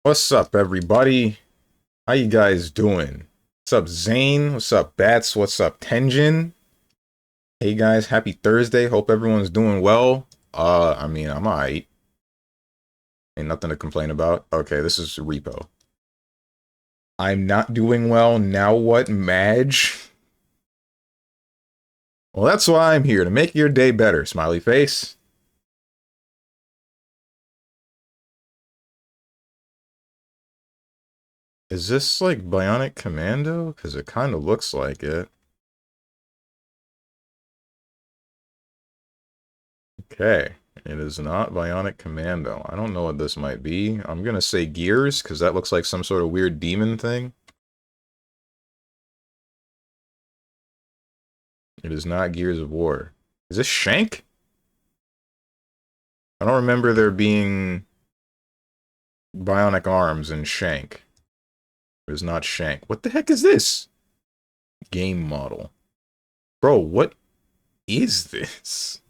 What's up, everybody? How you guys doing? What's up, Zane? What's up, Bats? What's up, Tenjin? Hey guys, happy Thursday. Hope everyone's doing well. I'm alright. Ain't nothing to complain about. Okay, this is Repo. I'm not doing well. Now what, Madge? Well, that's why I'm here, to make your day better, smiley face. Is this like Bionic Commando? Because it kind of looks like it. Okay. It is not Bionic Commando. I don't know what this might be. I'm gonna say Gears, because that looks like some sort of weird demon thing. It is not Gears of War. Is this Shank? I don't remember there being bionic arms in Shank. It is not Shank. What the heck is this? Game model. Bro, what is this?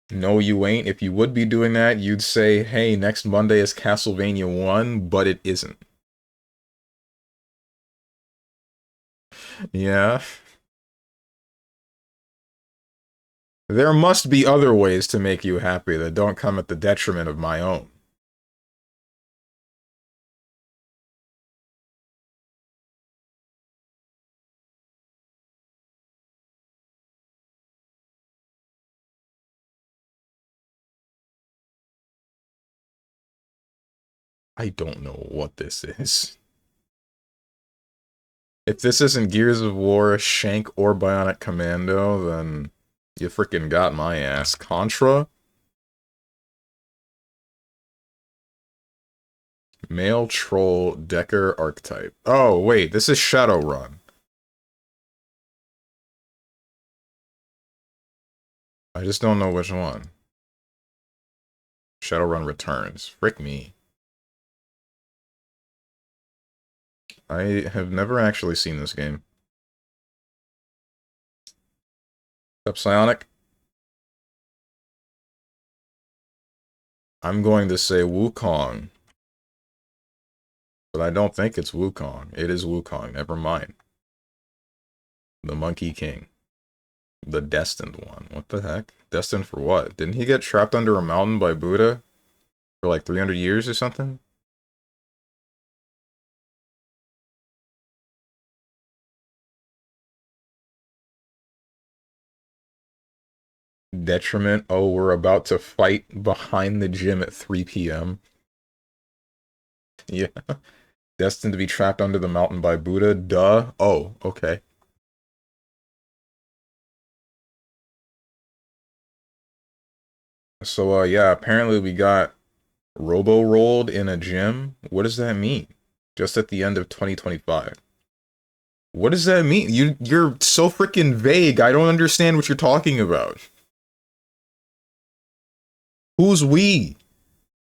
No, you ain't. If you would be doing that, you'd say, hey, next Monday is Castlevania 1, but it isn't. Yeah. There must be other ways to make you happy that don't come at the detriment of my own. I don't know what this is. If this isn't Gears of War, Shank, or Bionic Commando, then you freaking got my ass. Contra? Male Troll Decker Archetype. Oh, wait, this is Shadowrun. I just don't know which one. Shadowrun Returns. Frick me. I have never actually seen this game. What's up, Psionic? I'm going to say Wukong. But I don't think it's Wukong. It is Wukong. Never mind. The Monkey King. The Destined one. What the heck? Destined for what? Didn't he get trapped under a mountain by Buddha? For like 300 years or something? Detriment. Oh, we're about to fight behind the gym at 3 p.m. Yeah. Destined to be trapped under the mountain by Buddha. Duh. Oh, okay. So, yeah, apparently we got robo-rolled in a gym. What does that mean? Just at the end of 2025. What does that mean? You're so freaking vague. I don't understand what you're talking about. Who's we?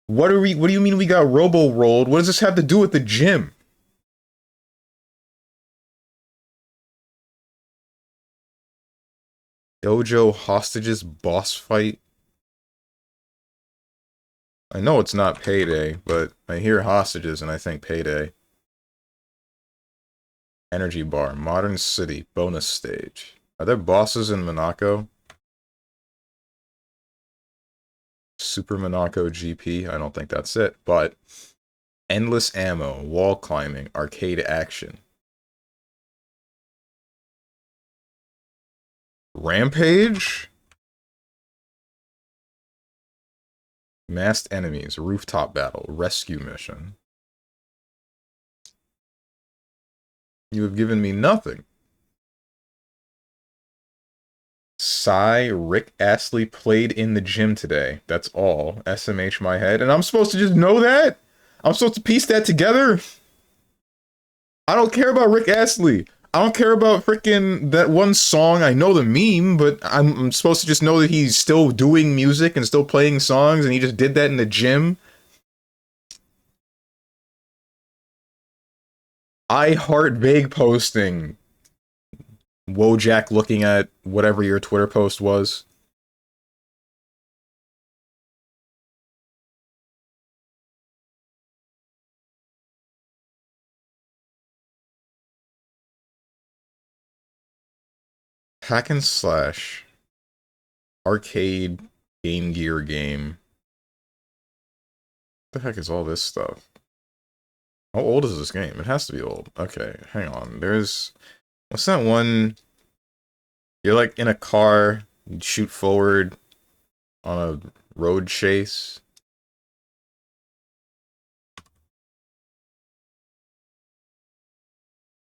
What do you mean we got robo-rolled? What does this have to do with the gym? Dojo hostages boss fight? I know it's not Payday, but I hear hostages and I think Payday. Energy bar, modern city, bonus stage. Are there bosses in Monaco? Super Monaco GP? I don't think that's it, but endless ammo, wall climbing, arcade action. Rampage? Masked enemies, rooftop battle, rescue mission. You have given me nothing. Rick Astley played in the gym today. That's all. SMH my head. And I'm supposed to just know that? I'm supposed to piece that together? I don't care about Rick Astley. I don't care about freaking that one song. I know the meme, but I'm supposed to just know that he's still doing music and still playing songs and he just did that in the gym? I heart vague posting. Wojak looking at whatever your Twitter post was. Hack and slash. Arcade Game Gear game. What the heck is all this stuff? How old is this game? It has to be old. Okay, hang on. What's that one? You're like in a car, you shoot forward on a road chase.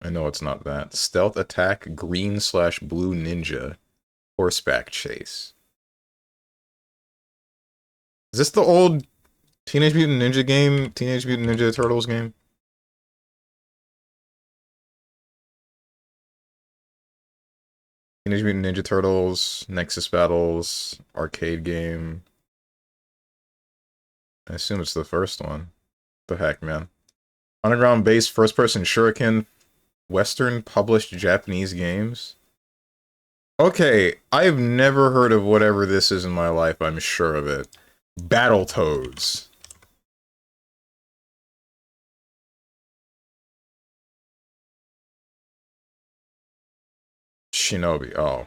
I know it's not that. Stealth attack green/blue ninja horseback chase. Is this the old Teenage Mutant Ninja game? Teenage Mutant Ninja Turtles game? Teenage Mutant Ninja Turtles, Nexus Battles, arcade game. I assume it's the first one. The heck, man. Underground-based first-person shuriken Western published Japanese games? Okay, I've never heard of whatever this is in my life, I'm sure of it. Battletoads. Shinobi, oh.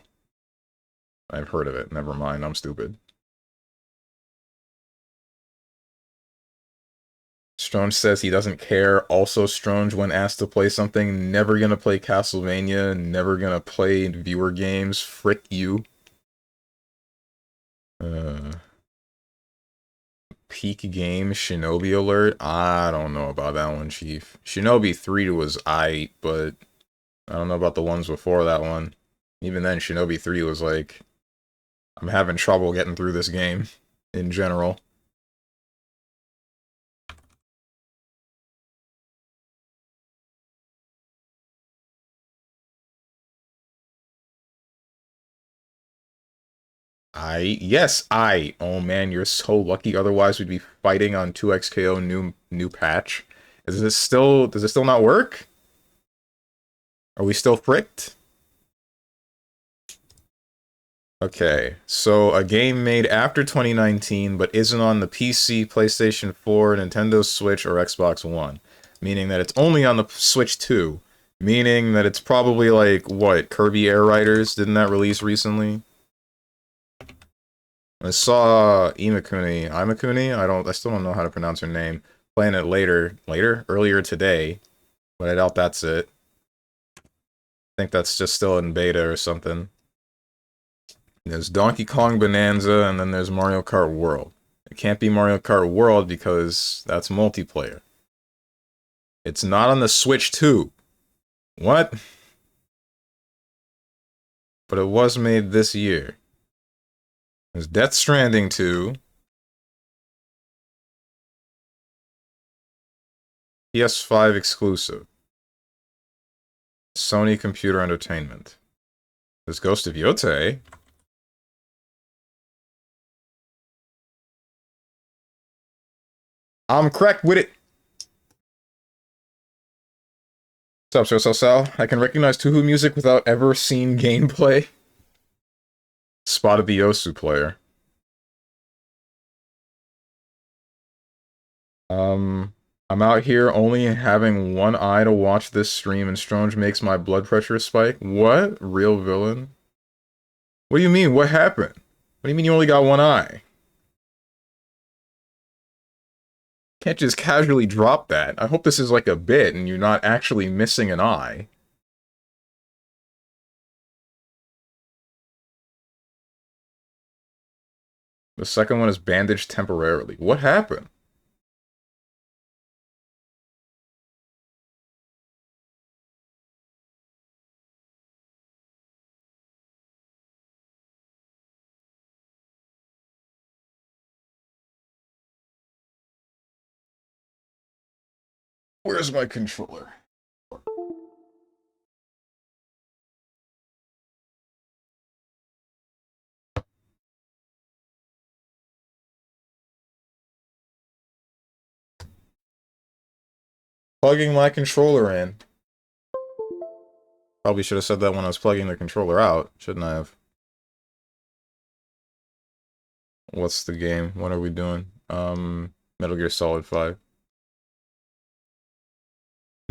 I've heard of it, never mind, I'm stupid. Stronge says he doesn't care. Also, Stronge, when asked to play something, never gonna play Castlevania, never gonna play viewer games. Frick you. Peak game, Shinobi Alert? I don't know about that one, Chief. Shinobi 3 was aight, but I don't know about the ones before that one. Even then, Shinobi 3 was like, I'm having trouble getting through this game, in general. Yes, oh man, you're so lucky, otherwise we'd be fighting on 2XKO new patch. Does this still not work? Are we still fricked? Okay, so a game made after 2019 but isn't on the PC, PlayStation 4, Nintendo Switch, or Xbox One. Meaning that it's only on the Switch 2. Meaning that it's probably like, what, Kirby Air Riders? Didn't that release recently? I saw Imakuni, I still don't know how to pronounce her name, playing it earlier today, but I doubt that's it. I think that's just still in beta or something. There's Donkey Kong Bonanza, and then there's Mario Kart World. It can't be Mario Kart World because that's multiplayer. It's not on the Switch 2. What? But it was made this year. There's Death Stranding 2. PS5 exclusive. Sony Computer Entertainment. There's Ghost of Yotei. I'm cracked with it. What's up, Sal? I can recognize Tuhu music without ever seeing gameplay. Spotted the Yosu player. I'm out here only having one eye to watch this stream, and Stronge makes my blood pressure spike. What? Real villain? What do you mean? What happened? What do you mean you only got one eye? Can't just casually drop that. I hope this is like a bit and you're not actually missing an eye. The second one is bandaged temporarily. What happened? Where's my controller? Plugging my controller in. Probably should have said that when I was plugging the controller out, shouldn't I have? What's the game? What are we doing? Metal Gear Solid 5.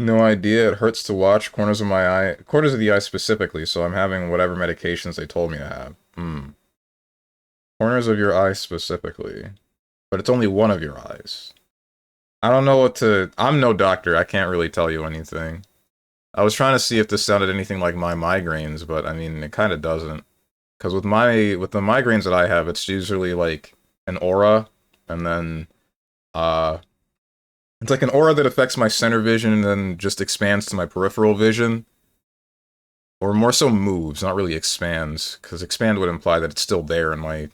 No idea. It hurts to watch. Corners of my eye. Corners of the eye specifically, so I'm having whatever medications they told me to have. Corners of your eye specifically. But it's only one of your eyes. I don't know what to... I'm no doctor. I can't really tell you anything. I was trying to see if this sounded anything like my migraines, but I mean, it kind of doesn't. Because with the migraines that I have, it's usually like an aura, and then, it's like an aura that affects my center vision and then just expands to my peripheral vision. Or more so moves, not really expands, because expand would imply that it's still there in my,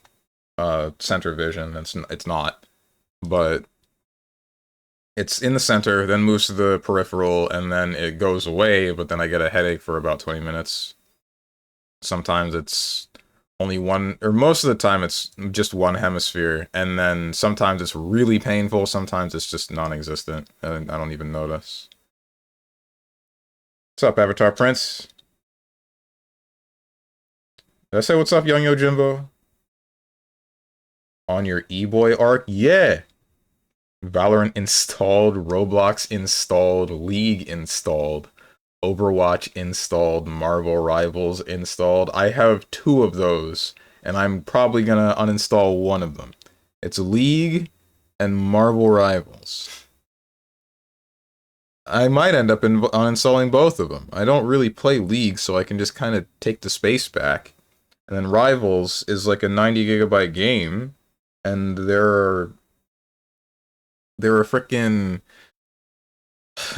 center vision. It's not. But it's in the center, then moves to the peripheral, and then it goes away, but then I get a headache for about 20 minutes. Sometimes it's only one, or most of the time it's just one hemisphere, and then sometimes it's really painful, sometimes it's just non-existent, and I don't even notice. What's up, Avatar Prince? Did I say what's up, Young Yo Jimbo? On your E-Boy arc? Yeah! Valorant installed, Roblox installed, League installed, Overwatch installed, Marvel Rivals installed. I have 2 of those, and I'm probably gonna uninstall one of them. It's League and Marvel Rivals. I might end up uninstalling both of them. I don't really play League, so I can just kind of take the space back. And then Rivals is like a 90 gigabyte game, and there are frickin'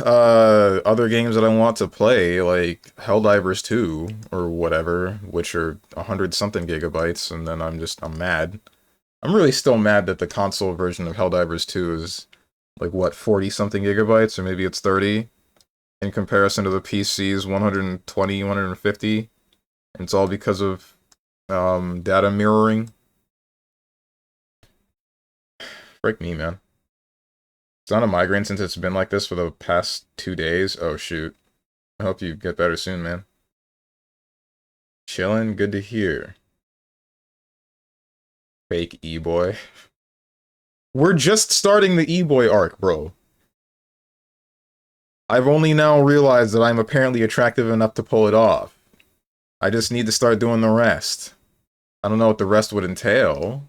other games that I want to play, like Helldivers 2 or whatever, which are 100-something gigabytes, and then I'm mad. I'm really still mad that the console version of Helldivers 2 is like, what, 40-something gigabytes, or maybe it's 30, in comparison to the PC's 120, 150. And it's all because of data mirroring. Frick me, man. It's not a migraine since it's been like this for the past 2 days. Oh, shoot. I hope you get better soon, man. Chillin', good to hear. Fake E-Boy. We're just starting the E-Boy arc, bro. I've only now realized that I'm apparently attractive enough to pull it off. I just need to start doing the rest. I don't know what the rest would entail.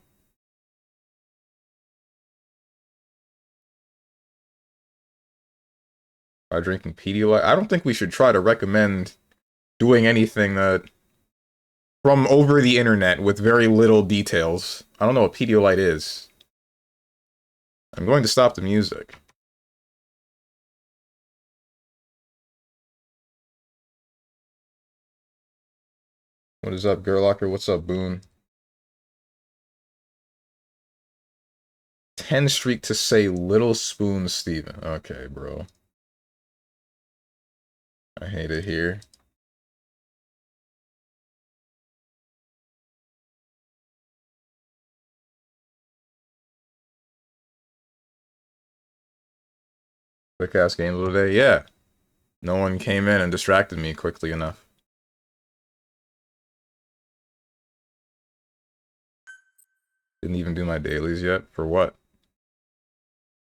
By drinking Pedialyte. I don't think we should try to recommend doing anything that from over the internet with very little details. I don't know what Pedialyte is. I'm going to stop the music. What is up, Gerlocker? What's up, Boone? 10 streak to say Little Spoon Steven. Okay, bro. I hate it here. Quick ass games of the day. Yeah. No one came in and distracted me quickly enough. Didn't even do my dailies yet. For what?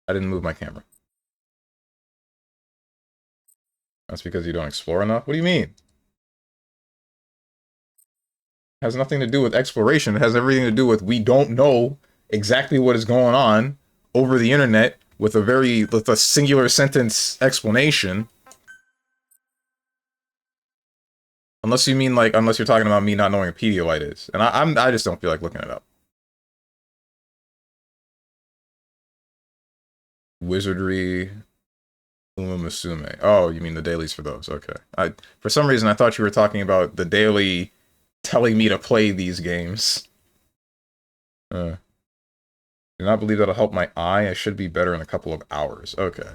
I didn't move my camera. That's because you don't explore enough? What do you mean? It has nothing to do with exploration. It has everything to do with we don't know exactly what is going on over the internet with a singular sentence explanation. Unless you mean like, unless you're talking about me not knowing what Pedialyte is. And I just don't feel like looking it up. Wizardry, Umasume. Oh, you mean the dailies for those? Okay. For some reason I thought you were talking about the daily telling me to play these games. Do not believe that'll help my eye. I should be better in a couple of hours. Okay.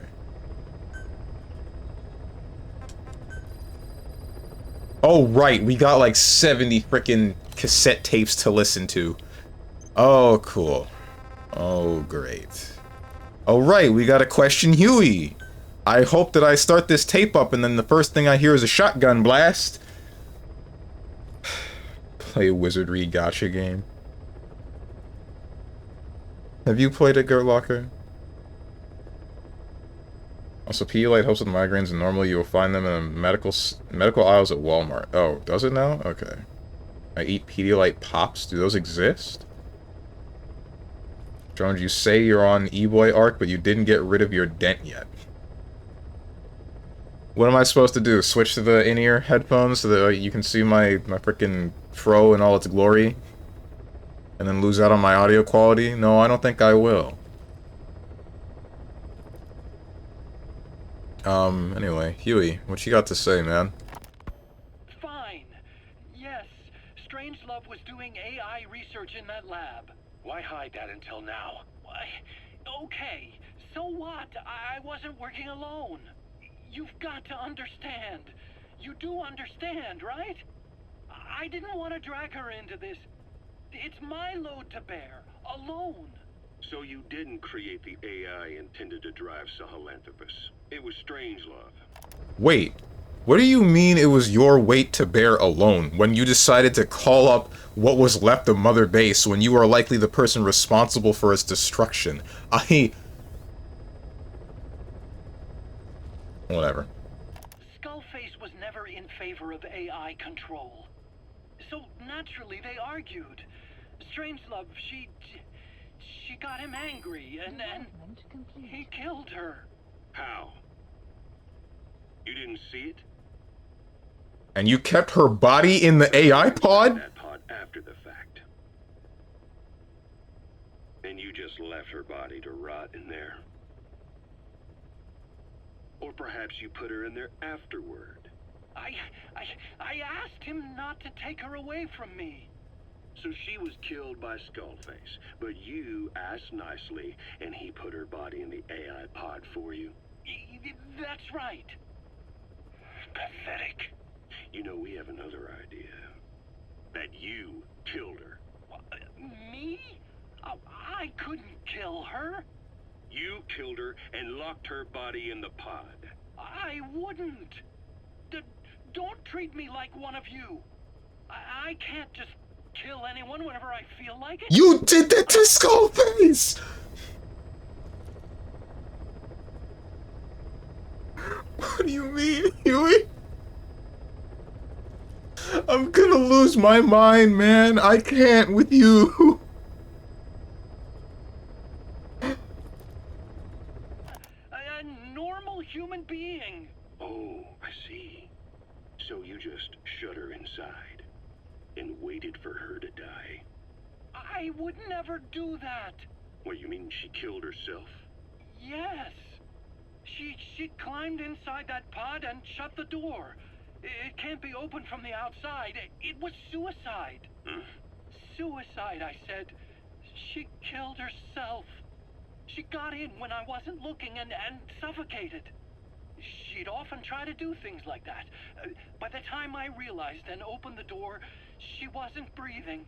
Oh, right. We got like 70 frickin' cassette tapes to listen to. Oh, cool. Oh, great. Oh, right. We got a question Huey. I hope that I start this tape up and then the first thing I hear is a shotgun blast. Play a wizardry gacha game. Have you played a Gert Locker? Also, Pedialyte helps with migraines, and normally you will find them in medical aisles at Walmart. Oh, does it now? Okay. I eat Pedialyte Pops. Do those exist? Jones, you say you're on E-Boy arc, but you didn't get rid of your dent yet. What am I supposed to do? Switch to the in-ear headphones so that you can see my freaking fro in all its glory? And then lose out on my audio quality? No, I don't think I will. Anyway, Huey, what you got to say, man? Fine. Yes, Strangelove was doing AI research in that lab. Why hide that until now? Why? Okay, so what? I wasn't working alone. You've got to understand. You do understand, right? I didn't want to drag her into this. It's my load to bear, alone. So you didn't create the AI intended to drive Sahelanthropus. It was Strangelove. Wait, what do you mean it was your weight to bear alone when you decided to call up what was left of Mother Base when you are likely the person responsible for its destruction? Whatever. Skullface was never in favor of AI control. So naturally they argued. Strangelove, she got him angry and he killed her. How? You didn't see it? And you kept her body in the AI pod? That pod after the fact. And you just left her body to rot in there. Or perhaps you put her in there afterward. I asked him not to take her away from me. So she was killed by Skullface, but you asked nicely, and he put her body in the AI pod for you? That's right. Pathetic. You know, we have another idea. That you killed her. Me? I couldn't kill her. You killed her and locked her body in the pod. I wouldn't. Don't treat me like one of you. I can't just kill anyone whenever I feel like it. You did that to Skullface! What do you mean, Huey? I'm gonna lose my mind, man. I can't with you. A normal human being. Oh, I see. So you just shut her inside and waited for her to die. I would never do that. What, you mean she killed herself? Yes. She climbed inside that pod and shut the door. It can't be opened from the outside. It was suicide. Suicide, I said. She killed herself. She got in when I wasn't looking and suffocated. She'd often try to do things like that. By the time I realized and opened the door, she wasn't breathing.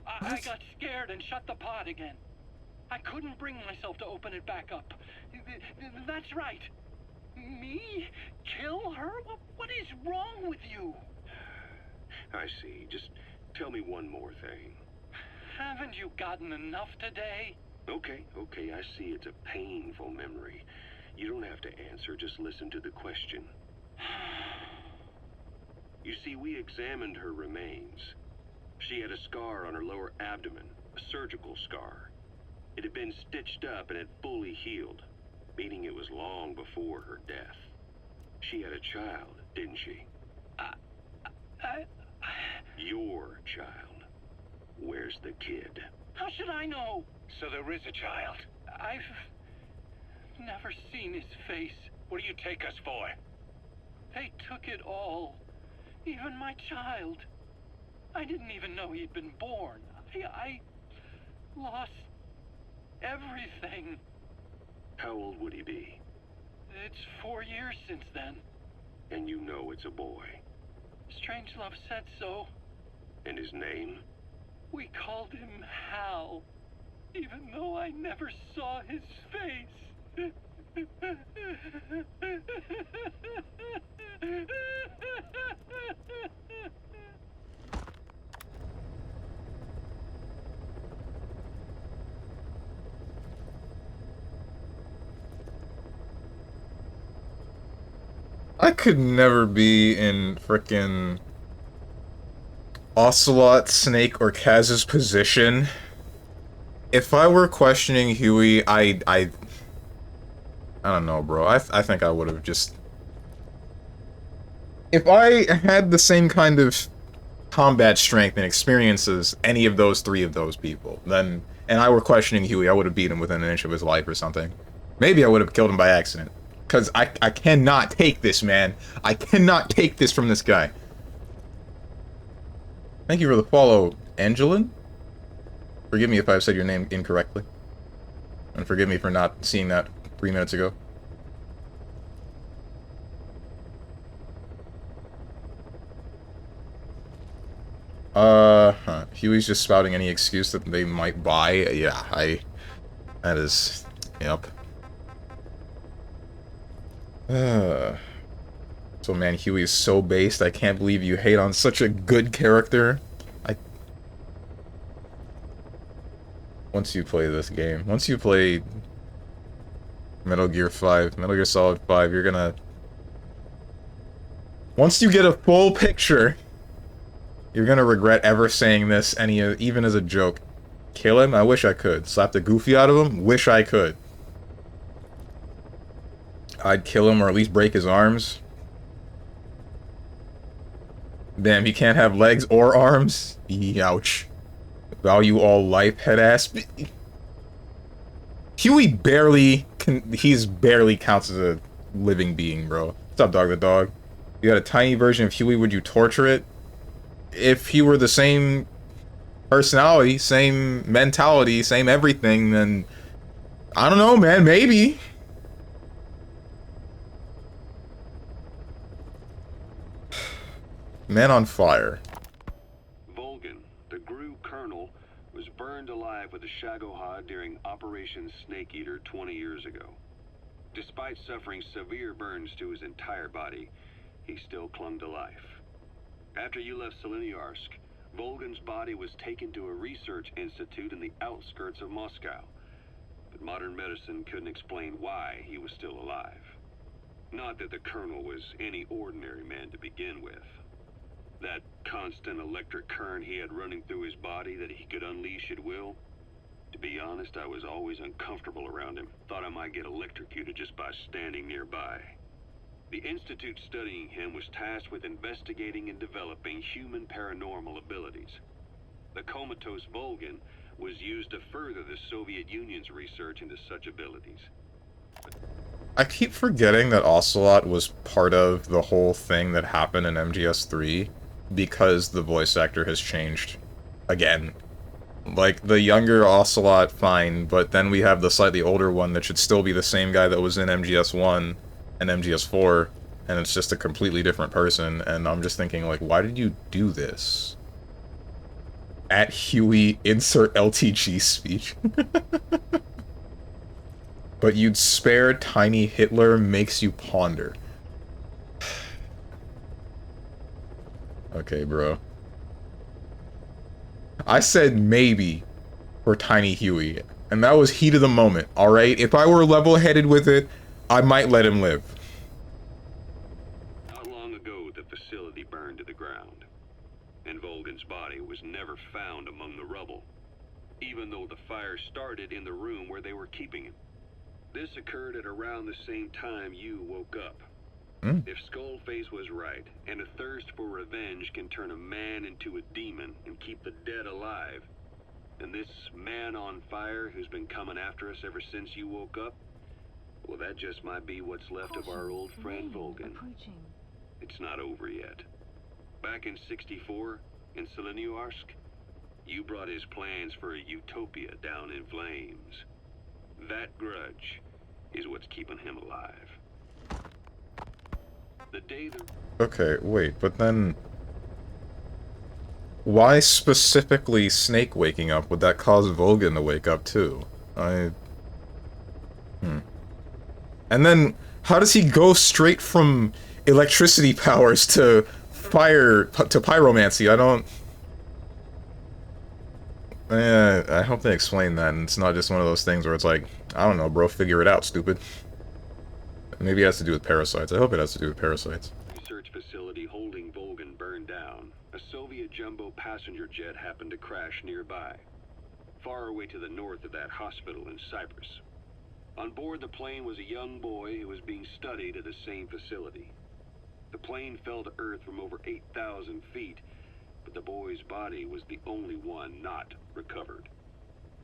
I got scared and shut the pod again. I couldn't bring myself to open it back up. That's right. Me? Kill her? What is wrong with you? I see. Just tell me one more thing. Haven't you gotten enough today? Okay, I see it's a painful memory. You don't have to answer, just listen to the question. You see, we examined her remains. She had a scar on her lower abdomen, a surgical scar. It had been stitched up and had fully healed, meaning it was long before her death. She had a child, didn't she? Your child. Where's the kid? How should I know? So there is a child. I've never seen his face. What do you take us for? They took it all. Even my child. I didn't even know he'd been born. I lost everything. How old would he be? It's 4 years since then. And you know it's a boy. Strangelove said so. And his name? We called him Hal, even though I never saw his face. I could never be in frickin' Ocelot, Snake, or Kaz's position. If I were questioning Huey, I don't know, bro. I think I would have just... If I had the same kind of combat strength and experience as any of those three of those people, then, and I were questioning Huey, I would have beat him within an inch of his life or something. Maybe I would have killed him by accident. Because I cannot take this, man. I cannot take this from this guy. Thank you for the follow, Angelin. Forgive me if I've said your name incorrectly. And forgive me for not seeing that 3 minutes ago. Huey's just spouting any excuse that they might buy. Yeah, that is... Yep. So man, Huey is so based. I can't believe you hate on such a good character. Once you play this game, once you play Metal Gear 5, Metal Gear Solid 5, you're gonna... Once you get a full picture, you're gonna regret ever saying this, even as a joke. Kill him? I wish I could. Slap the goofy out of him? Wish I could. I'd kill him or at least break his arms. Damn, he can't have legs or arms? Ouch. Value all life, head ass. Huey he's barely counts as a living being, bro. What's up, Dog the Dog? You got a tiny version of Huey, would you torture it? If he were the same personality, same mentality, same everything, then... I don't know, man, maybe. Man on fire. Volgan, the GRU colonel, was burned alive with a Shagohod during Operation Snake Eater 20 years ago. Despite suffering severe burns to his entire body, he still clung to life. After you left Seleniarsk, Volgan's body was taken to a research institute in the outskirts of Moscow. But modern medicine couldn't explain why he was still alive. Not that the colonel was any ordinary man to begin with. That constant electric current he had running through his body that he could unleash at will? To be honest, I was always uncomfortable around him. Thought I might get electrocuted just by standing nearby. The institute studying him was tasked with investigating and developing human paranormal abilities. The comatose Volgan was used to further the Soviet Union's research into such abilities. I keep forgetting that Ocelot was part of the whole thing that happened in MGS3 because the voice actor has changed again. Like, the younger Ocelot, fine, but then we have the slightly older one that should still be the same guy that was in MGS1 and MGS4, and it's just a completely different person, and I'm just thinking, like, why did you do this? At Huey, insert LTG speech. But you'd spare tiny Hitler makes you ponder. Okay, bro. I said maybe for Tiny Huey, and that was heat of the moment, alright? If I were level-headed with it, I might let him live. Not long ago, the facility burned to the ground, and Volgan's body was never found among the rubble, even though the fire started in the room where they were keeping him. This occurred at around the same time you woke up. If Skullface was right, and a thirst for revenge can turn a man into a demon and keep the dead alive, and this man on fire who's been coming after us ever since you woke up, well, that just might be what's left of our old friend Volgan. It's not over yet. Back in '64, in Seleniarsk, you brought his plans for a utopia down in flames. That grudge is what's keeping him alive. The day the... Okay, wait, but then... Why specifically Snake waking up? Would that cause Volgan to wake up too? And then, how does he go straight from electricity powers to fire, to pyromancy? I don't... I hope they explain that, and it's not just one of those things where it's like, I don't know, bro, figure it out, stupid. Maybe it has to do with parasites. I hope it has to do with parasites. Research facility holding Volgan burned down. A Soviet jumbo passenger jet happened to crash nearby, far away to the north of that hospital in Cyprus. On board the plane was a young boy who was being studied at the same facility. The plane fell to Earth from over 8,000 feet, but the boy's body was the only one not recovered.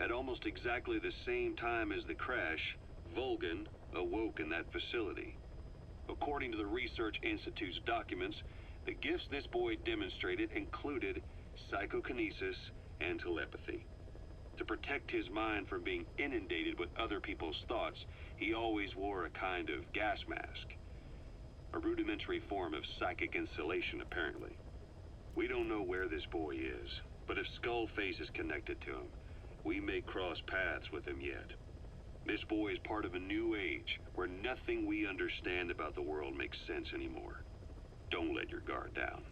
At almost exactly the same time as the crash, Volgan awoke in that facility. According to the Research Institute's documents, the gifts this boy demonstrated included psychokinesis and telepathy. To protect his mind from being inundated with other people's thoughts, he always wore a kind of gas mask. A rudimentary form of psychic insulation, apparently. We don't know where this boy is, but if Skullface is connected to him, we may cross paths with him yet. This boy is part of a new age, where nothing we understand about the world makes sense anymore. Don't let your guard down.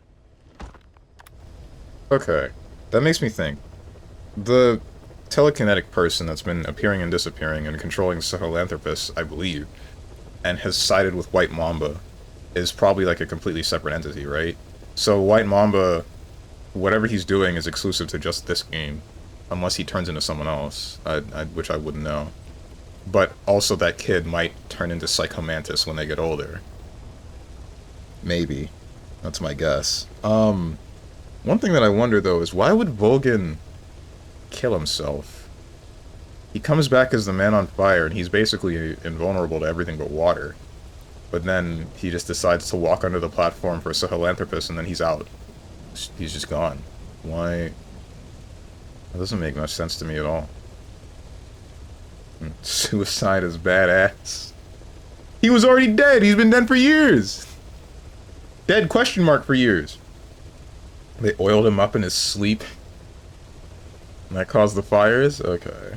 Okay, that makes me think. The telekinetic person that's been appearing and disappearing and controlling Sahelanthropus, I believe, and has sided with White Mamba, is probably like a completely separate entity, right? So White Mamba, whatever he's doing is exclusive to just this game, unless he turns into someone else, which I wouldn't know. But also that kid might turn into Psychomantis when they get older. Maybe. That's my guess. One thing that I wonder, though, is why would Volgan kill himself? He comes back as the man on fire, and he's basically invulnerable to everything but water. But then he just decides to walk under the platform for Sahelanthropus, and then he's out. He's just gone. Why? That doesn't make much sense to me at all. Suicide is badass. He was already dead! He's been dead for years! Dead question mark for years. They oiled him up in his sleep. And that caused the fires? Okay.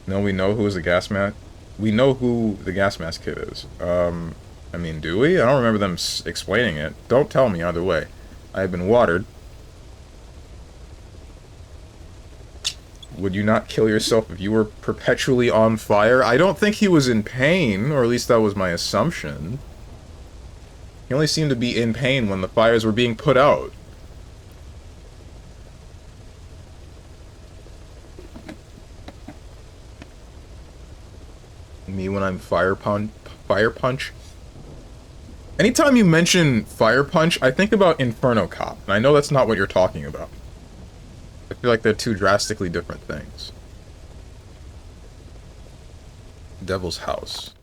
No, we know who is the gas mask. We know who the gas mask kid is. I mean, do we? I don't remember them explaining it. Don't tell me either way. I have been watered. Would you not kill yourself if you were perpetually on fire? I don't think he was in pain, or at least that was my assumption. He only seemed to be in pain when the fires were being put out. Me when I'm fire punch. Anytime you mention fire punch, I think about Inferno Cop, and I know that's not what you're talking about. I feel like they're two drastically different things. Devil's House.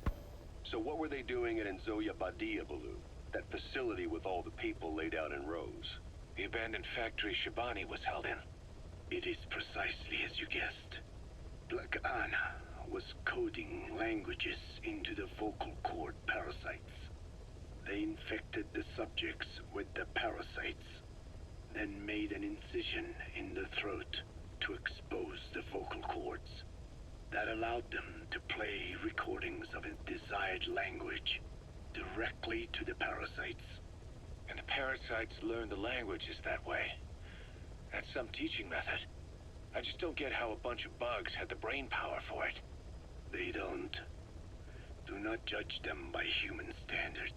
So what were they doing at Enzoya Badia, Baloo? That facility with all the people laid out in rows? The abandoned factory Shabani was held in. It is precisely as you guessed. Black Anna was coding languages into the vocal cord parasites. They infected the subjects with the parasites, then made an incision in the throat to expose the vocal cords. That allowed them to play recordings of a desired language directly to the parasites. And the parasites learn the languages that way. That's some teaching method. I just don't get how a bunch of bugs had the brain power for it. They don't. Do not judge them by human standards.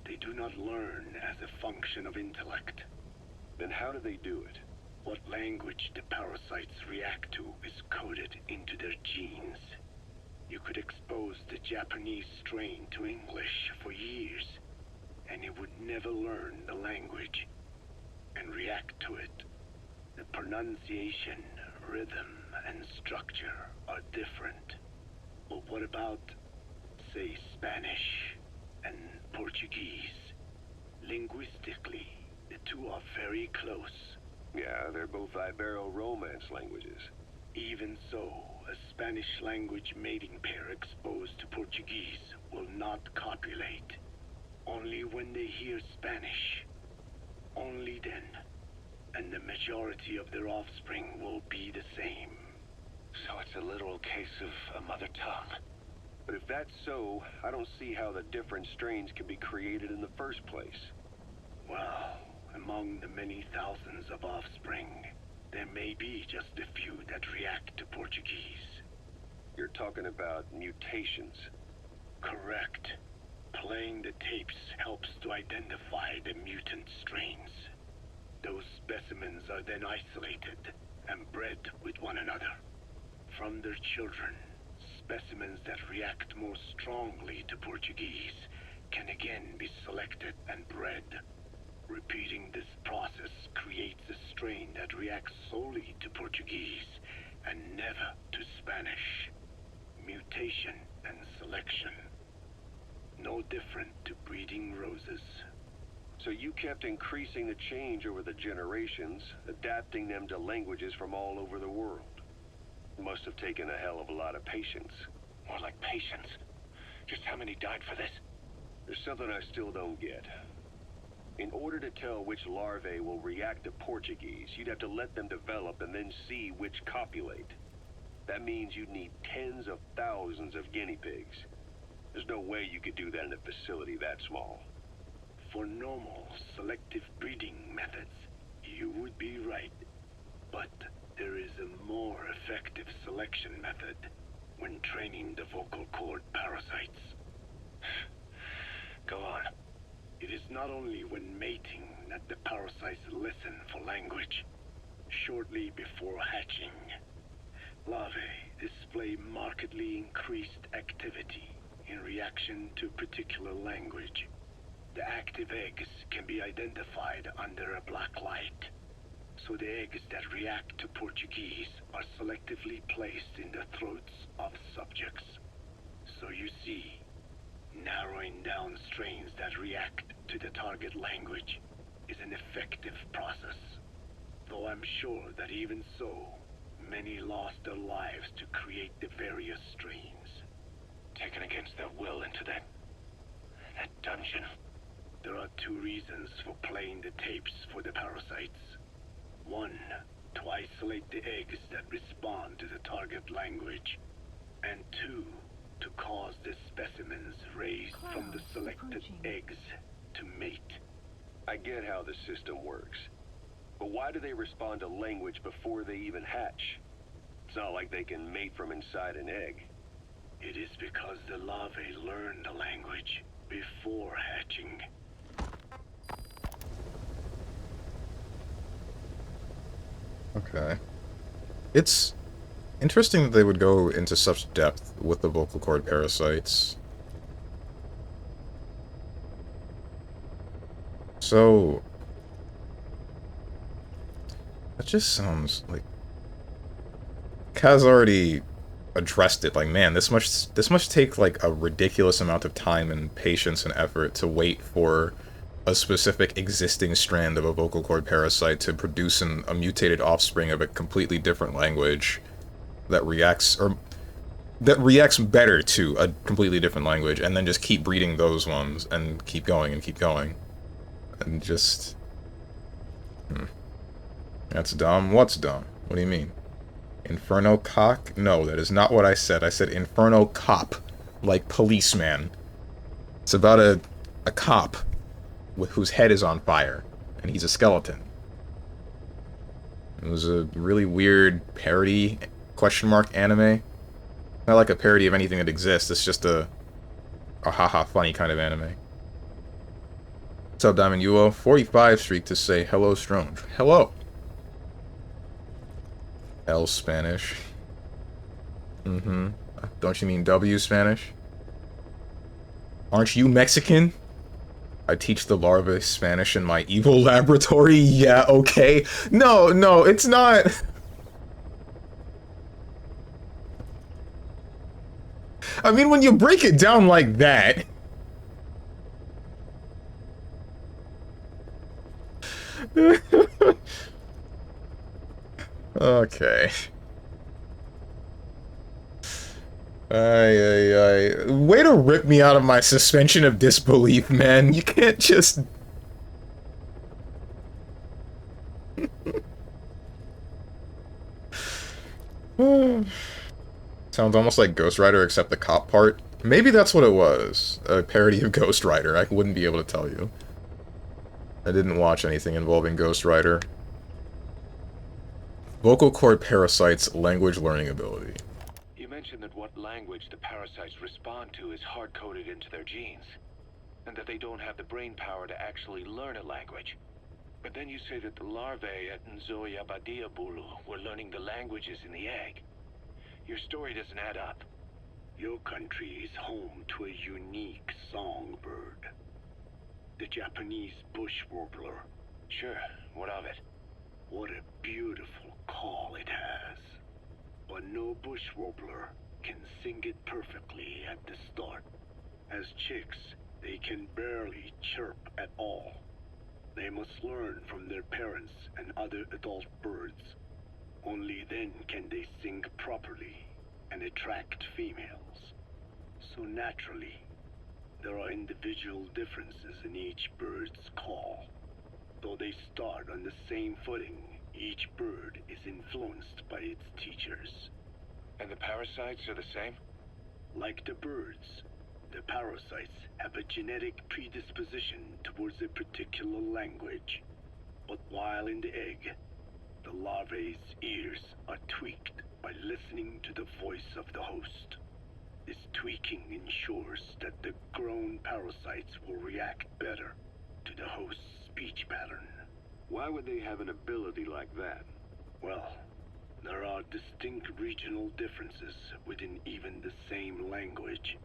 They do not learn as a function of intellect. Then how do they do it? What language the parasites react to is coded into their genes. You could expose the Japanese strain to English for years, and it would never learn the language and react to it. The pronunciation, rhythm, and structure are different. But what about, say, Spanish and Portuguese? Linguistically, the two are very close. Yeah, they're both Ibero-Romance languages. Even so, a Spanish language mating pair exposed to Portuguese will not copulate. Only when they hear Spanish. Only then. And the majority of their offspring will be the same. So it's a literal case of a mother tongue. But if that's so, I don't see how the different strains can be created in the first place. Well, among the many thousands of offspring, there may be just a few that react to Portuguese. You're talking about mutations. Correct. Playing the tapes helps to identify the mutant strains. Those specimens are then isolated and bred with one another. From their children, specimens that react more strongly to Portuguese can again be selected and bred. Repeating this process creates a strain that reacts solely to Portuguese and never to Spanish. Mutation and selection. No different to breeding roses. So you kept increasing the change over the generations, adapting them to languages from all over the world. Must have taken a hell of a lot of patience. More like patience. Just how many died for this? There's something I still don't get. In order to tell which larvae will react to Portuguese, you'd have to let them develop and then see which copulate. That means you'd need tens of thousands of guinea pigs. There's no way you could do that in a facility that small. For normal selective breeding methods, you would be right. But there is a more effective selection method when training the vocal cord parasites. Go on. It is not only when mating that the parasites listen for language. Shortly before hatching, larvae display markedly increased activity in reaction to particular language. The active eggs can be identified under a black light. So the eggs that react to Portuguese are selectively placed in the throats of subjects. So you see, narrowing down strains that react to the target language is an effective process. Though I'm sure that even so, many lost their lives to create the various strains. Taken against their will into that dungeon. There are two reasons for playing the tapes for the parasites. One, to isolate the eggs that respond to the target language. And two, to cause the specimens raised from the selected eggs to mate. I get how the system works. But why do they respond to language before they even hatch? It's not like they can mate from inside an egg. It is because the larvae learn the language before hatching. Okay. It's interesting that they would go into such depth with the vocal cord parasites. So that just sounds like Kaz already addressed it. Like, man, this must take like a ridiculous amount of time and patience and effort to wait for a specific existing strand of a vocal cord parasite to produce a mutated offspring of a completely different language that reacts better to a completely different language, and then just keep breeding those ones and keep going and keep going. And just That's dumb. What's dumb? What do you mean? Inferno cock? No, that is not what I said. I said Inferno cop, like policeman. It's about a cop whose head is on fire, and he's a skeleton. It was a really weird parody, question mark, anime. Not like a parody of anything that exists, it's just a haha funny kind of anime. What's up, Diamond Yuo? 45 streak to say hello, Strong. Hello! L Spanish. Don't you mean W Spanish? Aren't you Mexican? I teach the larvae Spanish in my evil laboratory. Yeah, okay. No, it's not. I mean, when you break it down like that. Okay. Way to rip me out of my suspension of disbelief, man. You can't just... Sounds almost like Ghost Rider, except the cop part. Maybe that's what it was. A parody of Ghost Rider. I wouldn't be able to tell you. I didn't watch anything involving Ghost Rider. Vocal cord parasites' language learning ability. You mentioned that what language the parasites respond to is hard-coded into their genes, and that they don't have the brain power to actually learn a language. But then you say that the larvae at Nzoyabadiabulu were learning the languages in the egg. Your story doesn't add up. Your country is home to a unique songbird. The Japanese bush warbler. Sure, what of it? What a beautiful call it has. But no bush warbler can sing it perfectly at the start. As chicks, they can barely chirp at all. They must learn from their parents and other adult birds. Only then can they sing properly and attract females. So naturally, there are individual differences in each bird's call. Though they start on the same footing, each bird is influenced by its teachers. And the parasites are the same? Like the birds, the parasites have a genetic predisposition towards a particular language. But while in the egg, the larvae's ears are tweaked by listening to the voice of the host. This tweaking ensures that the grown parasites will react better to the host's speech pattern. Why would they have an ability like that? Well, there are distinct regional differences within even the same language.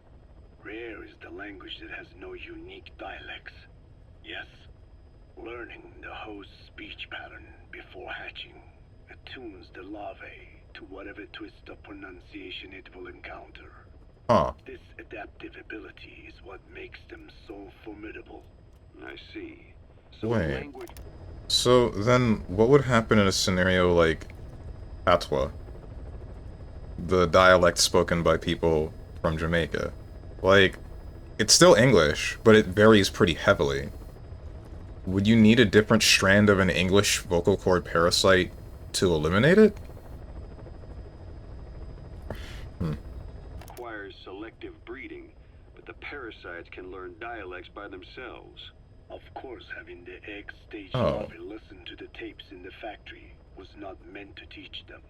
Rare is the language that has no unique dialects. Yes, learning the host's speech pattern before hatching attunes the larvae to whatever twist of pronunciation it will encounter. Huh. This adaptive ability is what makes them so formidable. I see. So Wait. language... So then, what would happen in a scenario like Patois? The dialect spoken by people from Jamaica. Like, it's still English, but it varies pretty heavily. Would you need a different strand of an English vocal cord parasite to eliminate it? requires selective breeding, but the parasites can learn dialects by themselves. Of course, having the egg-stage Oh. larvae listen to the tapes in the factory was not meant to teach them.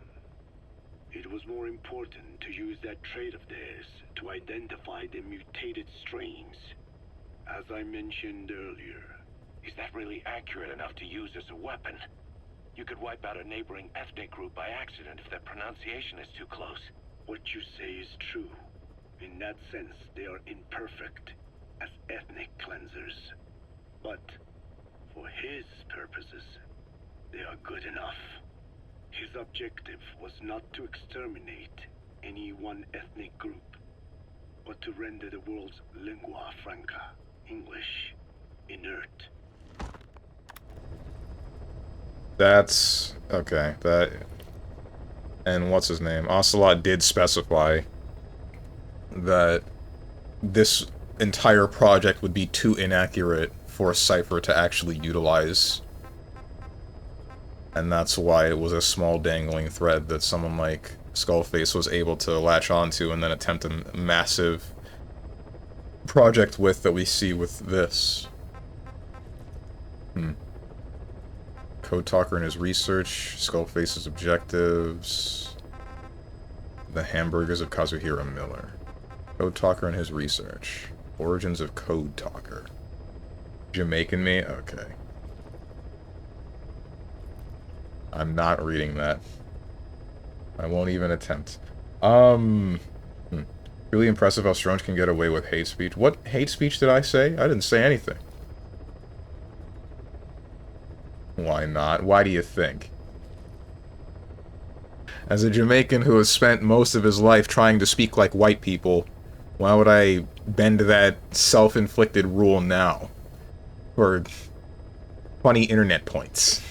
It was more important to use that trait of theirs to identify the mutated strains. As I mentioned earlier, Is that really accurate enough to use as a weapon? You could wipe out a neighboring ethnic group by accident if their pronunciation is too close. what you say is true. In that sense, they are imperfect as ethnic cleansers. But for his purposes, they are good enough. His objective was not to exterminate any one ethnic group, but to render the world's lingua franca, English, inert. That's... okay, that... And what's his name? Ocelot did specify that this entire project would be too inaccurate for Cypher to actually utilize. And that's why it was a small dangling thread that someone like Skullface was able to latch onto and then attempt a massive project with that we see with this. Code Talker and his research, Skullface's objectives, the hamburgers of Kazuhira Miller. Code Talker and his research, origins of Code Talker. Jamaican me? Okay. I'm not reading that. I won't even attempt. Really impressive how Strange can get away with hate speech. What hate speech did I say? I didn't say anything. Why not? Why do you think? As a Jamaican who has spent most of his life trying to speak like white people, why would I bend that self-inflicted rule now? For funny internet points.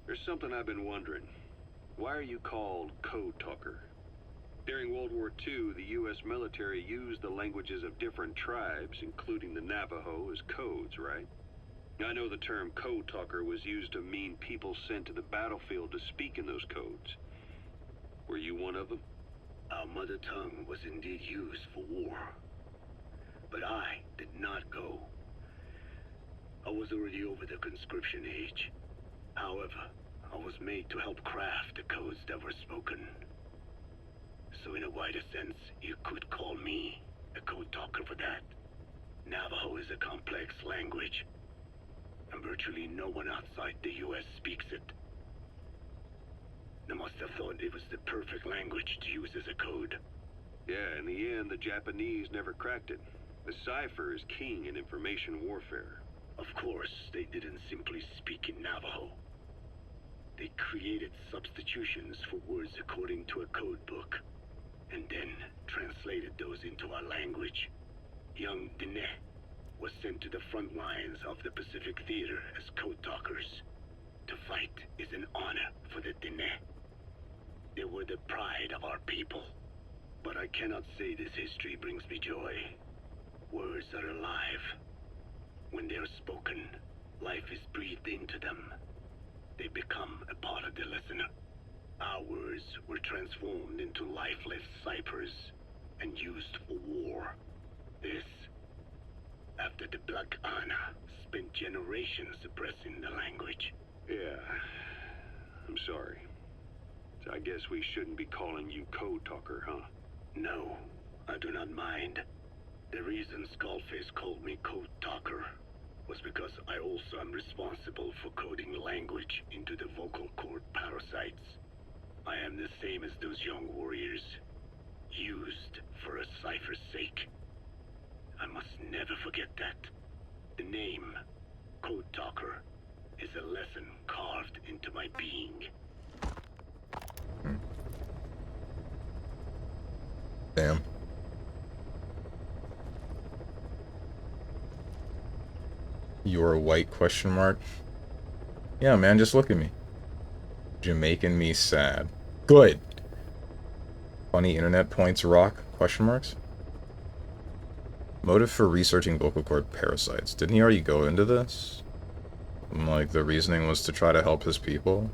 There's something I've been wondering. Why are you called Code Talker? During World War II, the U.S. military used the languages of different tribes, including the Navajo, as codes, right? I know the term Code Talker was used to mean people sent to the battlefield to speak in those codes. Were you one of them? Our mother tongue was indeed used for war. But I did not go. I was already over the conscription age. However, I was made to help craft the codes that were spoken. So in a wider sense, you could call me a code talker for that. Navajo is a complex language, and virtually no one outside the US speaks it. They must have thought it was the perfect language to use as a code. Yeah, in the end, the Japanese never cracked it. The cipher is king in information warfare. Of course, they didn't simply speak in Navajo. They created substitutions for words according to a code book, and then translated those into our language. Young Diné was sent to the front lines of the Pacific Theater as code talkers. To fight is an honor for the Diné. They were the pride of our people. But I cannot say this history brings me joy. Words are alive. When they are spoken, life is breathed into them. They become a part of the listener. Our words were transformed into lifeless ciphers and used for war. This, after the Black Ana spent generations suppressing the language. Yeah, I'm sorry. I guess we shouldn't be calling you Code Talker, huh? No, I do not mind. The reason Skullface called me Code Talker was because I also am responsible for coding language into the vocal cord parasites. I am the same as those young warriors, used for a cipher's sake. I must never forget that. The name, Code Talker, is a lesson carved into my being. Damn. You're a white question mark? Yeah, man, just look at me. Jamaican me sad. Good. Funny internet points rock? Question marks? Motive for researching vocal cord parasites. Didn't he already go into this? Like, the reasoning was to try to help his people?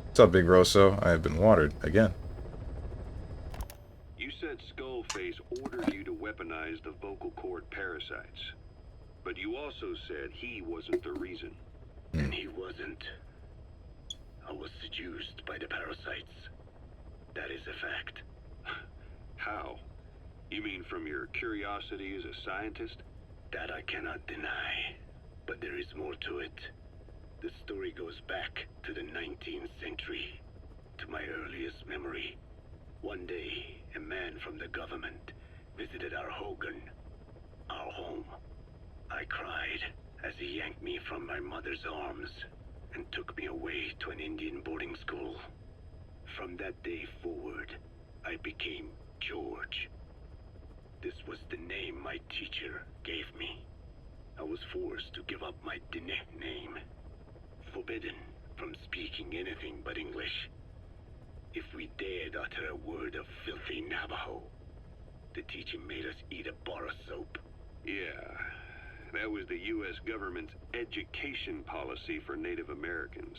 What's up, Big Rosso? I have been watered. Again. You said Skullface ordered you to weaponize the vocal cord parasites. But you also said he wasn't the reason. And he wasn't. I was seduced by the parasites. That is a fact. How? You mean from your curiosity as a scientist? That I cannot deny. But there is more to it. The story goes back to the 19th century, to my earliest memory. One day, a man from the government visited our Hogan, our home. I cried as he yanked me from my mother's arms and took me away to an Indian boarding school. From that day forward, I became George. This was the name my teacher gave me. I was forced to give up my Diné name, forbidden from speaking anything but English. If we dared utter a word of filthy Navajo, the teacher made us eat a bar of soap. Yeah, that was the U.S. government's education policy for Native Americans.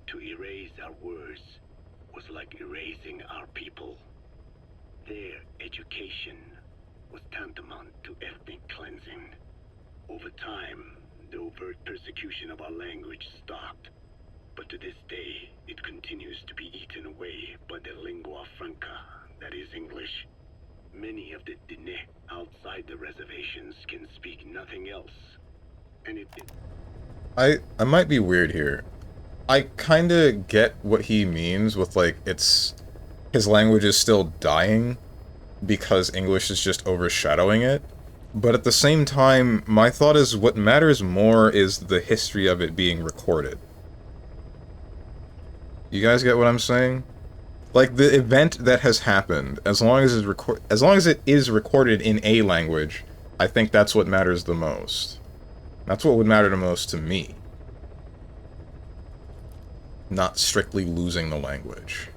To erase our words was like erasing our people. Their education was tantamount to ethnic cleansing. Over time, the overt persecution of our language stopped. But to this day, it continues to be eaten away by the lingua franca, that is English. Many of the Diné outside the reservations can speak nothing else. And I might be weird here. I kinda get what he means with, like, his language is still dying because English is just overshadowing it. But at the same time, my thought is what matters more is the history of it being recorded. You guys get what I'm saying? Like, the event that has happened, as long as it is recorded in a language, I think that's what matters the most. That's what would matter the most to me. Not strictly losing the language.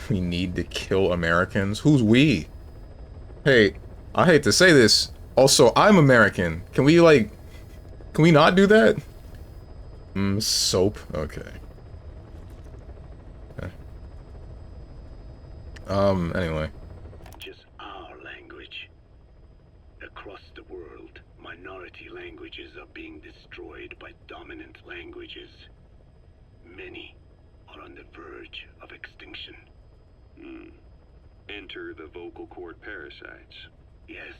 We need to kill Americans? Who's we? Hey, I hate to say this. Also, I'm American. Can we not do that? Soap? Okay. Anyway. just our language. Across the world, minorities minority languages are being destroyed by dominant languages. Many are on the verge of extinction. Enter the vocal cord parasites. Yes,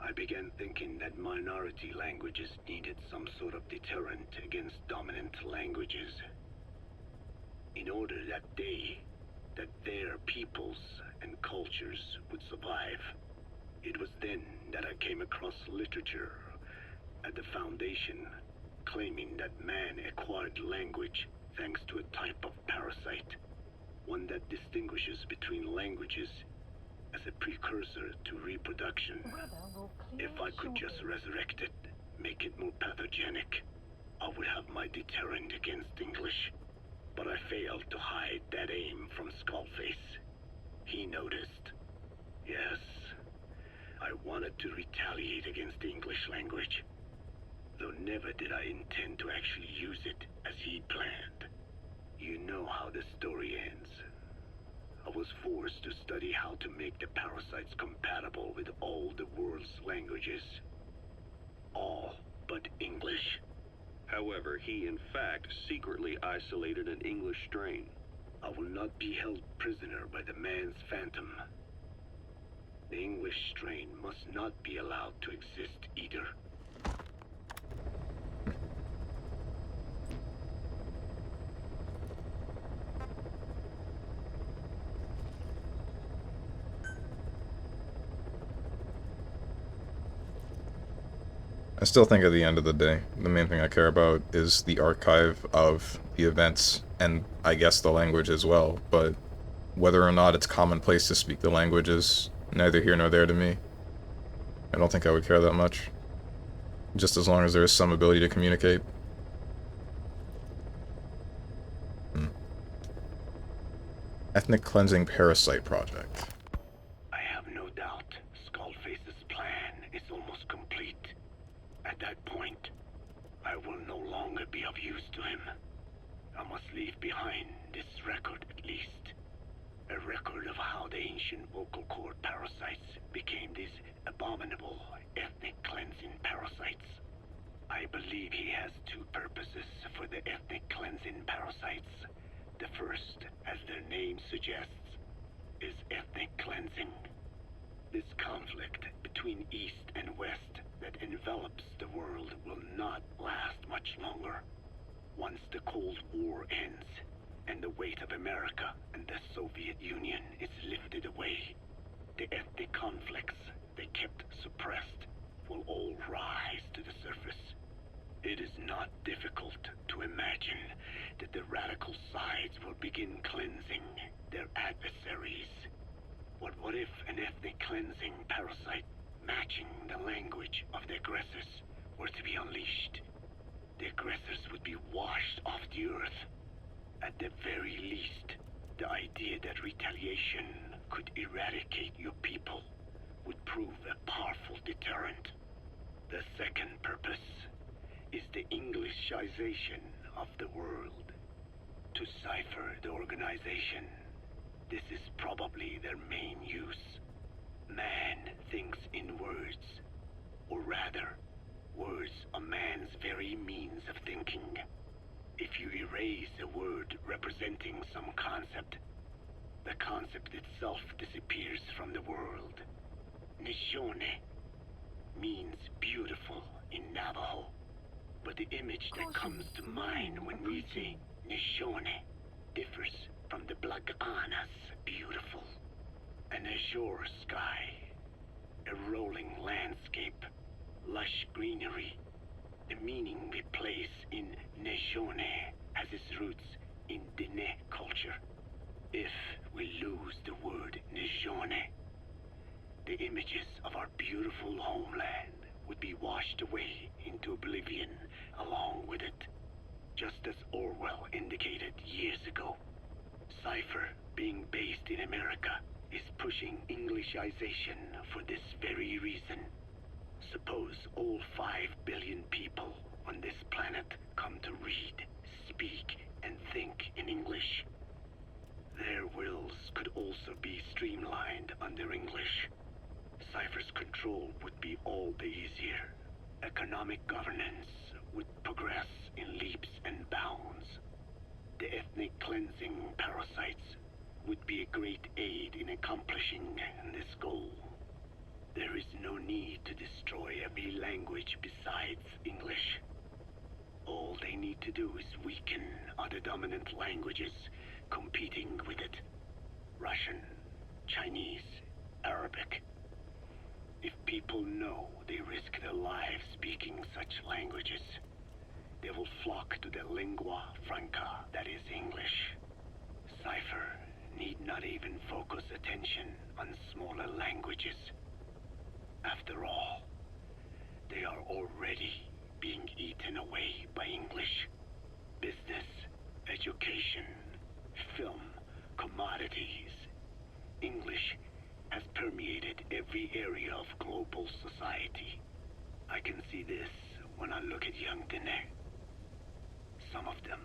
I began thinking that minority languages needed some sort of deterrent against dominant languages. In order that their peoples and cultures would survive. It was then that I came across literature at the Foundation claiming that man acquired language thanks to a type of parasite, one that distinguishes between languages as a precursor to reproduction. If I could just resurrect it, make it more pathogenic, I would have my deterrent against English. But I failed to hide that aim from Skullface. He noticed. Yes, I wanted to retaliate against the English language, though never did I intend to actually use it as he planned. You know how the story ends. I was forced to study how to make the parasites compatible with all the world's languages. All but English. However, he in fact secretly isolated an English strain. I will not be held prisoner by the man's phantom. The English strain must not be allowed to exist either. I still think at the end of the day, the main thing I care about is the archive of the events, and I guess the language as well, but whether or not it's commonplace to speak the language is neither here nor there to me. I don't think I would care that much. Just as long as there is some ability to communicate. Ethnic Cleansing Parasite Project. I have no doubt Skullface's plan is almost complete. At that point, I will no longer be of use to him. I must leave behind this record at least. A record of how the ancient vocal cord parasites became these abominable ethnic cleansing parasites. I believe he has two purposes for the ethnic cleansing parasites. The first, as their name suggests, is ethnic cleansing. This conflict between East and West that envelops the world will not last much longer. Once the Cold War ends, and the weight of America and the Soviet Union is lifted away, the ethnic conflicts they kept suppressed will all rise to the surface. It is not difficult to imagine that the radical sides will begin cleansing their adversaries. But what if an ethnic cleansing parasite matching the language of the aggressors were to be unleashed? The aggressors would be washed off the earth. At the very least, the idea that retaliation could eradicate your people would prove a powerful deterrent. The second purpose is the Englishization of the world. To cipher the organization, this is probably their main use. Man thinks in words, or rather, words are man's very means of thinking. If you erase a word representing some concept, the concept itself disappears from the world. Nishone means beautiful in Navajo, but the image that comes to mind when we say Nishone differs from the Blagana's beautiful. An azure sky, a rolling landscape, lush greenery. The meaning we place in Neshone has its roots in Dene culture. If we lose the word Neshone, the images of our beautiful homeland would be washed away into oblivion along with it, just as Orwell indicated years ago. Cipher, being based in America, is pushing Englishization for this very reason. Suppose all 5 billion people on this planet come to read, speak, and think in English. Their wills could also be streamlined under English. Cipher's control would be all the easier, economic governance would progress in leaps and bounds. The ethnic cleansing parasites would be a great aid in accomplishing this goal. There is no need to destroy every language besides English. All they need to do is weaken other dominant languages competing with it. Russian, Chinese, Arabic. If people know they risk their lives speaking such languages, they will flock to the lingua franca that is English. Cipher need not even focus attention on smaller languages. After all, they are already being eaten away by English. Business, education, film, commodities. English has permeated every area of global society. I can see this when I look at young Dene. Some of them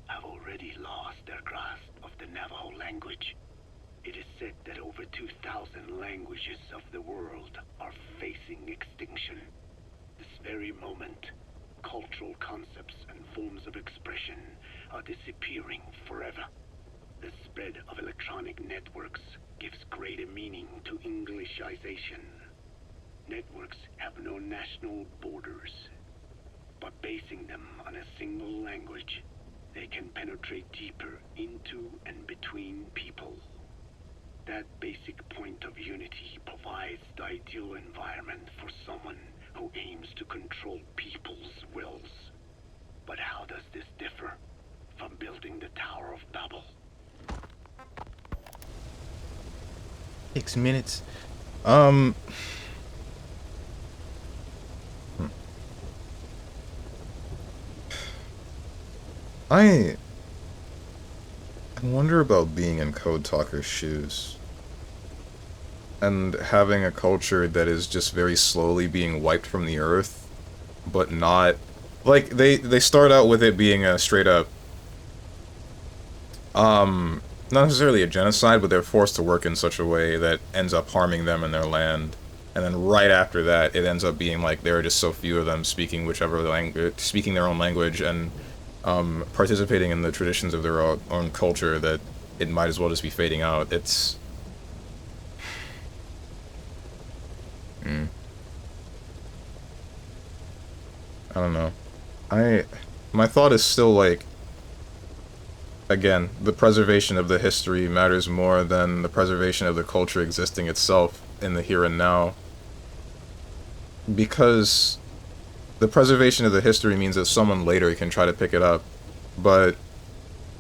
have already lost their grasp of the Navajo language. It is said that over 2,000 languages of the world are facing extinction. This very moment, cultural concepts and forms of expression are disappearing forever. The spread of electronic networks gives greater meaning to Englishization. Networks have no national borders. By basing them on a single language, they can penetrate deeper into and between people. That basic point of unity provides the ideal environment for someone who aims to control people's wills. But how does this differ from building the Tower of Babel? 6 minutes. I wonder about being in Code Talker's shoes and having a culture that is just very slowly being wiped from the earth, but not like they start out with it being a straight up not necessarily a genocide, but they're forced to work in such a way that ends up harming them and their land. And then right after that, it ends up being like there are just so few of them speaking speaking their own language and participating in the traditions of their own culture that it might as well just be fading out. It's I don't know. My thought is still like, again, the preservation of the history matters more than the preservation of the culture existing itself in the here and now. Because the preservation of the history means that someone later can try to pick it up, but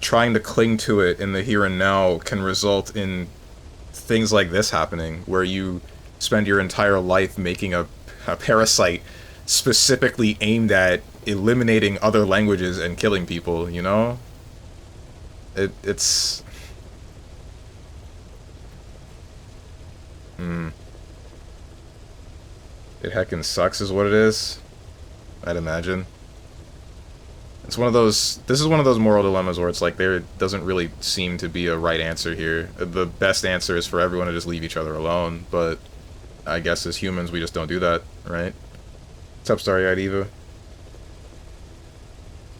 trying to cling to it in the here and now can result in things like this happening, where you spend your entire life making a parasite specifically aimed at eliminating other languages and killing people, you know? It's... It heckin' sucks is what it is, I'd imagine. It's one of those... This is one of those moral dilemmas where it's like there doesn't really seem to be a right answer here. The best answer is for everyone to just leave each other alone, but I guess as humans we just don't do that, right? What's up, Starry-Eyed Eva?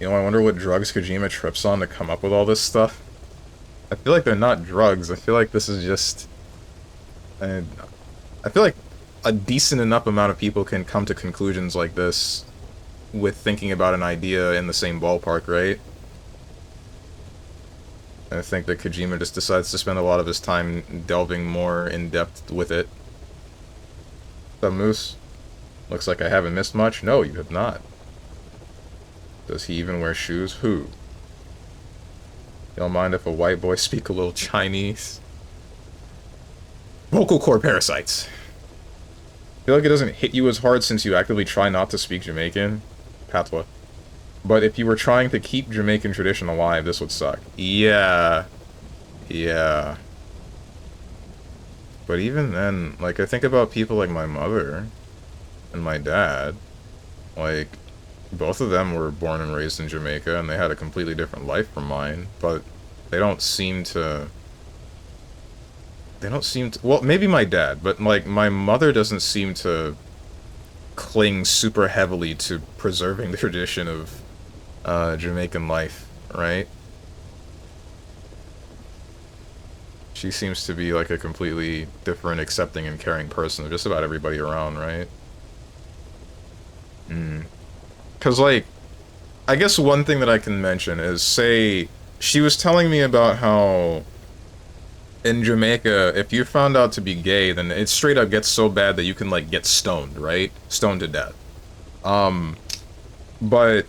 You know, I wonder what drugs Kojima trips on to come up with all this stuff. I feel like they're not drugs. I feel like this is just... I feel like a decent enough amount of people can come to conclusions like this with thinking about an idea in the same ballpark, right? And I think that Kojima just decides to spend a lot of his time delving more in depth with it. What's up, Moose? Looks like I haven't missed much. No, you have not. Does he even wear shoes? Who? You don't mind if a white boy speak a little Chinese? Vocal cord parasites. I feel like it doesn't hit you as hard since you actively try not to speak Jamaican. Patois. But if you were trying to keep Jamaican tradition alive, this would suck. Yeah. Yeah. But even then, like, I think about people like my mother and my dad. Like, both of them were born and raised in Jamaica, and they had a completely different life from mine, but they don't seem to... Well, maybe my dad, but, like, my mother doesn't seem to cling super heavily to preserving the tradition of Jamaican life, right? She seems to be like a completely different, accepting, and caring person of just about everybody around, right? Because, like, I guess one thing that I can mention is, say, she was telling me about how in Jamaica, if you're found out to be gay, then it straight up gets so bad that you can, like, get stoned, right? Stoned to death. But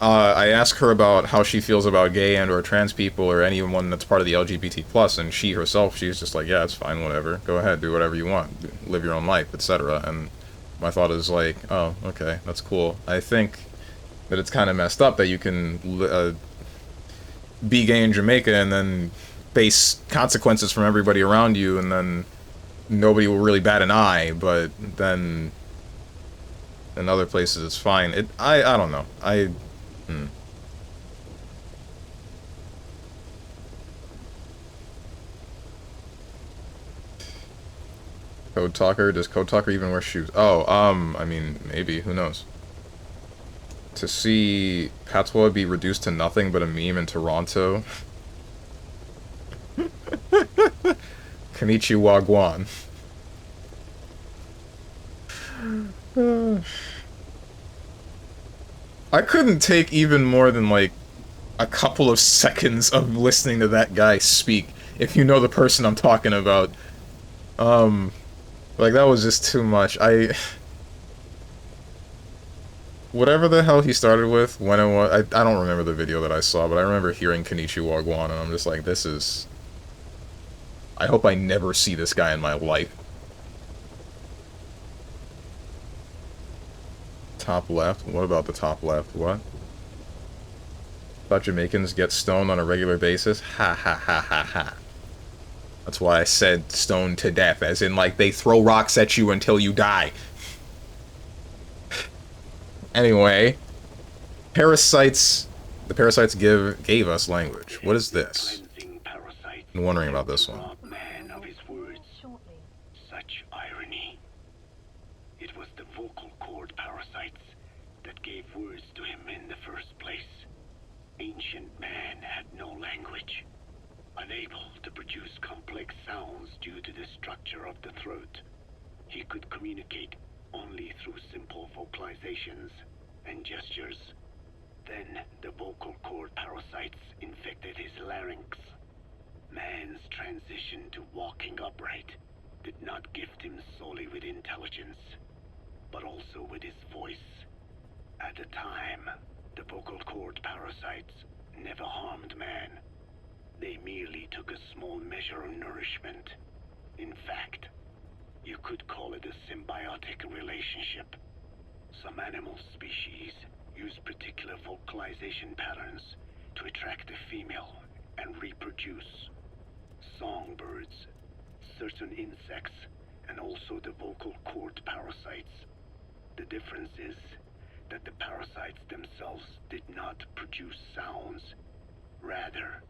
I asked her about how she feels about gay and or trans people or anyone that's part of the LGBT plus, and she herself, she's just like, yeah, it's fine, whatever. Go ahead, do whatever you want, live your own life, etc. And my thought is like, oh, okay, that's cool. I think that it's kind of messed up that you can be gay in Jamaica and then face consequences from everybody around you, and then nobody will really bat an eye, but then in other places it's fine. I don't know. Code Talker? Does Code Talker even wear shoes? Oh, I mean, maybe. Who knows? To see Patois be reduced to nothing but a meme in Toronto. Konnichiwa Guan. I couldn't take even more than, like, a couple of seconds of listening to that guy speak, if you know the person I'm talking about. Like, that was just too much. Whatever the hell he started with, when it was, I don't remember the video that I saw, but I remember hearing Konnichiwa Guan, and I'm just like, this is... I hope I never see this guy in my life. Top left? What about the top left? What? Thought Jamaicans get stoned on a regular basis? Ha ha ha ha ha. That's why I said stoned to death, as in, like, they throw rocks at you until you die. Anyway, parasites. The parasites gave us language. What is this? I'm wondering about this one. Man of his words. Such irony. It was the vocal cord parasites that gave words to him in the first place. Ancient man had no language, unable to produce complex sounds due to the structure of the throat. He could communicate only through simple vocalizations and gestures. Then the vocal cord parasites infected his larynx. Man's transition to walking upright did not gift him solely with intelligence, but also with his voice. At the time, the vocal cord parasites never harmed man. They merely took a small measure of nourishment. In fact, you could call it a symbiotic relationship. Some animal species use particular vocalization patterns to attract a female and reproduce. Songbirds, certain insects, and also the vocal cord parasites. The difference is that the parasites themselves did not produce sounds. Rather,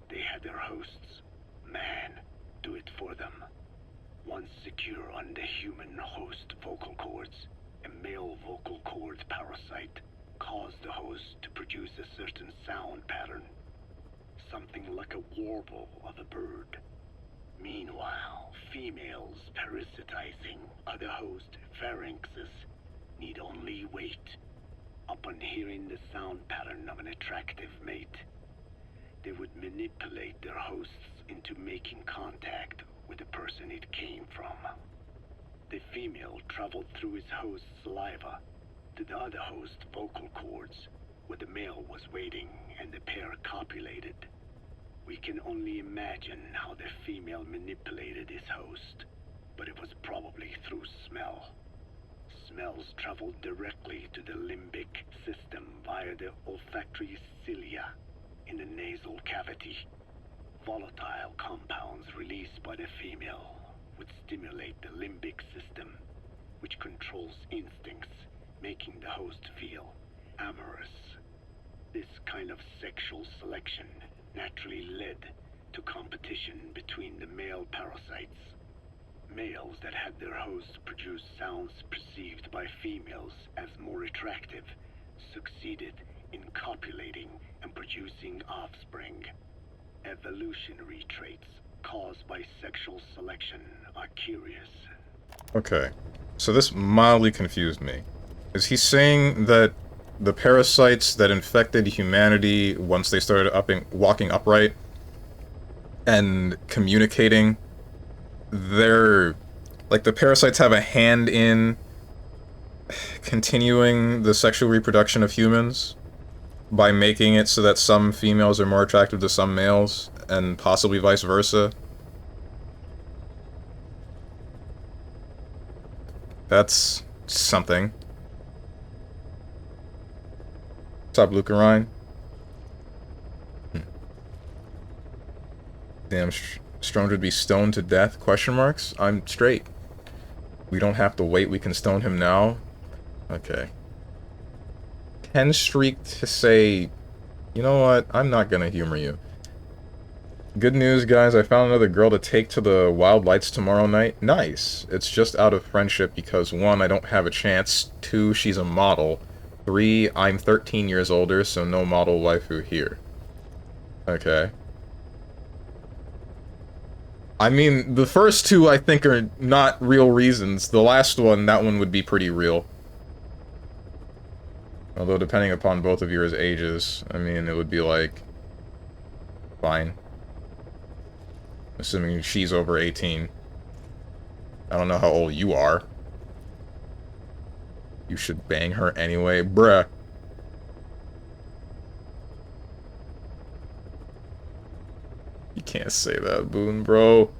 they had their hosts, man, do it for them. Once secure on the human host vocal cords, a male vocal cord parasite caused the host to produce a certain sound pattern, something like a warble of a bird. Meanwhile, females parasitizing other host pharynxes need only wait. Upon hearing the sound pattern of an attractive mate, they would manipulate their hosts into making contact with the person it came from. The female traveled through his host's saliva to the other host's vocal cords, where the male was waiting and the pair copulated. We can only imagine how the female manipulated his host, but it was probably through smell. Smells traveled directly to the limbic system via the olfactory cilia in the nasal cavity. Volatile compounds released by the female would stimulate the limbic system, which controls instincts, making the host feel amorous. This kind of sexual selection naturally led to competition between the male parasites. males that had their hosts produce sounds perceived by females as more attractive succeeded in copulating and producing offspring. Evolutionary traits caused by sexual selection are curious. Okay, so this mildly confused me. Is he saying that the parasites that infected humanity once they started walking upright and communicating, they're... like, the parasites have a hand in continuing the sexual reproduction of humans by making it so that some females are more attractive to some males, and possibly vice versa? That's something. What's up, Luca Ryan? Damn, Strong would be stoned to death? Question marks? I'm straight. We don't have to wait, we can stone him now? Okay. 10 streak to say, you know what, I'm not gonna humor you. Good news, guys, I found another girl to take to the Wild Lights tomorrow night. Nice. It's just out of friendship because 1, I don't have a chance, 2, she's a model, 3, I'm 13 years older, so no model waifu here. Okay. I mean, the first 2 I think are not real reasons. The last one, that one would be pretty real. Although, depending upon both of your ages, I mean, it would be like... fine. Assuming she's over 18. I don't know how old you are. You should bang her anyway, bruh. You can't say that, Boone, bro.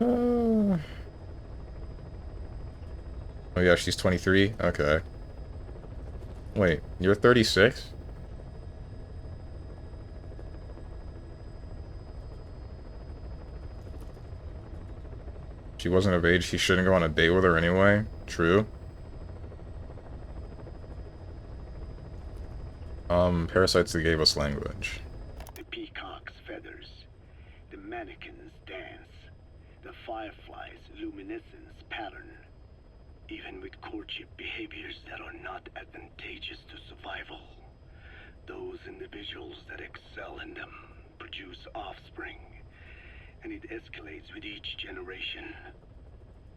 Oh yeah, she's 23? Okay. Wait, you're 36? She wasn't of age, he shouldn't go on a date with her anyway. True. Parasites that gave us language. The peacock's feathers, the mannequin's dance, the firefly's luminescence pattern. Even with courtship behaviors that are not advantageous to survival, those individuals that excel in them produce offspring, and it escalates with each generation.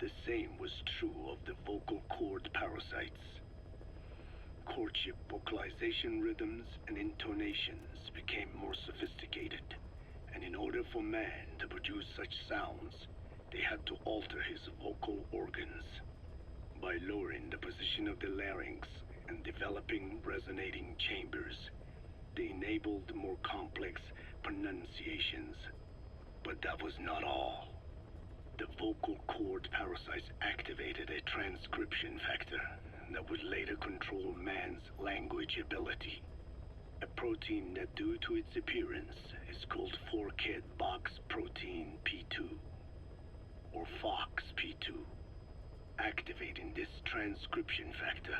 The same was true of the vocal cord parasites. Courtship vocalization rhythms and intonations became more sophisticated, and in order for man to produce such sounds, they had to alter his vocal organs. By lowering the position of the larynx and developing resonating chambers, they enabled more complex pronunciations. But that was not all. The vocal cord parasites activated a transcription factor that would later control man's language ability. A protein that, due to its appearance, is called forkhead box protein P2, or FOXP2. Activating this transcription factor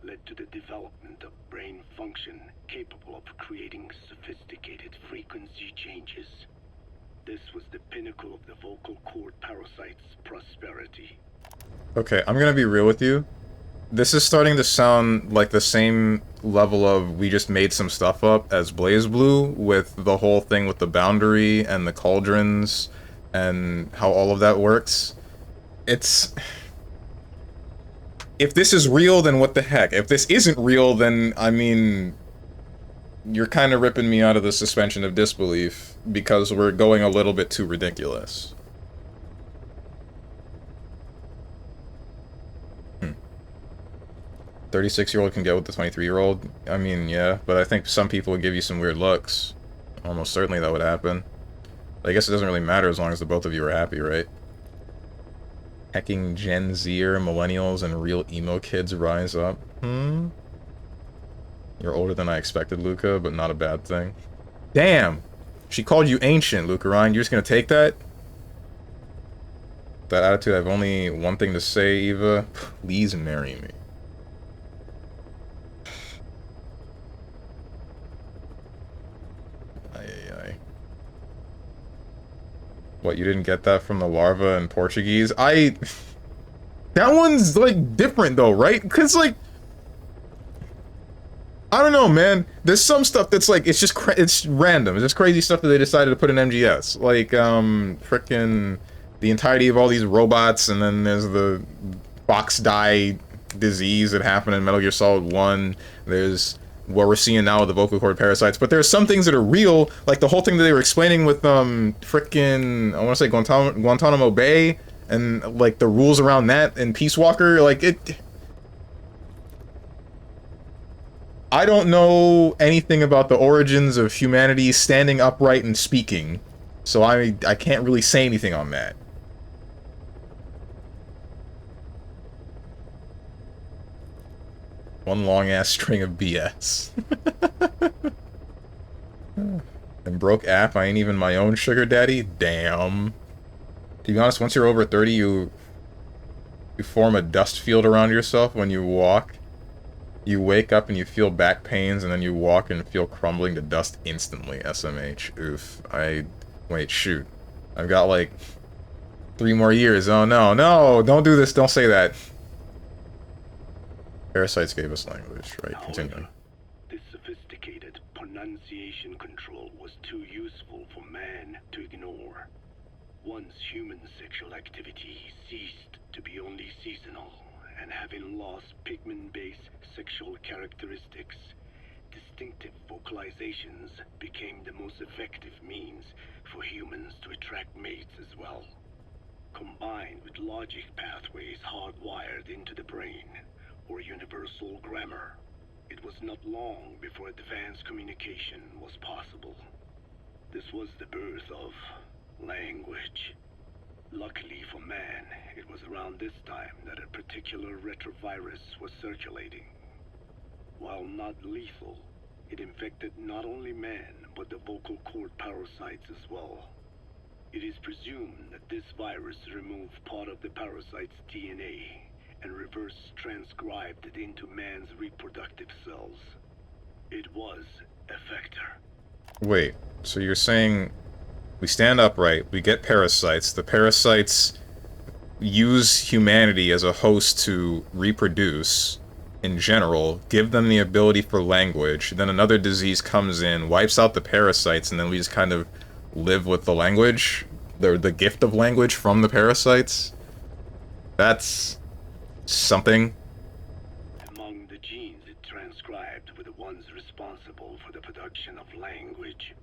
led to the development of brain function capable of creating sophisticated frequency changes. This was the pinnacle of the vocal cord parasite's prosperity. Okay, I'm gonna be real with you. This is starting to sound like the same level of we just made some stuff up as BlazBlue, with the whole thing with the boundary and the cauldrons and how all of that works. It's... if this is real, then what the heck? If this isn't real, then, I mean... you're kind of ripping me out of the suspension of disbelief, because we're going a little bit too ridiculous. 36-year-old can get with the 23-year-old? I mean, yeah, but I think some people would give you some weird looks. Almost certainly that would happen. I guess it doesn't really matter as long as the both of you are happy, right? Hecking Gen Zer, millennials, and real emo kids rise up. You're older than I expected, Luca, but not a bad thing. Damn! She called you ancient, Luca Ryan. You're just gonna take that? That attitude, I have only one thing to say, Eva. Please marry me. What, you didn't get that from the larva in Portuguese? That one's, like, different, though, right? Because, like, I don't know, man. There's some stuff that's, like, it's just, it's random. It's just crazy stuff that they decided to put in MGS. Like, frickin' the entirety of all these robots, and then there's the fox die disease that happened in Metal Gear Solid 1. There's what we're seeing now with the vocal cord parasites. But there's some things that are real, like the whole thing that they were explaining with, frickin', I want to say Guantanamo Bay, and, like, the rules around that in Peace Walker, like, I don't know anything about the origins of humanity standing upright and speaking, so I can't really say anything on that. One long-ass string of BS. And broke app, I ain't even my own sugar daddy? Damn. To be honest, once you're over 30, you form a dust field around yourself when you walk. You wake up and you feel back pains, and then you walk and feel crumbling to dust instantly. SMH. Oof. Wait, shoot. I've got, like, 3 more years. Oh, no, no! Don't do this, don't say that. Parasites gave us language. Right, continuing. This sophisticated pronunciation control was too useful for man to ignore. Once human sexual activity ceased to be only seasonal, and having lost pigment-based sexual characteristics, distinctive vocalizations became the most effective means for humans to attract mates as well. Combined with logic pathways hardwired into the brain, or universal grammar, it was not long before advanced communication was possible. This was the birth of language. Luckily for man, it was around this time that a particular retrovirus was circulating. While not lethal, it infected not only man, but the vocal cord parasites as well. It is presumed that this virus removed part of the parasite's DNA and reverse transcribed it into man's reproductive cells. It was a vector. Wait, so you're saying we stand upright, we get parasites, the parasites use humanity as a host to reproduce in general, give them the ability for language, then another disease comes in, wipes out the parasites, and then we just kind of live with the language, the gift of language from the parasites? That's something. Among the genes it transcribed were the ones responsible for the production of language.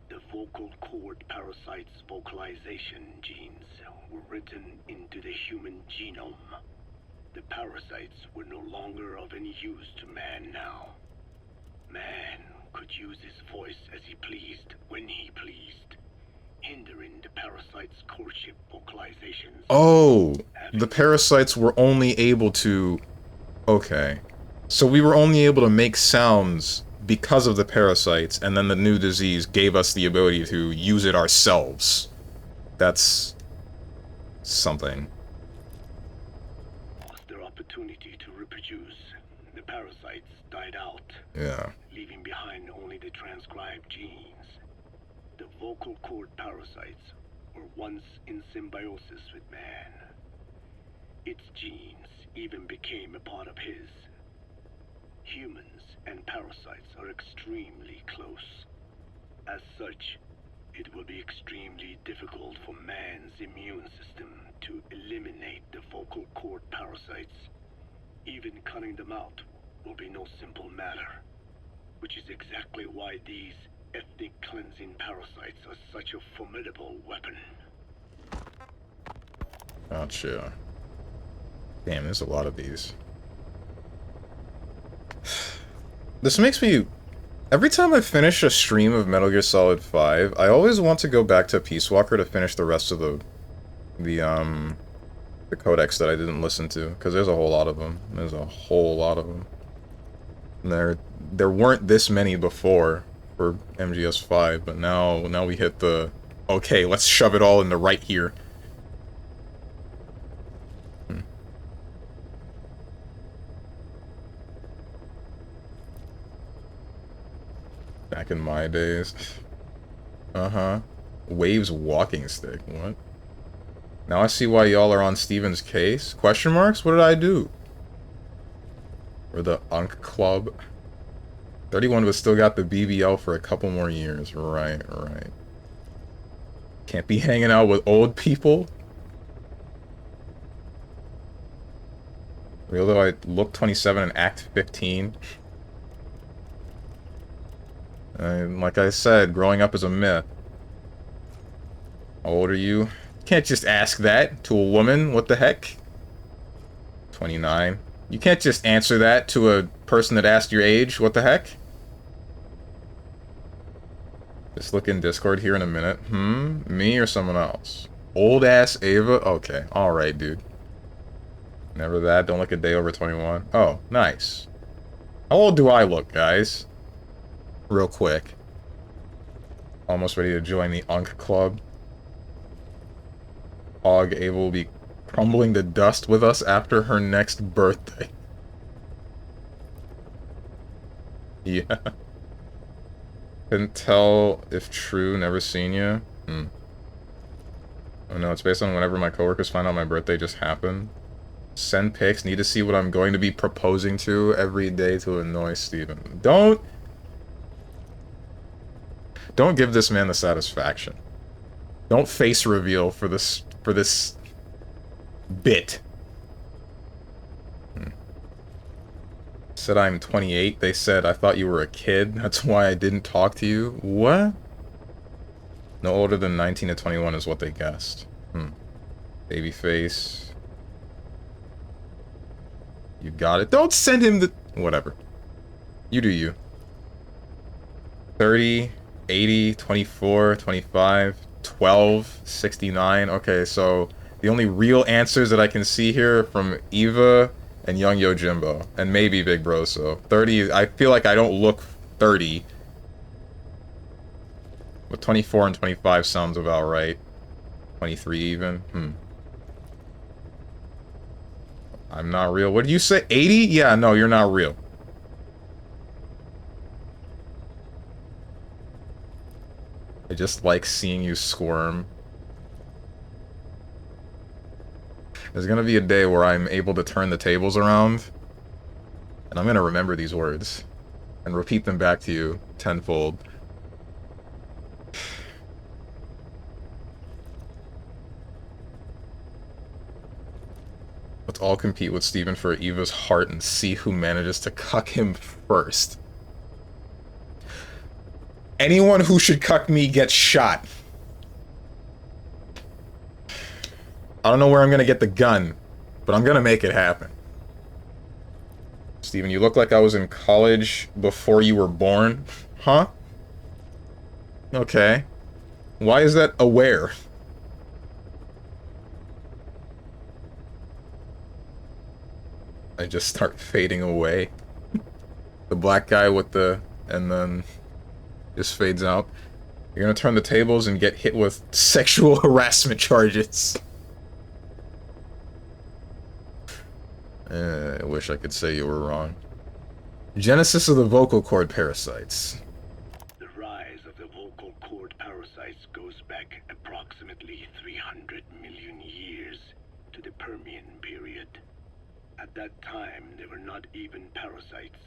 The vocal cord parasites' vocalization genes were written into the human genome. The parasites were no longer of any use to man now. Man could use his voice as he pleased, when he pleased, hindering the parasites' courtship vocalizations. Oh, the parasites were only able to... Okay. So we were only able to make sounds because of the parasites, and then the new disease gave us the ability to use it ourselves. That's something. Was their opportunity to reproduce. The parasites died out, Yeah. leaving behind only the transcribed genes. The vocal cord parasites were once in symbiosis with man. Its genes even became a part of his. Humans and parasites are extremely close. As such, it will be extremely difficult for man's immune system to eliminate the vocal cord parasites. Even cutting them out will be no simple matter, which is exactly why these ethnic cleansing parasites are such a formidable weapon. Gotcha. Damn, there's a lot of these. This makes me... Every time I finish a stream of Metal Gear Solid 5, I always want to go back to Peace Walker to finish the rest of the codex that I didn't listen to, because there's a whole lot of them. There's a whole lot of them. And there weren't this many before for MGS 5, but now we hit the... Okay, let's shove it all into right here. Back in my days. Uh-huh. Waves walking stick. What? Now I see why y'all are on Steven's case. Question marks? What did I do? Or the Unk Club. 31 but still got the BBL for a couple more years. Right, right. Can't be hanging out with old people. Although I look 27 and act 15. And like I said, growing up is a myth. How old are you? Can't just ask that to a woman. What the heck? 29. You can't just answer that to a person that asked your age. What the heck? Just look in Discord here in a minute. Me or someone else? Old ass Ava? Okay. Alright, dude. Never that. Don't look a day over 21. Oh, nice. How old do I look, guys? Real quick. Almost ready to join the Unk Club. Og Ava will be crumbling to dust with us after her next birthday. Yeah. Couldn't tell if true, never seen you. Oh no, it's based on whenever my coworkers find out my birthday just happened. Send pics, need to see what I'm going to be proposing to every day to annoy Steven. Don't give this man the satisfaction. Don't face reveal for this bit. Said I'm 28. They said I thought you were a kid. That's why I didn't talk to you. What? No older than 19 to 21 is what they guessed. Baby face. You got it. Don't send him the... Whatever. You do you. 30, 80, 24, 25, 12, 69. Okay, so the only real answers that I can see here are from Eva and Young Yojimbo. And maybe Big Bro, so 30, I feel like I don't look 30. But 24 and 25 sounds about right. 23 even. I'm not real. What did you say? 80? Yeah, no, you're not real. I just like seeing you squirm. There's gonna be a day where I'm able to turn the tables around. And I'm gonna remember these words. And repeat them back to you tenfold. Let's all compete with Steven for Eva's heart and see who manages to cuck him first. Anyone who should cuck me gets shot. I don't know where I'm gonna get the gun, but I'm gonna make it happen. Steven, you look like I was in college before you were born. Huh? Okay. Why is that aware? I just start fading away. The black guy with the... and then... just fades out. You're gonna turn the tables and get hit with sexual harassment charges. I wish I could say you were wrong. Genesis of the vocal cord parasites. The rise of the vocal cord parasites goes back approximately 300 million years to the Permian period. At that time, they were not even parasites,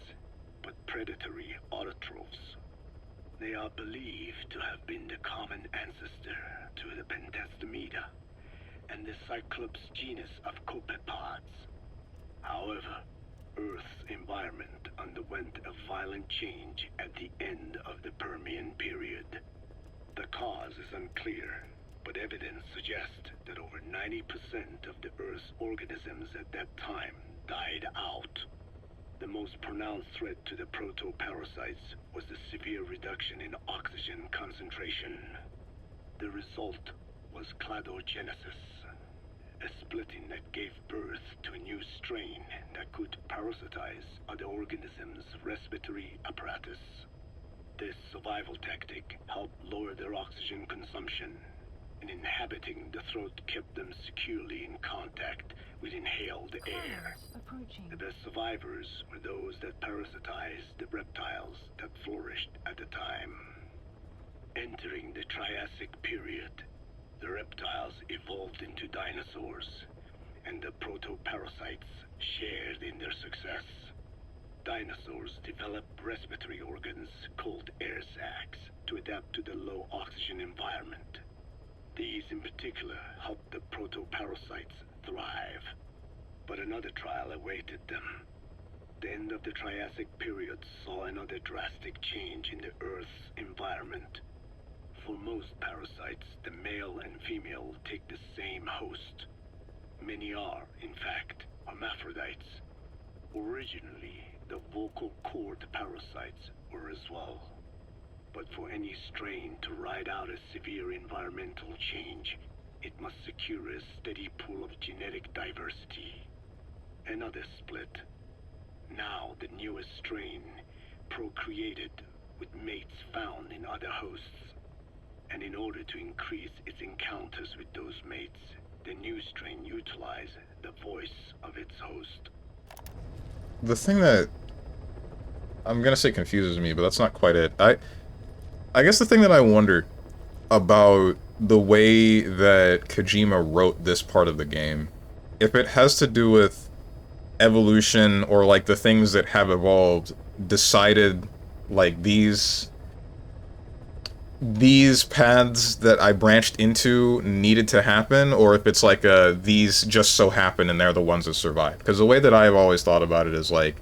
but predatory autotrophs. They are believed to have been the common ancestor to the Pentastomida and the Cyclops genus of copepods. However, Earth's environment underwent a violent change at the end of the Permian period. The cause is unclear, but evidence suggests that over 90% of the Earth's organisms at that time died out. The most pronounced threat to the proto-parasites was the severe reduction in oxygen concentration. The result was cladogenesis, a splitting that gave birth to a new strain that could parasitize other organisms' respiratory apparatus. This survival tactic helped lower their oxygen consumption, and inhabiting the throat kept them securely in contact with inhaled air. The best survivors were those that parasitized the reptiles that flourished at the time. Entering the Triassic period, the reptiles evolved into dinosaurs, and the protoparasites shared in their success. Dinosaurs developed respiratory organs called air sacs to adapt to the low oxygen environment. These in particular helped the protoparasites thrive. But another trial awaited them. The end of the Triassic period saw another drastic change in the Earth's environment. For most parasites, the male and female take the same host. Many are, in fact, hermaphrodites. Originally, the vocal cord parasites were as well. But for any strain to ride out a severe environmental change, it must secure a steady pool of genetic diversity. Another split. Now the newest strain procreated with mates found in other hosts. And in order to increase its encounters with those mates, the new strain utilized the voice of its host. The thing that I'm gonna say confuses me, but that's not quite it. I guess the thing that I wonder about the way that Kojima wrote this part of the game, if it has to do with evolution or like the things that have evolved decided like these paths that I branched into needed to happen, or if it's like these just so happen and they're the ones that survive. Because the way that I've always thought about it is like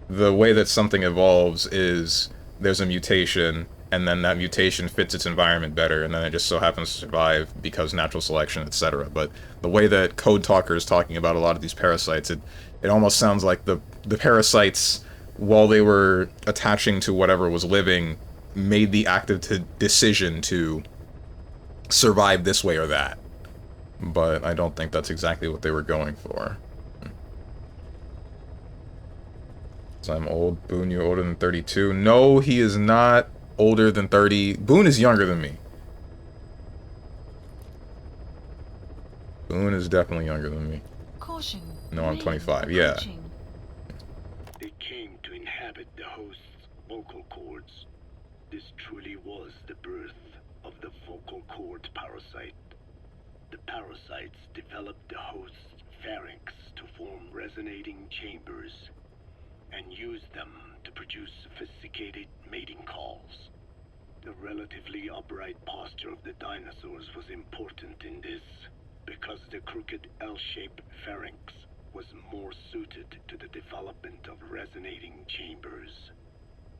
the way that something evolves is there's a mutation, and then that mutation fits its environment better, and then it just so happens to survive because natural selection, etc. But the way that Code Talker is talking about a lot of these parasites, it almost sounds like the parasites, while they were attaching to whatever was living, made the active decision to survive this way or that. But I don't think that's exactly what they were going for. So I'm old. Boone, you're older than 32. No, he is not older than 30. Boone is younger than me. Boone is definitely younger than me. Caution. No, I'm 25. Yeah. They came to inhabit the host's vocal cords. This truly was the birth of the vocal cord parasite. The parasites developed the host's pharynx to form resonating chambers and used them to produce sophisticated mating calls. The relatively upright posture of the dinosaurs was important in this, because the crooked L-shaped pharynx was more suited to the development of resonating chambers.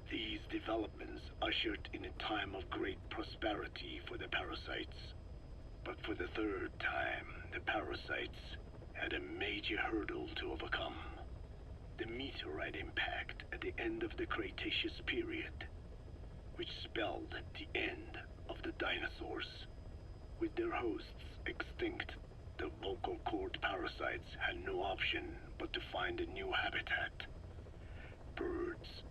These developments ushered in a time of great prosperity for the parasites. But for the third time, the parasites had a major hurdle to overcome. The meteorite impact at the end of the Cretaceous period, which spelled the end of the dinosaurs. With their hosts extinct, the vocal cord parasites had no option but to find a new habitat. Birds.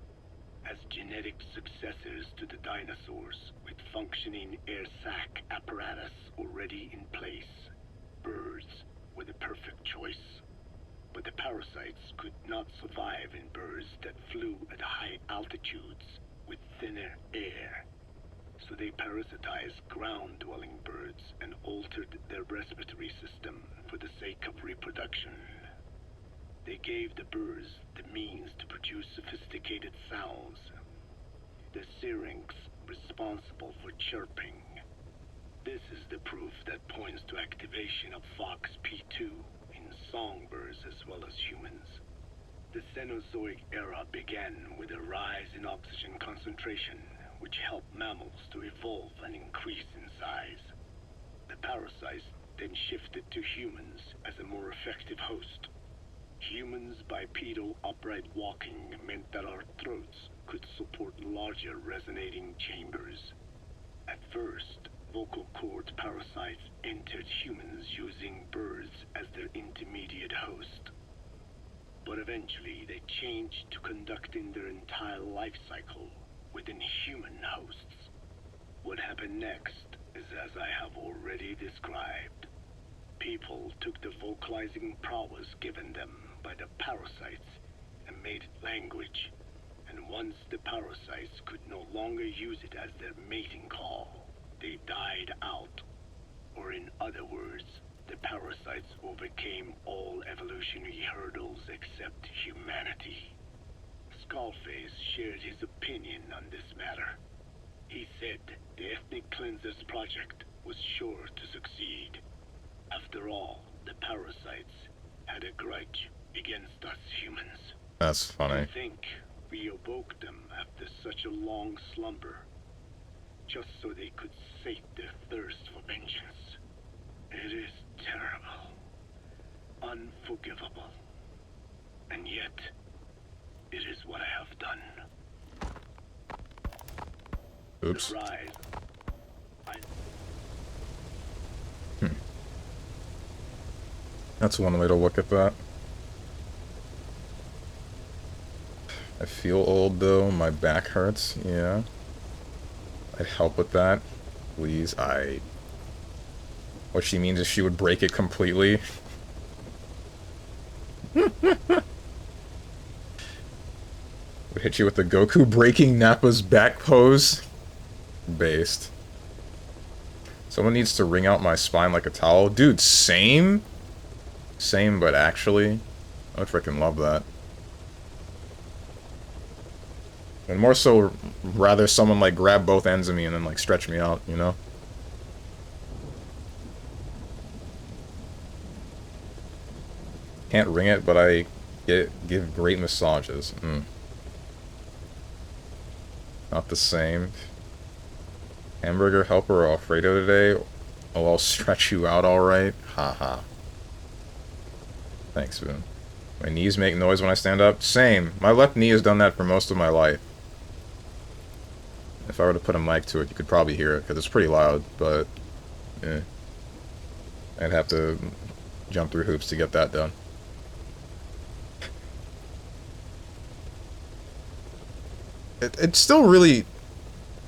As genetic successors to the dinosaurs, with functioning air sac apparatus already in place, birds were the perfect choice. But the parasites could not survive in birds that flew at high altitudes with thinner air. So they parasitized ground-dwelling birds and altered their respiratory system for the sake of reproduction. They gave the birds the means to produce sophisticated sounds. The syrinx responsible for chirping. This is the proof that points to activation of FOXP2 in songbirds as well as humans. The Cenozoic era began with a rise in oxygen concentration, which helped mammals to evolve and increase in size. The parasites then shifted to humans as a more effective host. Humans' bipedal upright walking meant that our throats could support larger resonating chambers. At first, vocal cord parasites entered humans using birds as their intermediate host. But eventually they changed to conducting their entire life cycle within human hosts. What happened next is as I have already described. People took the vocalizing prowess given them by the parasites and made it language. And once the parasites could no longer use it as their mating call, they died out. Or in other words, the parasites overcame all evolutionary hurdles except humanity. Skullface shared his opinion on this matter. He said the Ethnic Cleansers Project was sure to succeed. After all, the parasites had a grudge against us humans. That's funny. To think we awoke them after such a long slumber, just so they could sate their thirst for vengeance. It is terrible, unforgivable, and yet, it is what I have done. Oops. The rise. That's one way to look at that. I feel old though, my back hurts, yeah. I'd help with that. Please, What she means is she would break it completely. Would hit you with the Goku breaking Nappa's back pose. Based. Someone needs to wring out my spine like a towel. Dude, same? Same, but actually. I would freaking love that. And more so, rather someone, like, grab both ends of me and then, like, stretch me out, you know? Can't wring it, but I give great massages. Not the same. Hamburger helper or Alfredo today? Oh, I'll stretch you out alright? Haha. Thanks, Boone. My knees make noise when I stand up? Same. My left knee has done that for most of my life. If I were to put a mic to it, you could probably hear it, because it's pretty loud, but... yeah. I'd have to jump through hoops to get that done. It's still really...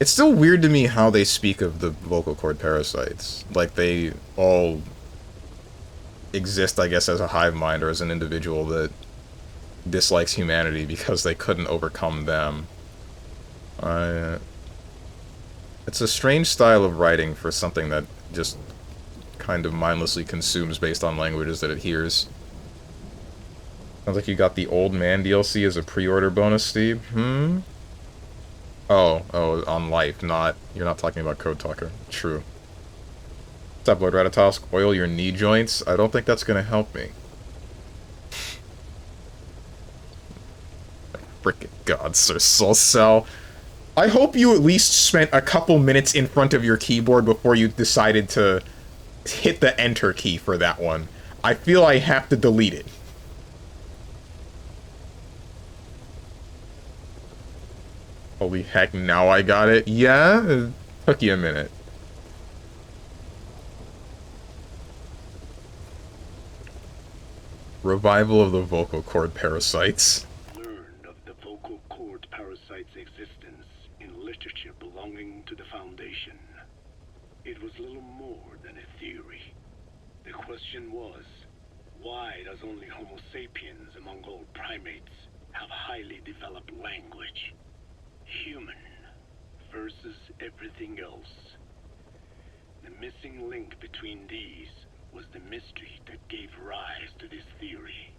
It's still weird to me how they speak of the vocal cord parasites. Like, they all exist, I guess, as a hive mind or as an individual that dislikes humanity because they couldn't overcome them. It's a strange style of writing for something that just kind of mindlessly consumes based on languages that it hears. Sounds like you got the Old Man DLC as a pre-order bonus, Steve. Oh, on Life, not... You're not talking about Code Talker. True. What's up, Lord Ratatosk? Oil your knee joints? I don't think that's gonna help me. Frickin' God, Sir Soul Cell. I hope you at least spent a couple minutes in front of your keyboard before you decided to hit the Enter key for that one. I feel I have to delete it. Holy heck, now I got it? Yeah? It took you a minute. Revival of the vocal cord parasites. Learned of the vocal cord parasite's existence in literature belonging to the Foundation. It was little more than a theory. The question was, why does only Homo sapiens among all primates have highly developed language? Human versus everything else. The missing link between these was the mystery that gave rise to this theory.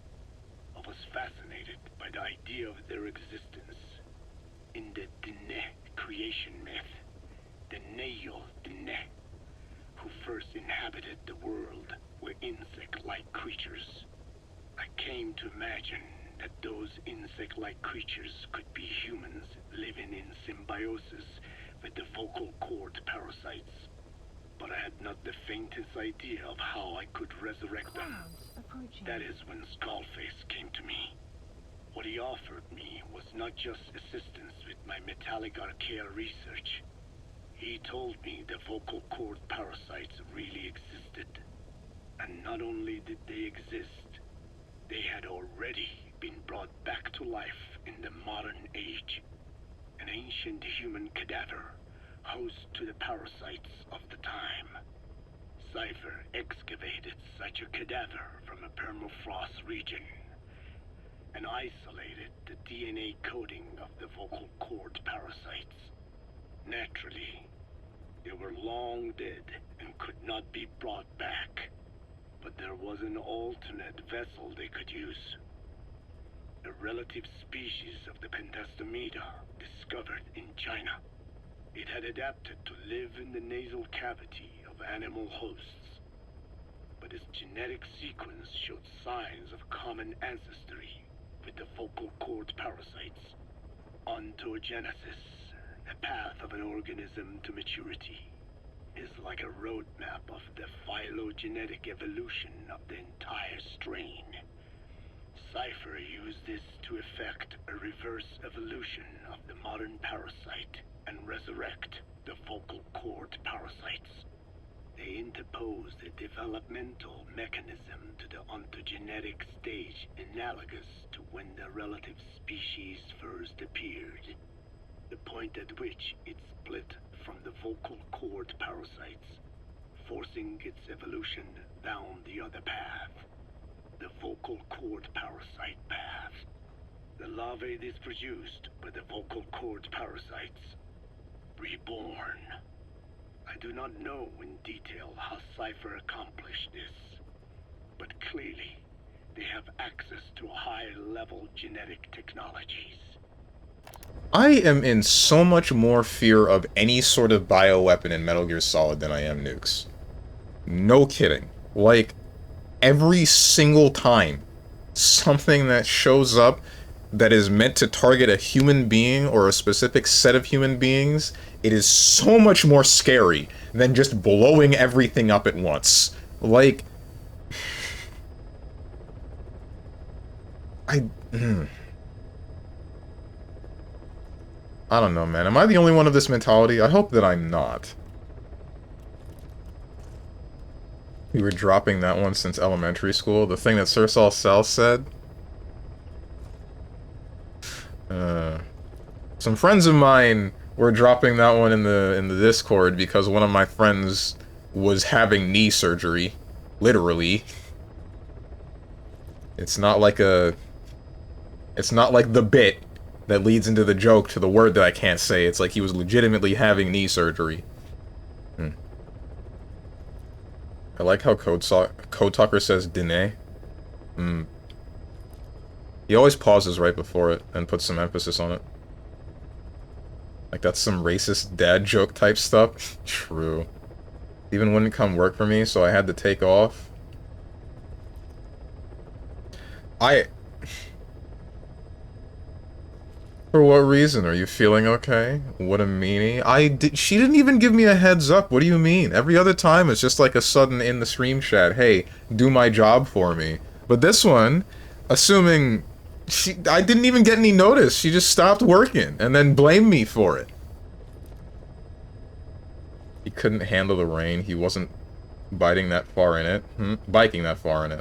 I was fascinated by the idea of their existence. In the Dene creation myth, the Neyo Dene, who first inhabited the world, were insect-like creatures. I came to imagine that those insect-like creatures could be humans living in symbiosis with the vocal cord parasites. But I had not the faintest idea of how I could resurrect them. That is when Skullface came to me. What he offered me was not just assistance with my metallic archaea research. He told me the vocal cord parasites really existed. And not only did they exist, they had already been brought back to life in the modern age. An ancient human cadaver, host to the parasites of the time. Cypher excavated such a cadaver from a permafrost region and isolated the DNA coding of the vocal cord parasites. Naturally, They were long dead and could not be brought back. But there was an alternate vessel they could use. A relative species of the Pentastomida discovered in China. It had adapted to live in the nasal cavity of animal hosts. But its genetic sequence showed signs of common ancestry with the vocal cord parasites. Ontogenesis, the path of an organism to maturity, is like a roadmap of the phylogenetic evolution of the entire strain. Cypher used this to effect a reverse evolution of the modern parasite and resurrect the vocal cord parasites. They interposed a developmental mechanism to the ontogenetic stage analogous to when the relative species first appeared. The point at which it split from the vocal cord parasites, forcing its evolution down the other path. The vocal cord parasite path. The larvae this produced were the vocal cord parasites. Reborn. I do not know in detail how Cypher accomplished this, but clearly they have access to high-level genetic technologies. I am in so much more fear of any sort of bioweapon in Metal Gear Solid than I am nukes. No kidding. Like, every single time something that shows up that is meant to target a human being or a specific set of human beings, it is so much more scary than just blowing everything up at once. Like, I don't know, man. Am I the only one of this mentality? I hope that I'm not. We were dropping that one since elementary school. The thing that Sir Saul Sell said. Some friends of mine were dropping that one in the Discord because one of my friends was having knee surgery. Literally. It's not like the bit that leads into the joke to the word that I can't say. It's like he was legitimately having knee surgery. I like how Code Talker says Dine. He always pauses right before it and puts some emphasis on it. Like that's some racist dad joke type stuff. True. Even wouldn't come work for me, so I had to take off. For what reason? Are you feeling okay? What a meanie. She didn't even give me a heads up. What do you mean? Every other time it's just like a sudden in the stream chat, hey, do my job for me. But this one, assuming I didn't even get any notice. She just stopped working and then blamed me for it. He couldn't handle the rain. He wasn't biting that far in it. Biking that far in it.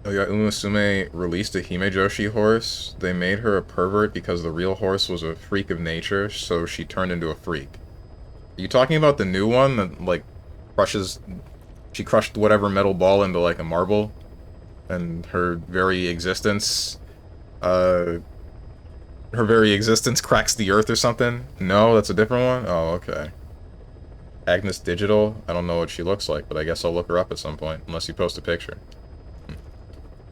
Oh yeah, Umusume released a Himejoshi horse. They made her a pervert because the real horse was a freak of nature, so she turned into a freak. Are you talking about the new one that, like, she crushed whatever metal ball into, like, a marble? And her very existence cracks the earth or something? No, that's a different one? Oh, okay. Agnes Digital? I don't know what she looks like, but I guess I'll look her up at some point, unless you post a picture.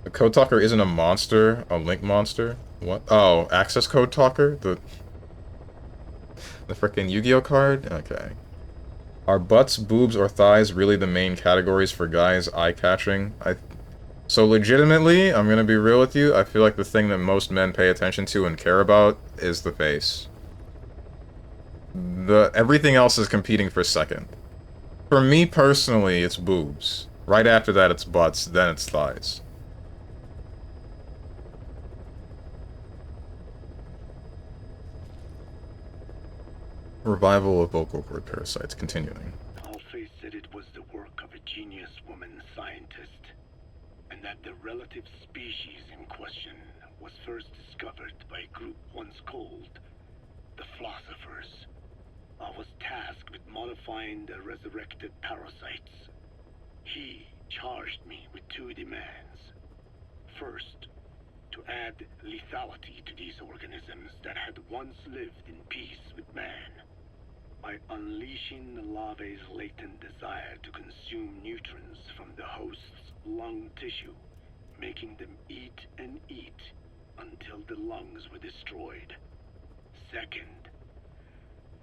The Code Talker isn't a monster, a link monster? What? Oh, Access Code Talker? The frickin' Yu-Gi-Oh card? Okay. Are butts, boobs, or thighs really the main categories for guys eye-catching? So legitimately, I'm gonna be real with you, I feel like the thing that most men pay attention to and care about is the face. Everything else is competing for second. For me personally, it's boobs. Right after that, it's butts, then it's thighs. Revival of vocal cord parasites, continuing. Alfie said it was the work of a genius woman scientist, and that the relative species in question was first discovered by a group once called the Philosophers. I was tasked with modifying the resurrected parasites. He charged me with two demands. First, to add lethality to these organisms that had once lived in peace with man, by unleashing the larvae's latent desire to consume nutrients from the host's lung tissue, making them eat and eat until the lungs were destroyed. Second,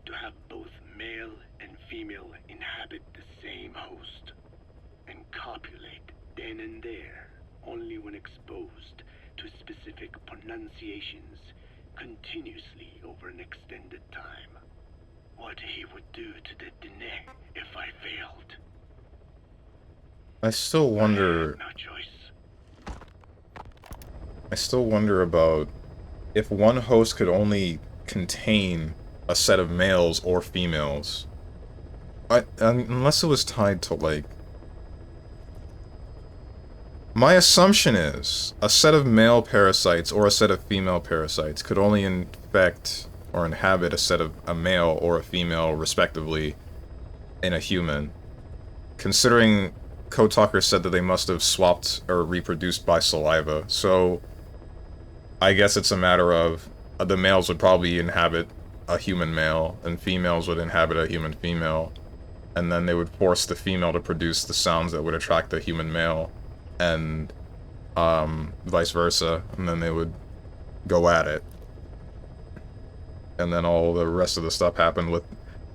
to have both male and female inhabit the same host and copulate then and there, only when exposed to specific pronunciations continuously over an extended time. What he would do to the Dene if I failed. I still wonder. No choice. I still wonder about if one host could only contain a set of males or females. Unless it was tied to, like... My assumption is a set of male parasites or a set of female parasites could only infect or inhabit a set of a male or a female, respectively, in a human. Considering Code Talker said that they must have swapped or reproduced by saliva, so I guess it's a matter of the males would probably inhabit a human male, and females would inhabit a human female, and then they would force the female to produce the sounds that would attract the human male, and vice versa, and then they would go at it. And then all the rest of the stuff happened with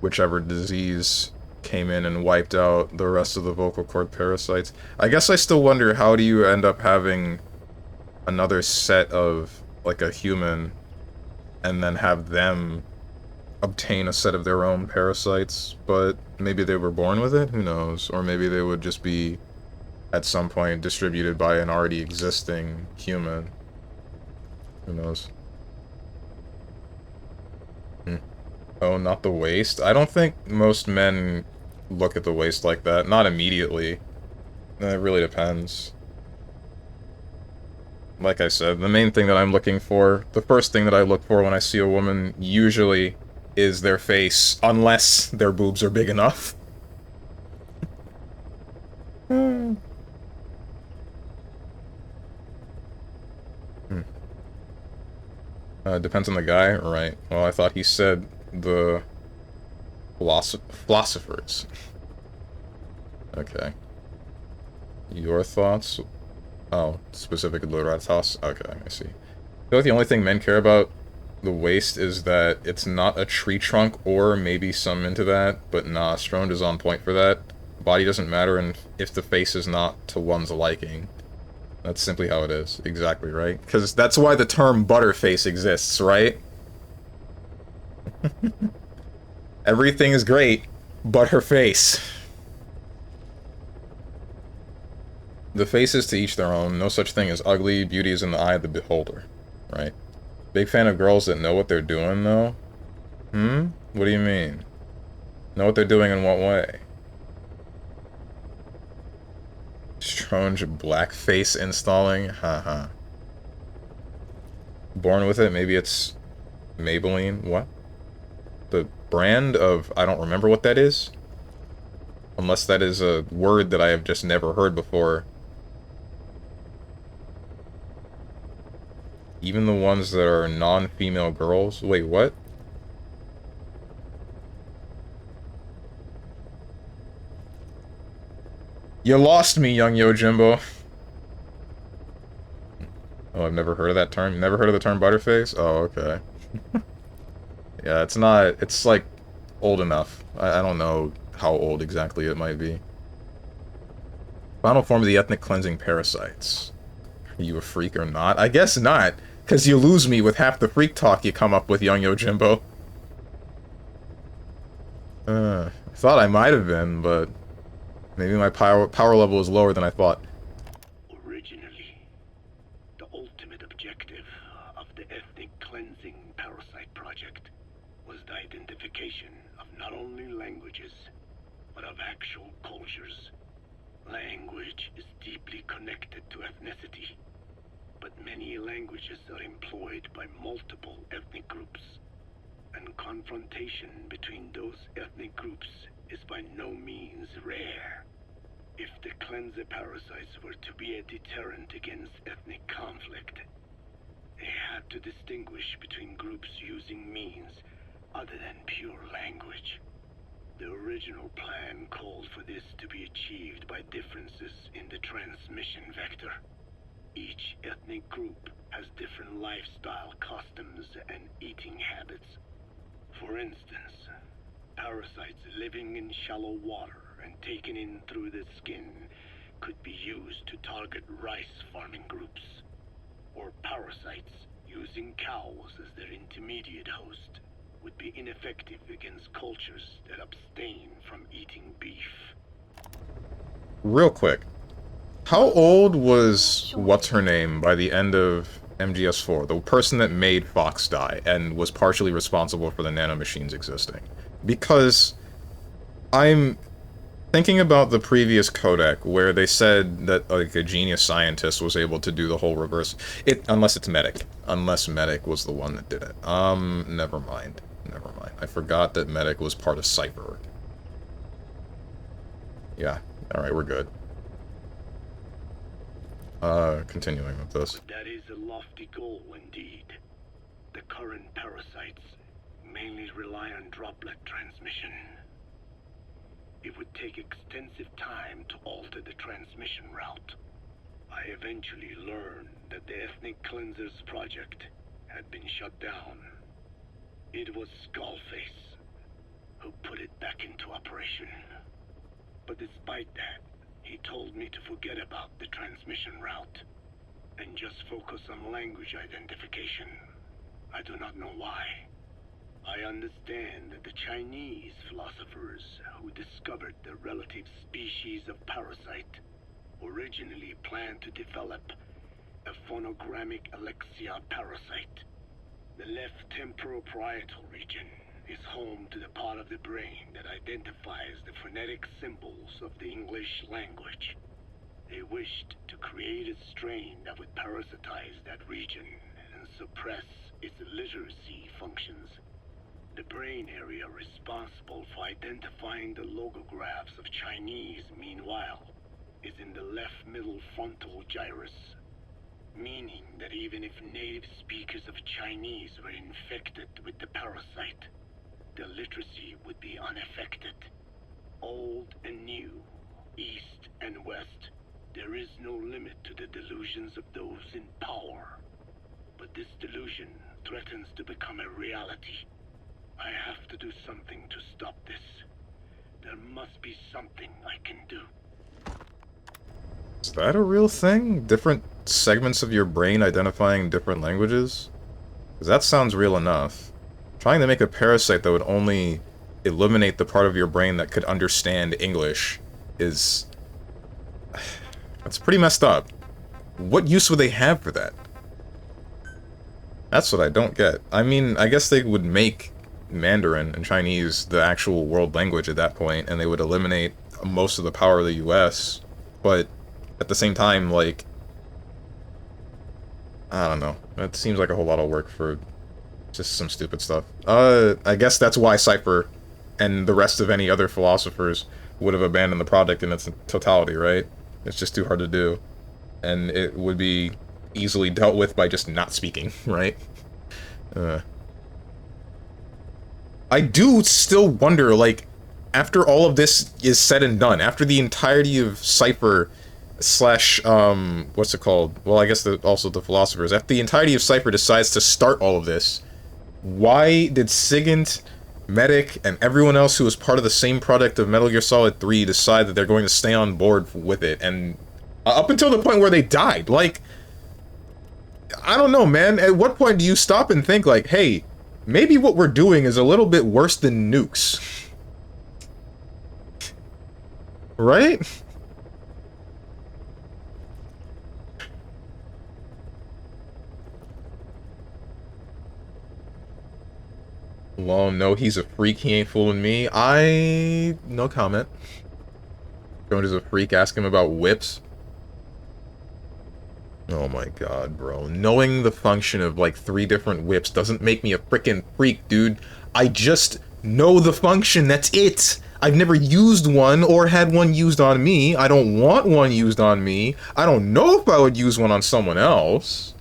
whichever disease came in and wiped out the rest of the vocal cord parasites. I guess I still wonder, how do you end up having another set of, like, a human, and then have them obtain a set of their own parasites? But maybe they were born with it? Who knows? Or maybe they would just be, at some point, distributed by an already existing human. Who knows? Oh, not the waist? I don't think most men look at the waist like that. Not immediately. It really depends. Like I said, the main thing that I'm looking for, the first thing that I look for when I see a woman, usually is their face, unless their boobs are big enough. Depends on the guy, right? Well, I thought he said the philosophers. Okay. Your thoughts? Oh, specific Loratas? Okay, I see. I feel like the only thing men care about the waist is that it's not a tree trunk, or maybe some into that, but nah, Strongman is on point for that. Body doesn't matter, and if the face is not to one's liking. That's simply how it is. Exactly, right? Because that's why the term butterface exists, right? Everything is great, but her face. The face is to each their own. No such thing as ugly. Beauty is in the eye of the beholder, right? Big fan of girls that know what they're doing, though? What do you mean? Know what they're doing in what way? Strange blackface installing? Haha. Born with it? Maybe it's Maybelline? What? The brand of... I don't remember what that is. Unless that is a word that I have just never heard before. Even the ones that are non-female girls? Wait, what? You lost me, young Yojimbo. Oh, I've never heard of that term. Never heard of the term butterface? Oh, okay. Yeah, it's not... It's, like, old enough. I don't know how old exactly it might be. Final form of the ethnic cleansing parasites. Are you a freak or not? I guess not, because you lose me with half the freak talk you come up with, young Yojimbo. I thought I might have been, but... maybe my power level is lower than I thought. Originally, the ultimate objective of the Ethnic Cleansing Parasite Project was the identification of not only languages, but of actual cultures. Language is deeply connected to ethnicity, but many languages are employed by multiple ethnic groups, and confrontation between those ethnic groups is by no means rare. If the cleanser parasites were to be a deterrent against ethnic conflict, they had to distinguish between groups using means other than pure language. The original plan called for this to be achieved by differences in the transmission vector. Each ethnic group has different lifestyle customs and eating habits. For instance, parasites living in shallow water and taken in through the skin could be used to target rice farming groups, or parasites using cows as their intermediate host would be ineffective against cultures that abstain from eating beef. Real quick, how old was what's-her-name by the end of MGS4, the person that made Fox die and was partially responsible for the nanomachines existing? Because I'm thinking about the previous codec where they said that like a genius scientist was able to do the whole reverse. Unless it's Medic. Unless Medic was the one that did it. Never mind. Never mind. I forgot that Medic was part of Cypher. Yeah. Alright, we're good. Continuing with this. That is a lofty goal indeed. The current parasites mainly rely on droplet transmission. It would take extensive time to alter the transmission route. I eventually learned that the Ethnic Cleansers project had been shut down. It was Skullface who put it back into operation. But despite that, he told me to forget about the transmission route and just focus on language identification. I do not know why. I understand that the Chinese philosophers who discovered the relative species of parasite originally planned to develop a phonogrammic Alexia parasite. The left temporoparietal region is home to the part of the brain that identifies the phonetic symbols of the English language. They wished to create a strain that would parasitize that region and suppress its literacy functions. The brain area responsible for identifying the logographs of Chinese, meanwhile, is in the left middle frontal gyrus, meaning that even if native speakers of Chinese were infected with the parasite, the literacy would be unaffected. Old and new, east and west, there is no limit to the delusions of those in power. But this delusion threatens to become a reality. I have to do something to stop this. There must be something I can do. Is that a real thing? Different segments of your brain identifying different languages? Because that sounds real enough. Trying to make a parasite that would only eliminate the part of your brain that could understand English is... That's pretty messed up. What use would they have for that? That's what I don't get. I mean, I guess they would make Mandarin and Chinese the actual world language at that point, and they would eliminate most of the power of the US, but at the same time, like, I don't know. That seems like a whole lot of work for just some stupid stuff. I guess that's why Cypher and the rest of any other philosophers would have abandoned the project in its totality, right? It's just too hard to do. And it would be easily dealt with by just not speaking, right? I do still wonder, like, after all of this is said and done, after the entirety of Cypher slash, what's it called? Well, I guess also the philosophers. After the entirety of Cypher decides to start all of this, why did Sigint, Medic, and everyone else who was part of the same product of Metal Gear Solid 3 decide that they're going to stay on board with it? And up until the point where they died, like, I don't know, man. At what point do you stop and think, like, hey, maybe what we're doing is a little bit worse than nukes? Right? Well, no, he's a freak. He ain't fooling me. No comment. Jones is a freak. Ask him about whips. Oh my god, bro. Knowing the function of, like, 3 different whips doesn't make me a frickin' freak, dude. I just know the function. That's it. I've never used one or had one used on me. I don't want one used on me. I don't know if I would use one on someone else.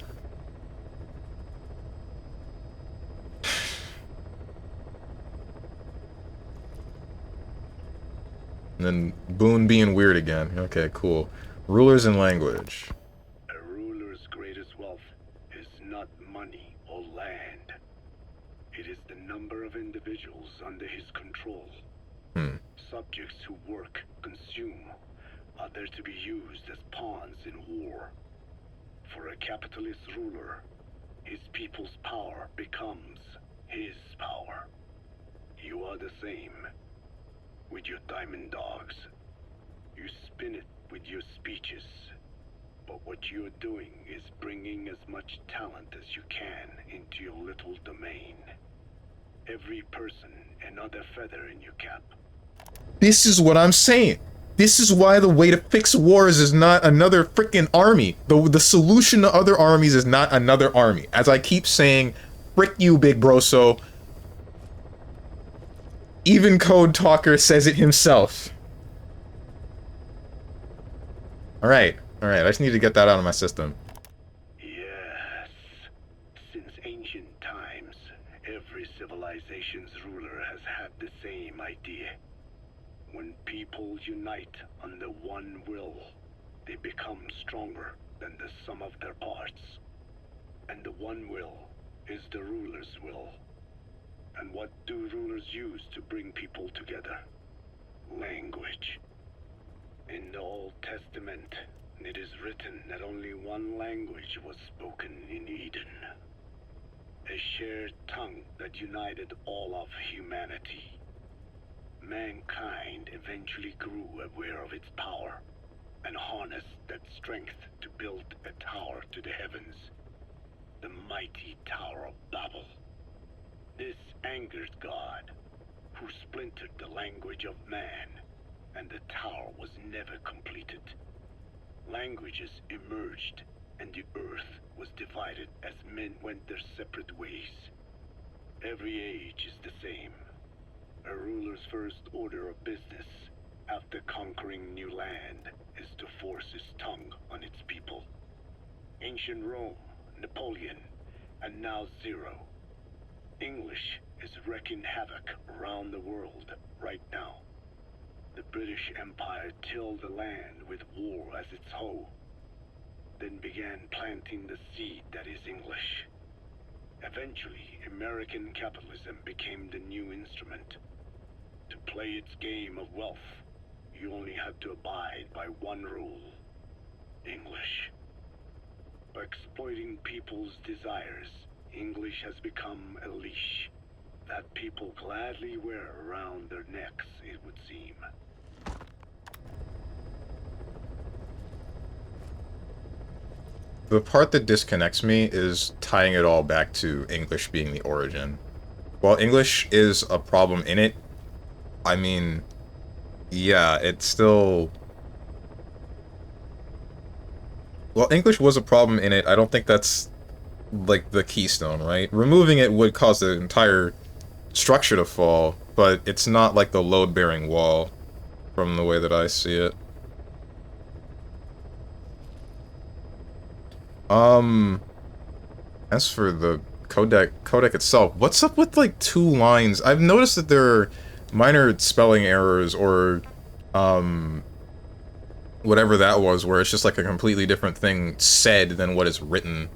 And then Boone being weird again. Okay, cool. Rulers and language. A ruler's greatest wealth is not money or land. It is the number of individuals under his control. Subjects who work, consume, are there to be used as pawns in war. For a capitalist ruler, his people's power becomes his power. You are the same. With your diamond dogs, you spin it with your speeches. But what you're doing is bringing as much talent as you can into your little domain. Every person another feather in your cap. This is what I'm saying. This is why the way to fix wars is not another freaking army. The solution to other armies is not another army. As I keep saying, frick you, Big Broso. Even Code Talker says it himself. Alright, I just need to get that out of my system. Yes. Since ancient times, every civilization's ruler has had the same idea. When people unite under one will, they become stronger than the sum of their parts. And the one will is the ruler's will. And what do rulers use to bring people together? Language. In the Old Testament, it is written that only one language was spoken in Eden. A shared tongue that united all of humanity. Mankind eventually grew aware of its power and harnessed that strength to build a tower to the heavens. The mighty Tower of Babel. This angered God, who splintered the language of man, and the tower was never completed. Languages emerged, and the earth was divided as men went their separate ways. Every age is the same. A ruler's first order of business, after conquering new land, is to force his tongue on its people. Ancient Rome, Napoleon, and now Zero. English is wreaking havoc around the world right now. The British Empire tilled the land with war as its hoe, then began planting the seed that is English. Eventually, American capitalism became the new instrument. To play its game of wealth, you only had to abide by one rule: English. By exploiting people's desires, English has become a leash that people gladly wear around their necks, it would seem. The part that disconnects me is tying it all back to English being the origin. While English is a problem in it, I mean, yeah, it's still... Well, English was a problem in it. I don't think that's, like, the keystone, right? Removing it would cause the entire structure to fall, but it's not like the load-bearing wall, from the way that I see it. As for the codec itself, what's up with, like, 2 lines? I've noticed that there are minor spelling errors or, whatever that was, where it's just, like, a completely different thing said than what is written.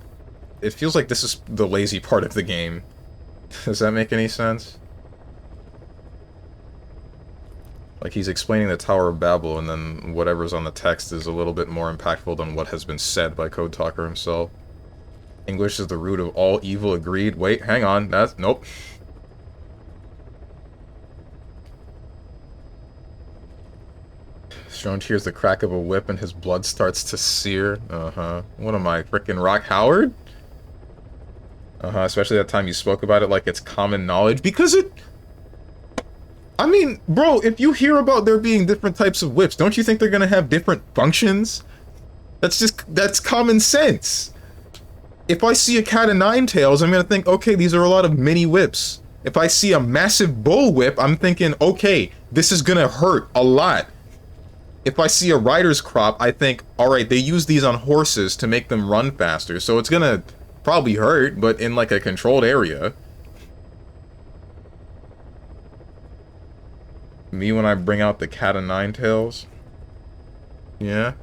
It feels like this is the lazy part of the game. Does that make any sense? Like, he's explaining the Tower of Babel, and then whatever's on the text is a little bit more impactful than what has been said by Code Talker himself. English is the root of all evil, agreed. Wait, hang on, that's... nope. Strong hears the crack of a whip and his blood starts to sear. Uh-huh. What am I, frickin' Rock Howard? Uh-huh, especially that time you spoke about it like it's common knowledge, because it... I mean, bro, if you hear about there being different types of whips, don't you think they're gonna have different functions? That's common sense. If I see a cat of 9 tails, I'm gonna think, okay, these are a lot of mini whips. If I see a massive bullwhip, I'm thinking, okay, this is gonna hurt a lot. If I see a rider's crop, I think, alright, they use these on horses to make them run faster, so it's gonna probably hurt, but in like a controlled area. Me when I bring out the cat o' nine tails. Yeah?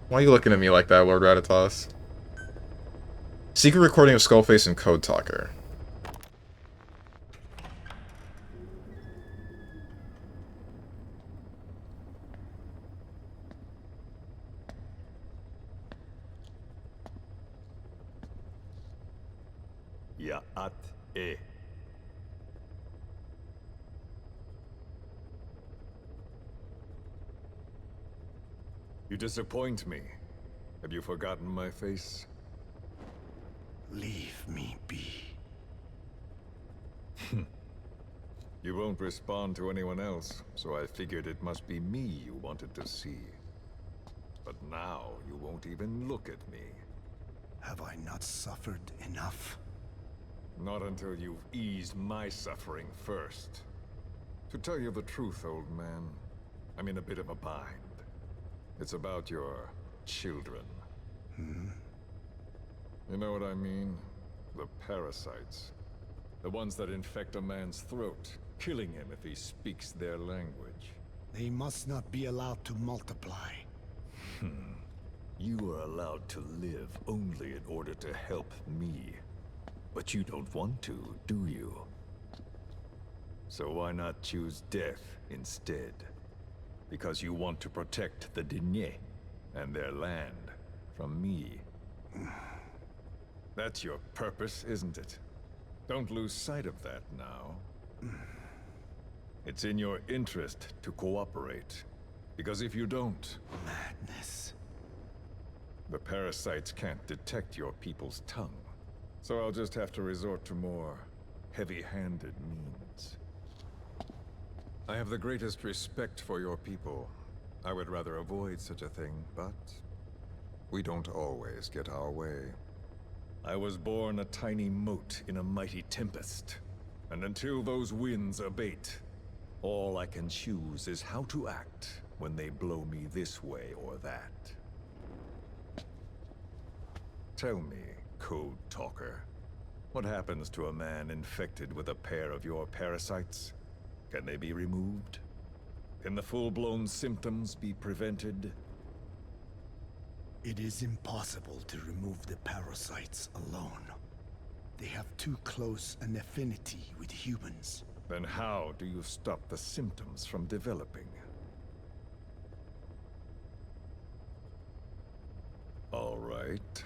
Why are you looking at me like that, Lord Ratatas? Secret recording of Skullface and Code Talker. Ya'at e. You disappoint me. Have you forgotten my face? Leave me be. You won't respond to anyone else, so I figured it must be me you wanted to see. But now you won't even look at me. Have I not suffered enough? Not until you've eased my suffering first. To tell you the truth, old man, I'm in a bit of a bind. It's about your children. You know what I mean? The parasites. The ones that infect a man's throat, killing him if he speaks their language. They must not be allowed to multiply. You are allowed to live only in order to help me. But you don't want to, do you? So why not choose death instead? Because you want to protect the Diné and their land from me. That's your purpose, isn't it? Don't lose sight of that now. It's in your interest to cooperate. Because if you don't... Madness. The parasites can't detect your people's tongue. So I'll just have to resort to more heavy-handed means. I have the greatest respect for your people. I would rather avoid such a thing, but we don't always get our way. I was born a tiny mote in a mighty tempest, and until those winds abate, all I can choose is how to act when they blow me this way or that. Tell me, Code Talker, what happens to a man infected with a pair of your parasites? Can they be removed? Can the full-blown symptoms be prevented? It is impossible to remove the parasites alone. They have too close an affinity with humans. Then how do you stop the symptoms from developing? All right.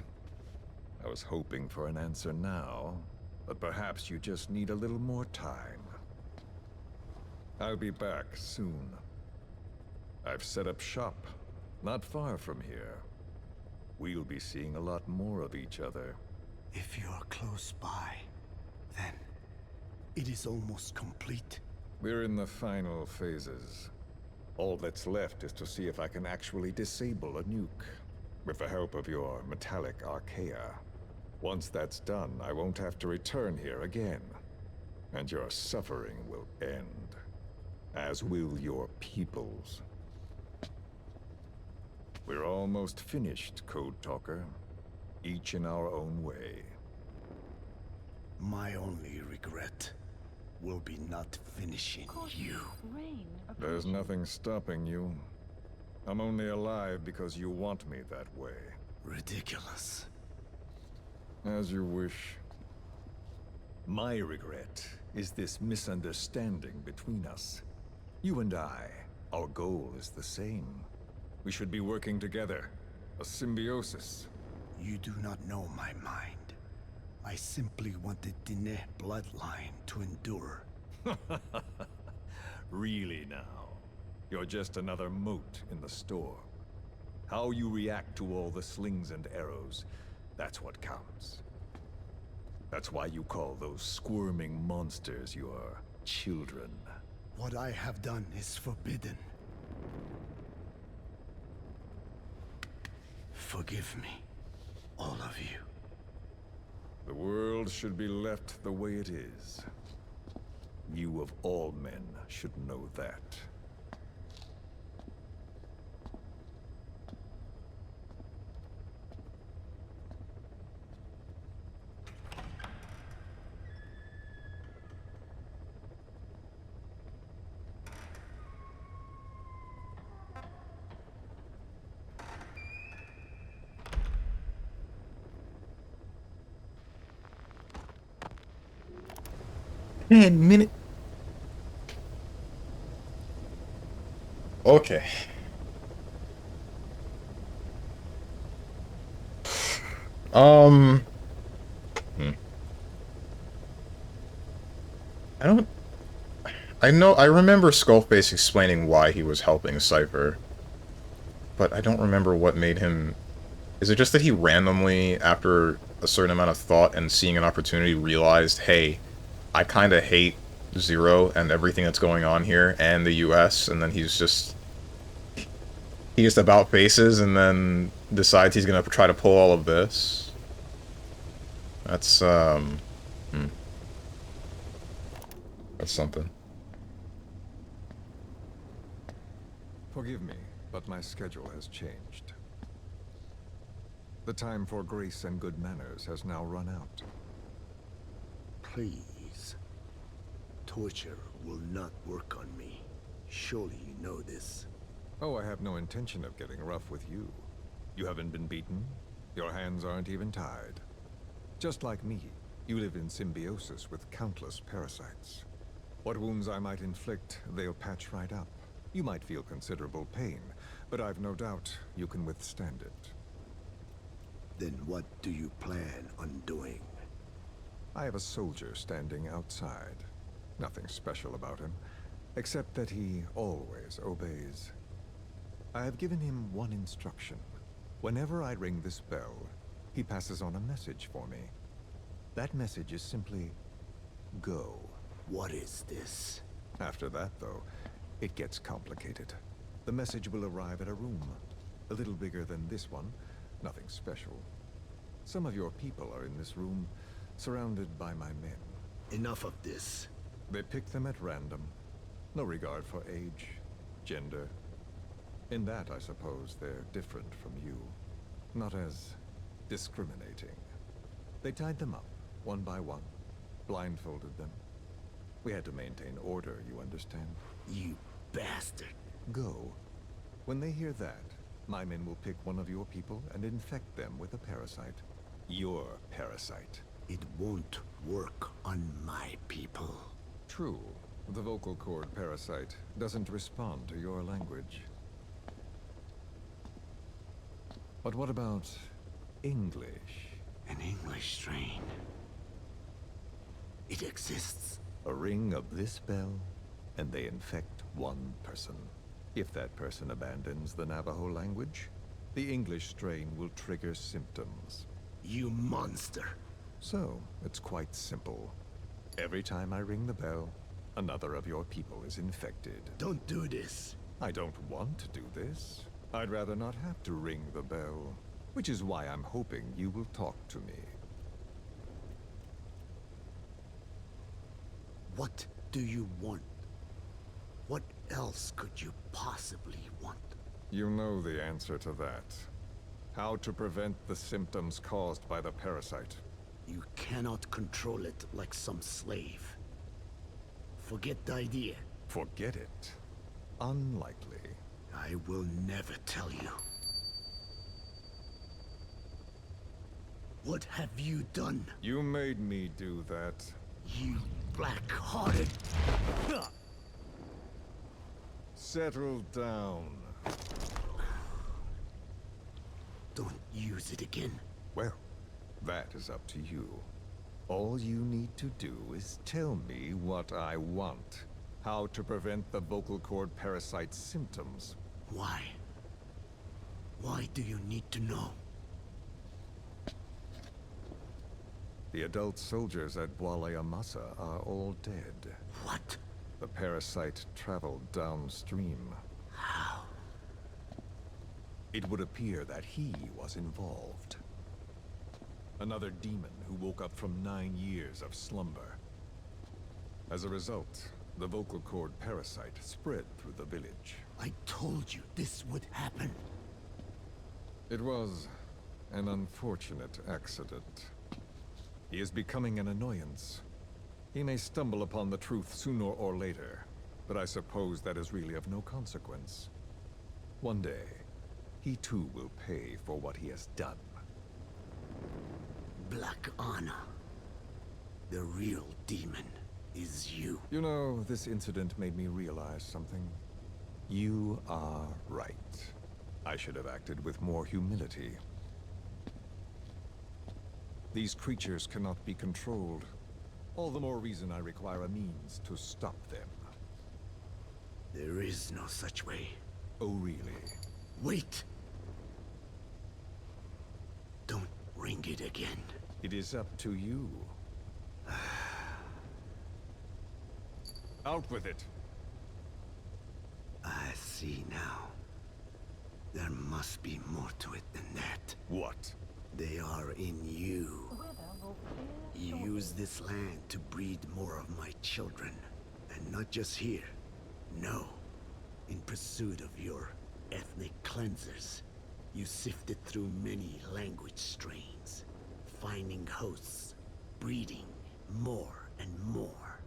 I was hoping for an answer now, but perhaps you just need a little more time. I'll be back soon. I've set up shop, not far from here. We'll be seeing a lot more of each other. If you're close by, then it is almost complete. We're in the final phases. All that's left is to see if I can actually disable a nuke, with the help of your metallic archaea. Once that's done, I won't have to return here again, and your suffering will end, as will your people's. We're almost finished, Code Talker, each in our own way. My only regret will be not finishing you. There's nothing stopping you. I'm only alive because you want me that way. Ridiculous. As you wish. My regret is this misunderstanding between us. You and I, our goal is the same. We should be working together. A symbiosis. You do not know my mind. I simply want the Diné bloodline to endure. Really now? You're just another mote in the storm. How you react to all the slings and arrows, that's what counts. That's why you call those squirming monsters your children. What I have done is forbidden. Forgive me, all of you. The world should be left the way it is. You of all men should know that. Minute. Okay. Um. I don't. I know. I remember Skullface explaining why he was helping Cypher, but I don't remember what made him. Is it just that he randomly, after a certain amount of thought and seeing an opportunity, realized, hey, I kind of hate Zero and everything that's going on here and the US, and then he just about faces and then decides he's gonna try to pull all of this. That's that's something. Forgive me, but my schedule has changed. The time for grace and good manners has now run out. Please. Torture will not work on me. Surely you know this. Oh, I have no intention of getting rough with you. You haven't been beaten. Your hands aren't even tied. Just like me, you live in symbiosis with countless parasites. What wounds I might inflict, they'll patch right up. You might feel considerable pain, but I've no doubt you can withstand it. Then what do you plan on doing? I have a soldier standing outside. Nothing special about him, except that he always obeys. I have given him one instruction. Whenever I ring this bell, he passes on a message for me. That message is simply, go. What is this? After that, though, it gets complicated. The message will arrive at a room, a little bigger than this one, nothing special. Some of your people are in this room, surrounded by my men. Enough of this. They pick them at random. No regard for age, gender. In that, I suppose, they're different from you. Not as discriminating. They tied them up, one by one, blindfolded them. We had to maintain order, you understand? You bastard. Go. When they hear that, my men will pick one of your people and infect them with a parasite. Your parasite. It won't work on my people. True. The vocal cord parasite doesn't respond to your language. But what about English? An English strain. It exists. A ring of this bell, and they infect one person. If that person abandons the Navajo language, the English strain will trigger symptoms. You monster. So, it's quite simple. Every time I ring the bell, another of your people is infected. Don't do this. I don't want to do this. I'd rather not have to ring the bell, which is why I'm hoping you will talk to me. What do you want? What else could you possibly want? You know the answer to that. How to prevent the symptoms caused by the parasite. You cannot control it like some slave. Forget the idea. Forget it. Unlikely. I will never tell you. What have you done? You made me do that. You black-hearted... Settle down. Don't use it again. Well, that is up to you. All you need to do is tell me what I want. How to prevent the vocal cord parasite symptoms. Why? Why do you need to know? The adult soldiers at Amasa are all dead. What? The parasite traveled downstream. How? It would appear that he was involved. Another demon who woke up from 9 years of slumber. As a result, the vocal cord parasite spread through the village. I told you this would happen. It was an unfortunate accident. He is becoming an annoyance. He may stumble upon the truth sooner or later, but I suppose that is really of no consequence. One day, he too will pay for what he has done. Black Anna. The real demon is you. You know, this incident made me realize something. You are right. I should have acted with more humility. These creatures cannot be controlled. All the more reason I require a means to stop them. There is no such way. Oh, really? Wait! Don't ring it again. It is up to you. Out with it! I see now. There must be more to it than that. What? They are in you. You use this land to breed more of my children. And not just here. No. In pursuit of your ethnic cleansers, you sifted through many language strains, finding hosts, breeding more and more.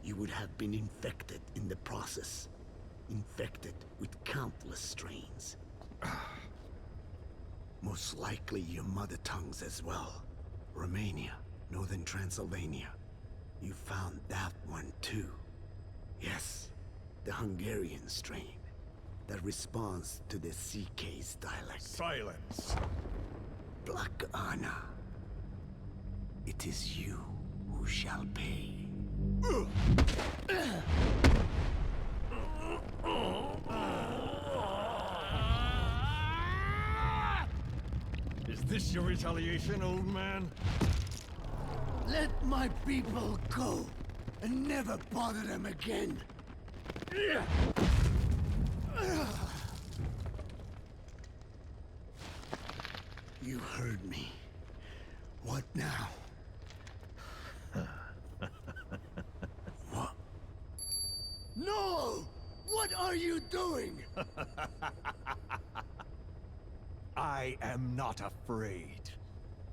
You would have been infected in the process. Infected with countless strains. Most likely your mother tongues as well. Romania, Northern Transylvania. You found that one too. Yes, the Hungarian strain that responds to the CK's dialect. Silence! Black Anna. It is you who shall pay. Is this your retaliation, old man? Let my people go and never bother them again. You heard me. What now? What? No! What are you doing? I am not afraid.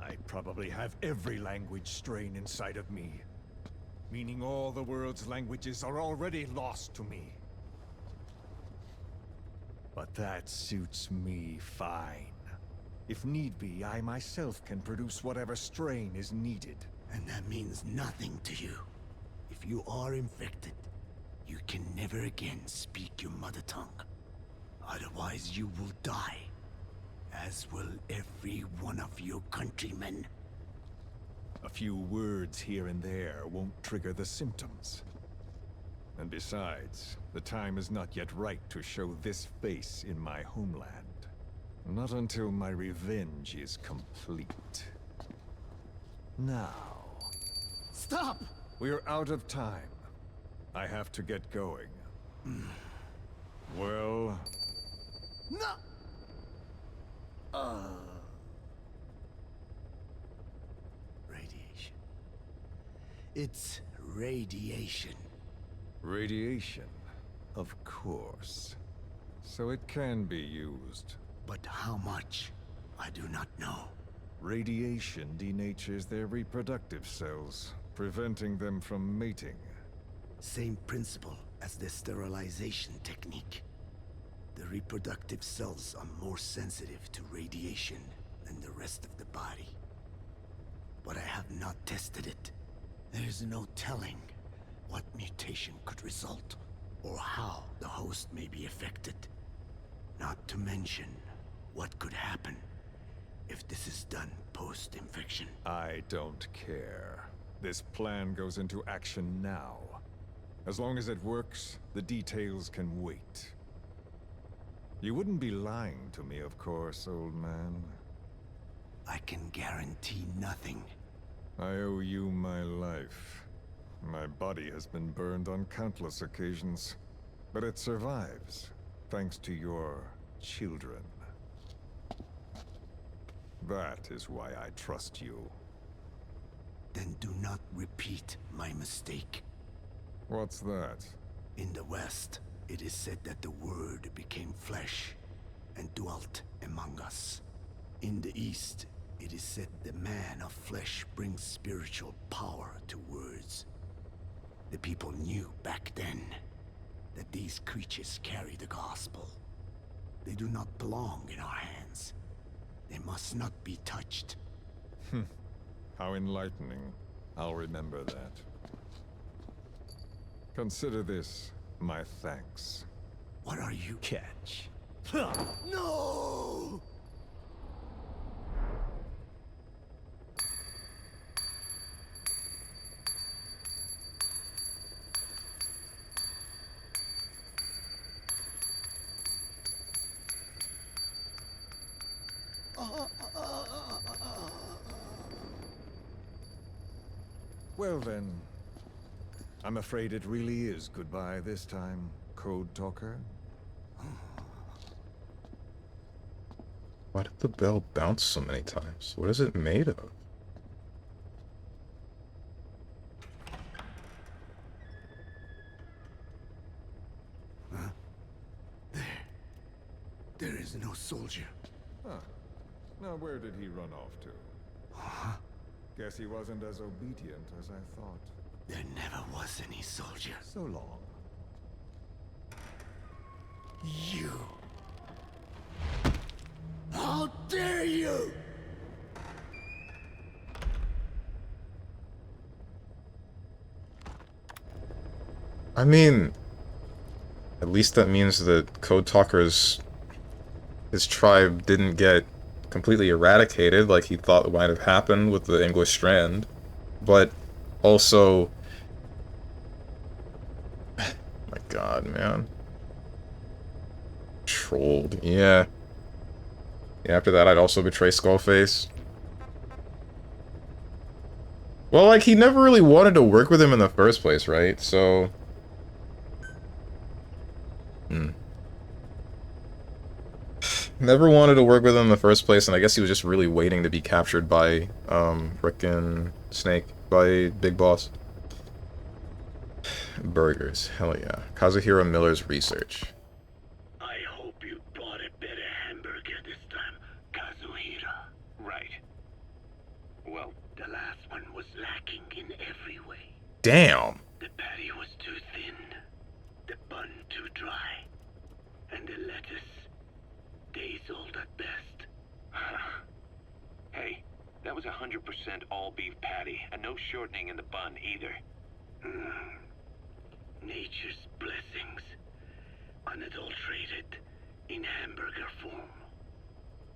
I probably have every language strain inside of me. Meaning all the world's languages are already lost to me. But that suits me fine. If need be, I myself can produce whatever strain is needed. And that means nothing to you. If you are infected, you can never again speak your mother tongue. Otherwise you will die. As will every one of your countrymen. A few words here and there won't trigger the symptoms. And besides, the time is not yet right to show this face in my homeland. Not until my revenge is complete. Now... Stop! We're out of time. I have to get going. Well... No! Radiation. It's radiation. Radiation, of course. So it can be used. But how much? I do not know. Radiation denatures their reproductive cells, preventing them from mating. Same principle as the sterilization technique. The reproductive cells are more sensitive to radiation than the rest of the body. But I have not tested it. There is no telling what mutation could result, or how the host may be affected. Not to mention what could happen if this is done post-infection. I don't care. This plan goes into action now. As long as it works, the details can wait. You wouldn't be lying to me, of course, old man. I can guarantee nothing. I owe you my life. My body has been burned on countless occasions, but it survives, thanks to your children. That is why I trust you. Then do not repeat my mistake. What's that? In the West, it is said that the Word became flesh and dwelt among us. In the East, it is said the man of flesh brings spiritual power to words. The people knew back then that these creatures carry the gospel. They do not belong in our hands. They must not be touched. How enlightening. I'll remember that. Consider this my thanks. What are you? Catch. No! Well then, I'm afraid it really is goodbye this time, Code Talker. Why did the bell bounce so many times? What is it made of? There is no soldier. Huh. Now where did he run off to? Guess he wasn't as obedient as I thought. There never was any soldier. So long. You! How dare you! I mean, at least that means that Code Talker's his tribe didn't get completely eradicated like he thought might have happened with the English Strand. But also, my god, man. Trolled, yeah. After that, I'd also betray Skullface. Well, like, he never really wanted to work with him in the first place, right? So... Never wanted to work with him in the first place, and I guess he was just really waiting to be captured by, frickin' Snake, by Big Boss. Burgers, hell yeah. Kazuhiro Miller's research. I hope you bought a better hamburger this time, Kazuhiro. Right. Well, The last one was lacking in every way. Damn! The patty was too thin, the bun too dry, and the lettuce days old at best. hey, that was 100% all beef patty, and no shortening in the bun either. Nature's blessings, unadulterated, in hamburger form.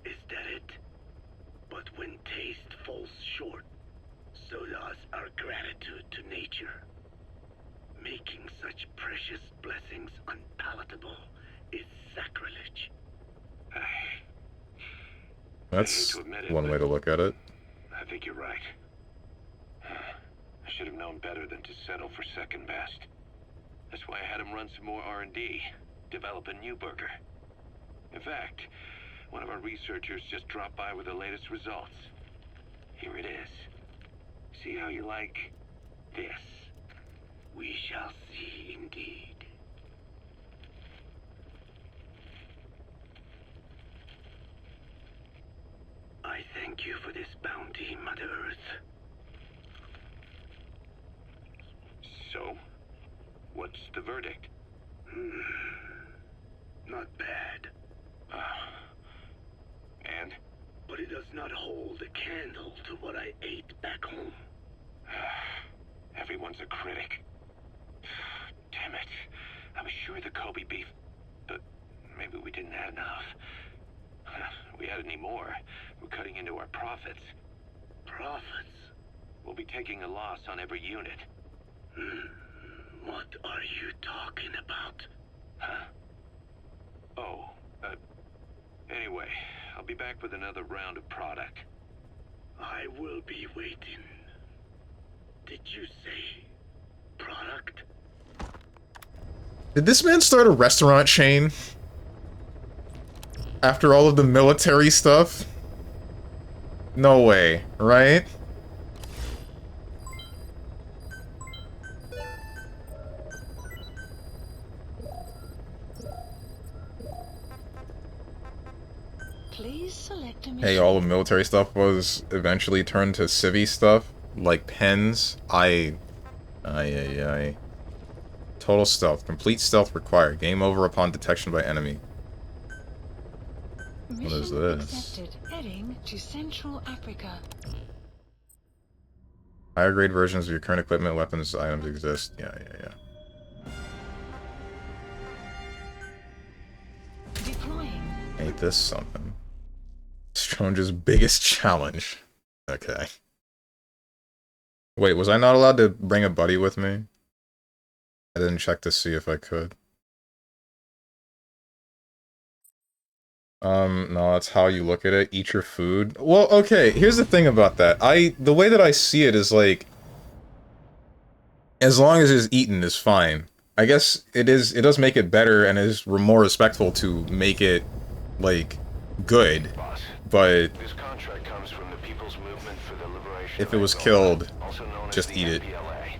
Is that it? But when taste falls short, so does our gratitude to nature. Making such precious blessings unpalatable is sacrilege. That's I hate to admit it, one way to look at it. I think you're right. I should have known better than to settle for second best. That's why I had him run some more R&D, develop a new burger. In fact, one of our researchers just dropped by with the latest results. Here it is. See how you like this? We shall see indeed. I thank you for this bounty, Mother Earth. So, what's the verdict? Not bad, And? but it does not hold a candle to what I ate back home. Everyone's a critic. Damn it. I was sure the Kobe beef, but maybe we didn't add enough. If we add any more, we're cutting into our profits. Profits? We'll be taking a loss on every unit. What are you talking about? Huh? Oh, anyway, I'll be back with another round of product. I will be waiting. Did you say product? Did this man start a restaurant chain? After all of the military stuff? No way, right? Please select a mission. Hey, all the military stuff was eventually turned to civvy stuff, like pens. Ay. Total stealth. Complete stealth required. Game over upon detection by enemy. What is this? Accepted. Heading to Central Africa. Higher grade versions of your current equipment, weapons, items exist. Yeah. Deploying. Ain't this something? Strange's biggest challenge. Okay. Wait, was I not allowed to bring a buddy with me? I didn't check to see if I could. No, that's how you look at it. Eat your food. Well, okay, here's the thing about that. The way that I see it is like, as long as it's eaten is fine. I guess it does make it better and is more respectful to make it, like, good. Boss, But this contract comes from the People's Movement for the Liberation if of it was Angola, killed, also known as just the eat it. MPLA.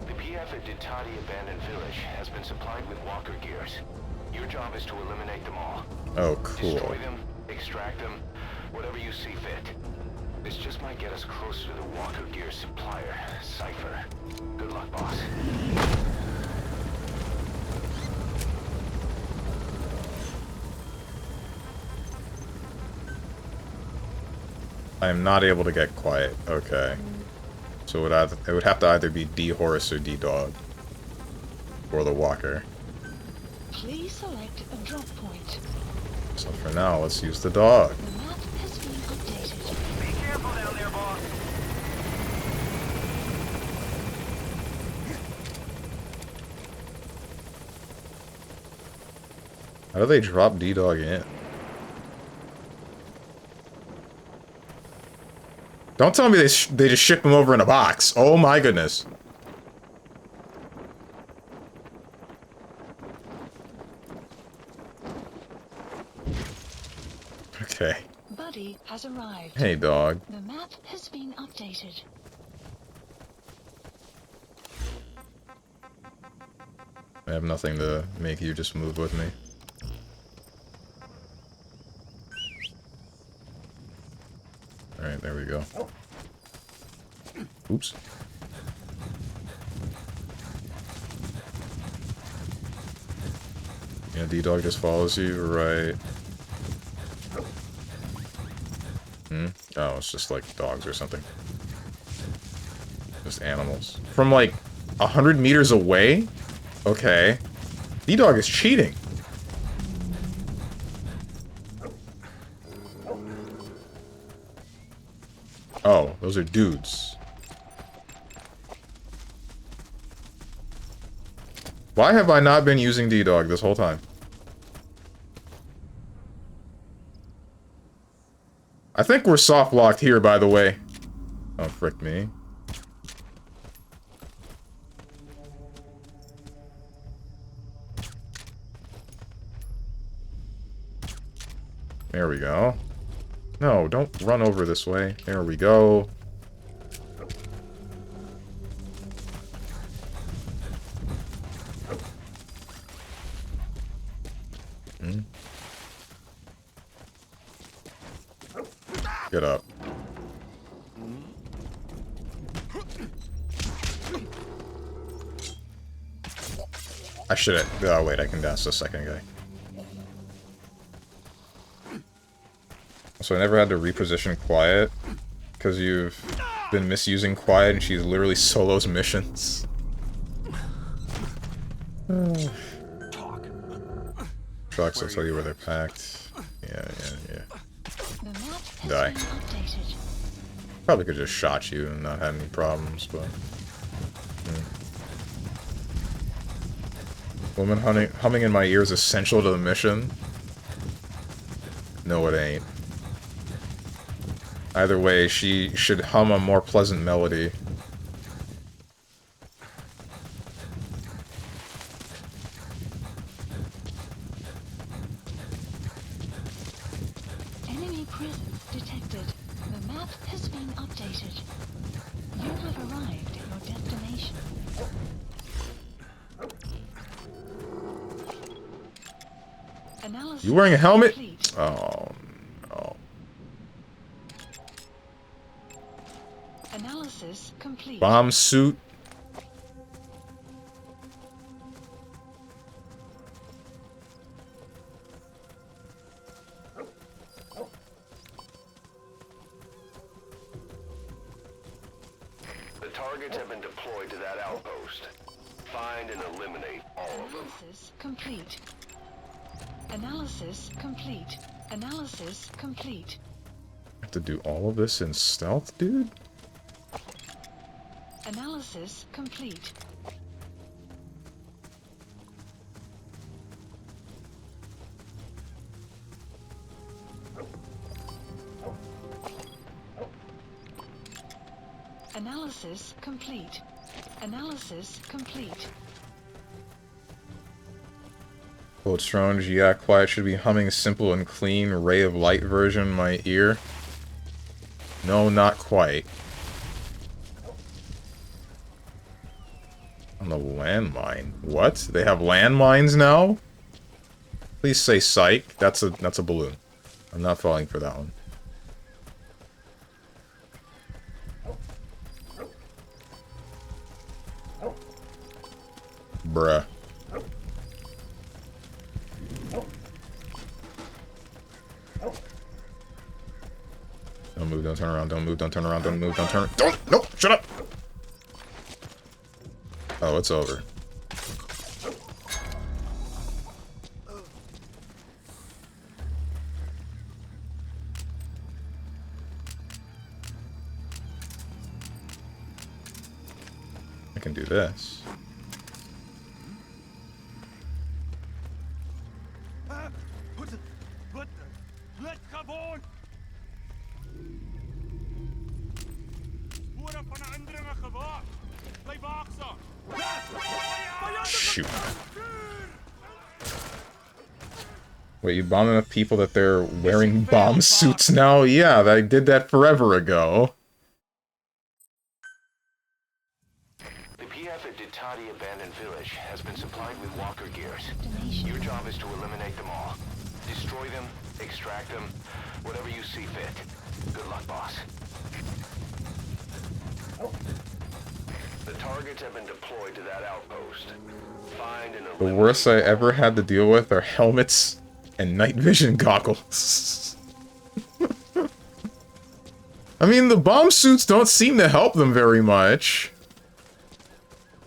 The PF at Ditati Abandoned Village has been supplied with walker gears. Your job is to eliminate them all. Oh, cool. Destroy them, extract them, whatever you see fit. This just might get us closer to the walker gear supplier, Cypher. Good luck, boss. I am not able to get quiet. Okay. So it would have to either be D-Horse or D-Dog. Or the Walker. Please select a drop point. So for now, let's use the dog. The map has been updated. Be careful down there, boss. How do they drop D-Dog in? Don't tell me they just ship him over in a box. Oh my goodness. Okay. Buddy has arrived. Hey, dog. The map has been updated. I have nothing to make you just move with me. Alright, there we go. Oops. Yeah, D-Dog just follows you, right? Oh, it's just like dogs or something. Just animals. From like 100 meters away? Okay. D-Dog is cheating. Oh, those are dudes. Why have I not been using D-Dog this whole time? I think we're soft locked here, by the way. Oh, frick me. There we go. No, don't run over this way. There we go. Get up. I should have... Oh, wait, I can dance the second guy. So I never had to reposition Quiet, because you've been misusing Quiet and she's literally solos missions. Trucks, I'll tell you where they're packed. Yeah. The map has Die. been updated. Probably could just shot you and not had any problems, but... Woman humming in my ears essential to the mission? No, it ain't. Either way, she should hum a more pleasant melody. Enemy presence detected. The map updated. You have arrived at your destination. Analysis You wearing a helmet? complete. Oh no. Analysis complete. Bomb suit. The targets have been deployed to that outpost. Find and eliminate all of them. Analysis complete. Analysis complete. Analysis complete. Have to do all of this in stealth, dude? Analysis complete. Analysis complete. Analysis complete. Old Strong, yeah, quiet should be humming simple and clean, ray of light version in my ear. No, not quite. On the landmine. What? They have landmines now? Please say psych. That's a balloon. I'm not falling for that one. Bruh. Don't move, don't turn around, don't move, don't turn around, don't move, don't turn. Don't! Nope! Shut up! Oh, it's over. I can do this. Shoot. Wait, you bomb enough people that they're wearing bomb suits now? Yeah, I did that forever ago. The PF at Ditati Abandoned Village has been supplied with walker gears. Your job is to eliminate them all. Destroy them, extract them, whatever you see fit. Good luck, boss. The targets have been deployed to that outpost. Find and The worst I ever had to deal with are helmets and night vision goggles. I mean, the bomb suits don't seem to help them very much.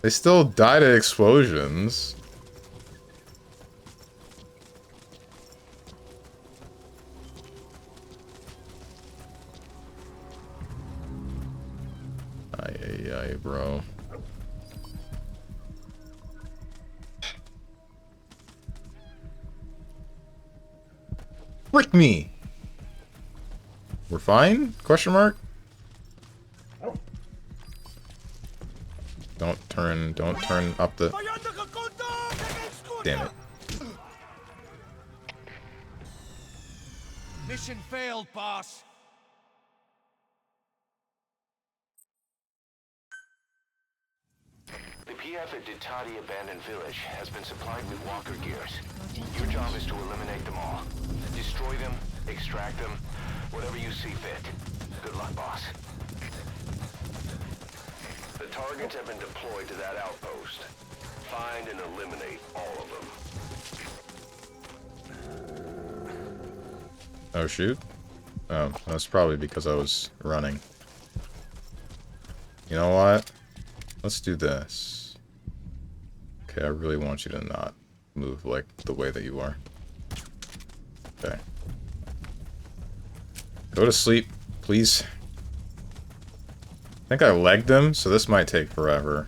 They still die to explosions. Ay, bro. Frick me! We're fine? Question mark? Don't turn up the... Damn it. Mission failed, boss. The PF at Ditati Abandoned Village has been supplied with walker gears. Your job is to eliminate them all. Destroy them, extract them, whatever you see fit. Good luck, boss. The targets have been deployed to that outpost. Find and eliminate all of them. Oh, shoot. Oh, that's probably because I was running. You know what? Let's do this. Okay, I really want you to not move like the way that you are. Okay. Go to sleep, please. I think I legged him, so this might take forever.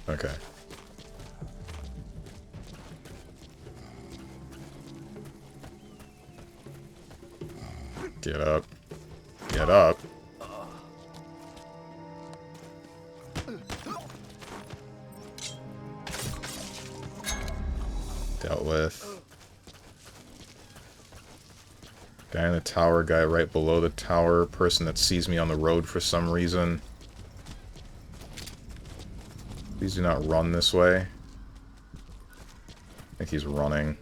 Okay. Get up. Get up. Dealt with. Guy in the tower, guy right below the tower, person that sees me on the road for some reason. Please do not run this way. I think he's running.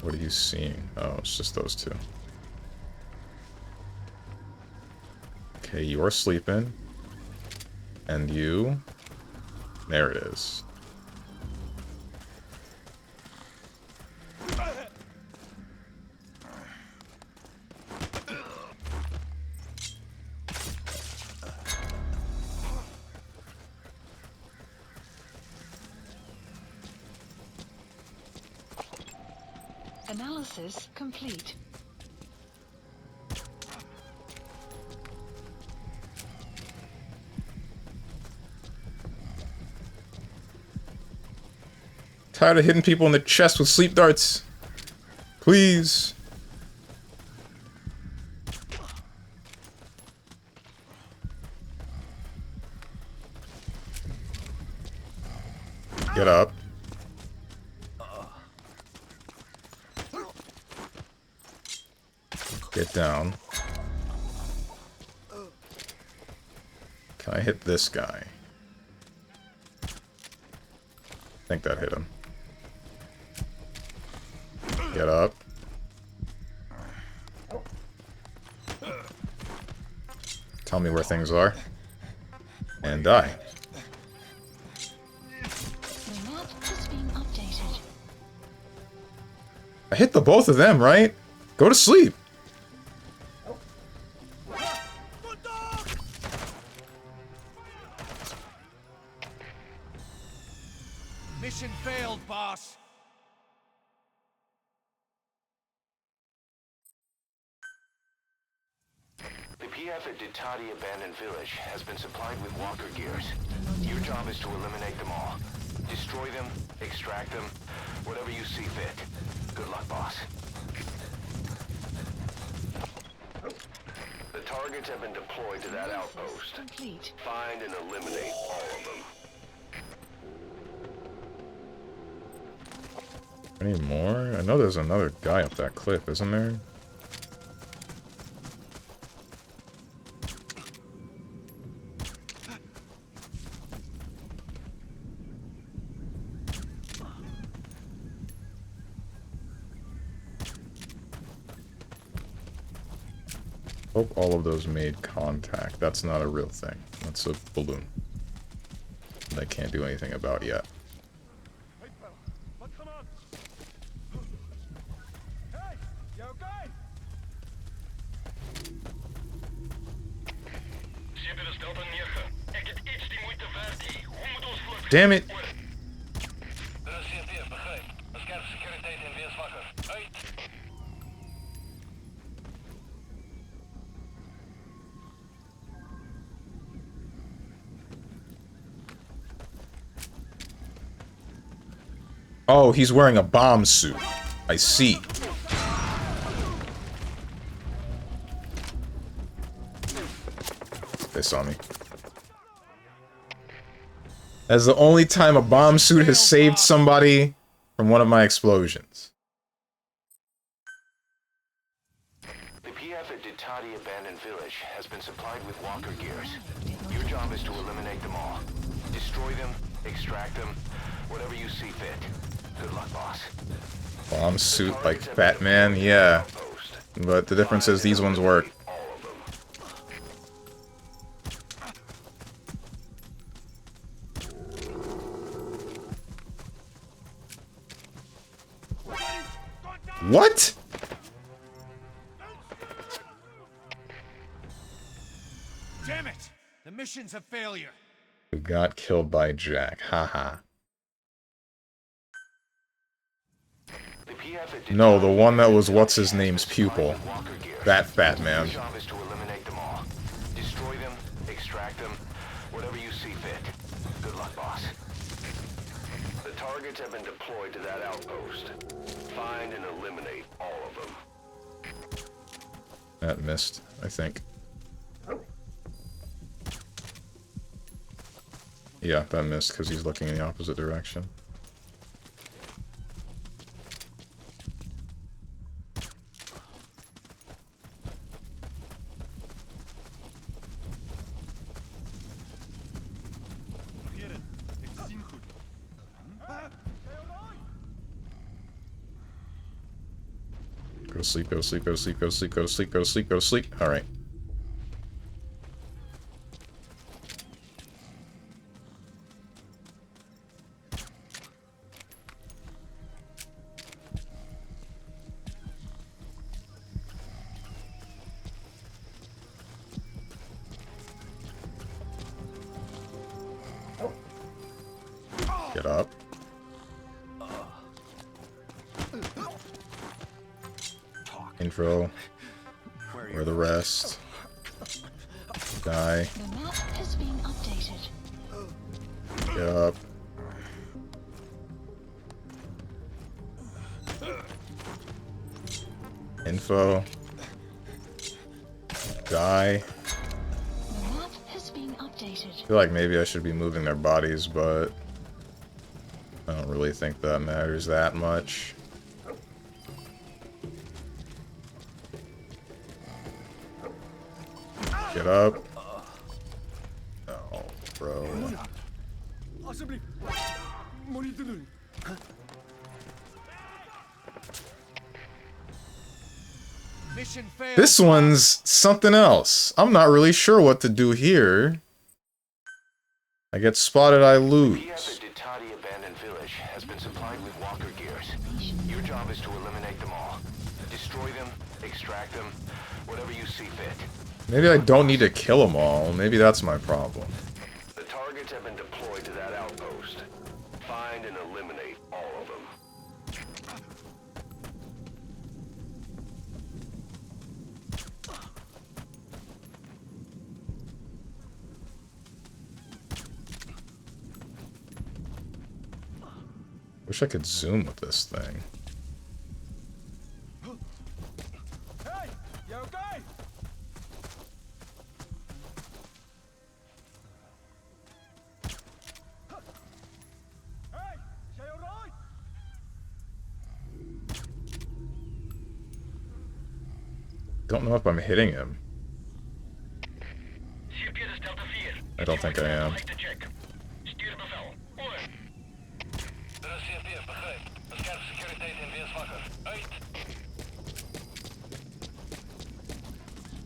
What are you seeing? Oh, it's just those two. Okay, you're sleeping. And you... There it is. Analysis complete. Tired of hitting people in the chest with sleep darts. Please. Get up. Get down. Can I hit this guy? I think that hit him. Get up. Tell me where things are. And die. The map is being updated. I hit the both of them, right? Go to sleep. Mission failed, boss. The PF at Ditati Abandoned Village has been supplied with walker gears. Your job is to eliminate them all. Destroy them, extract them, whatever you see fit. Good luck, boss. The targets have been deployed to that outpost. Complete. Find and eliminate all of them. Any more? I know there's another guy up that cliff, isn't there? Hope all of those made contact. That's not a real thing. That's a balloon that I can't do anything about yet. Damn it! Oh, he's wearing a bomb suit. I see. They saw me. That's the only time a bomb suit has saved somebody from one of my explosions. The PF at Ditati Abandoned Village has been supplied with walker gears. Your job is to eliminate them all. Destroy them, extract them, whatever you see fit. Good luck, boss. Bomb suit like Batman, yeah. But the difference is these ones work. What? Damn it! The mission's a failure. Who got killed by Jack? Haha. No, the one that was what's his name's pupil. That fat man. Your job is to eliminate them all. Destroy them, extract them, whatever you see fit. Good luck, boss. targets have been deployed to that outpost. Find and eliminate all of them. That missed, I think. Yeah, that missed because he's looking in the opposite direction. Go to sleep, go to sleep, go to sleep, go to sleep, go to sleep, go to sleep, go to sleep. Alright. Get up. Info. Where the rest? Die. The map is being updated. Get up. Info. Die. The map is being updated. I feel like maybe I should be moving their bodies, but I don't really think that matters that much. Get up. Oh, bro. Mission failed. This one's something else. I'm not really sure what to do here. I get spotted, I lose. The Ditati abandoned village has been supplied with walker gears. Your job is to eliminate them all. Destroy them, extract them, whatever you see fit. Maybe I don't need to kill them all. Maybe that's my problem. The targets have been deployed to that outpost. Find and eliminate all of them. Wish I could zoom with this thing. Hey, you okay? Hey, you alright? Don't know if I'm hitting him. I don't think I am.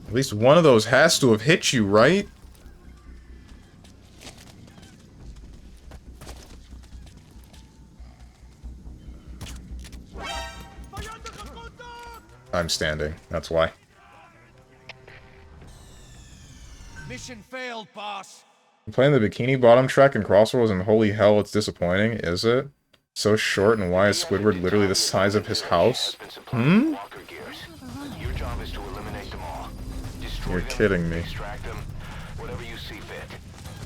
At least one of those has to have hit you, right? I'm standing, that's why. Mission failed, boss. I'm playing the Bikini Bottom track in Crossroads and holy hell, it's disappointing, is it? So short, and why is Squidward literally the size of his house? Hmm? Your job is to eliminate them all. Destroy You're them, kidding me. extract them, whatever you see fit.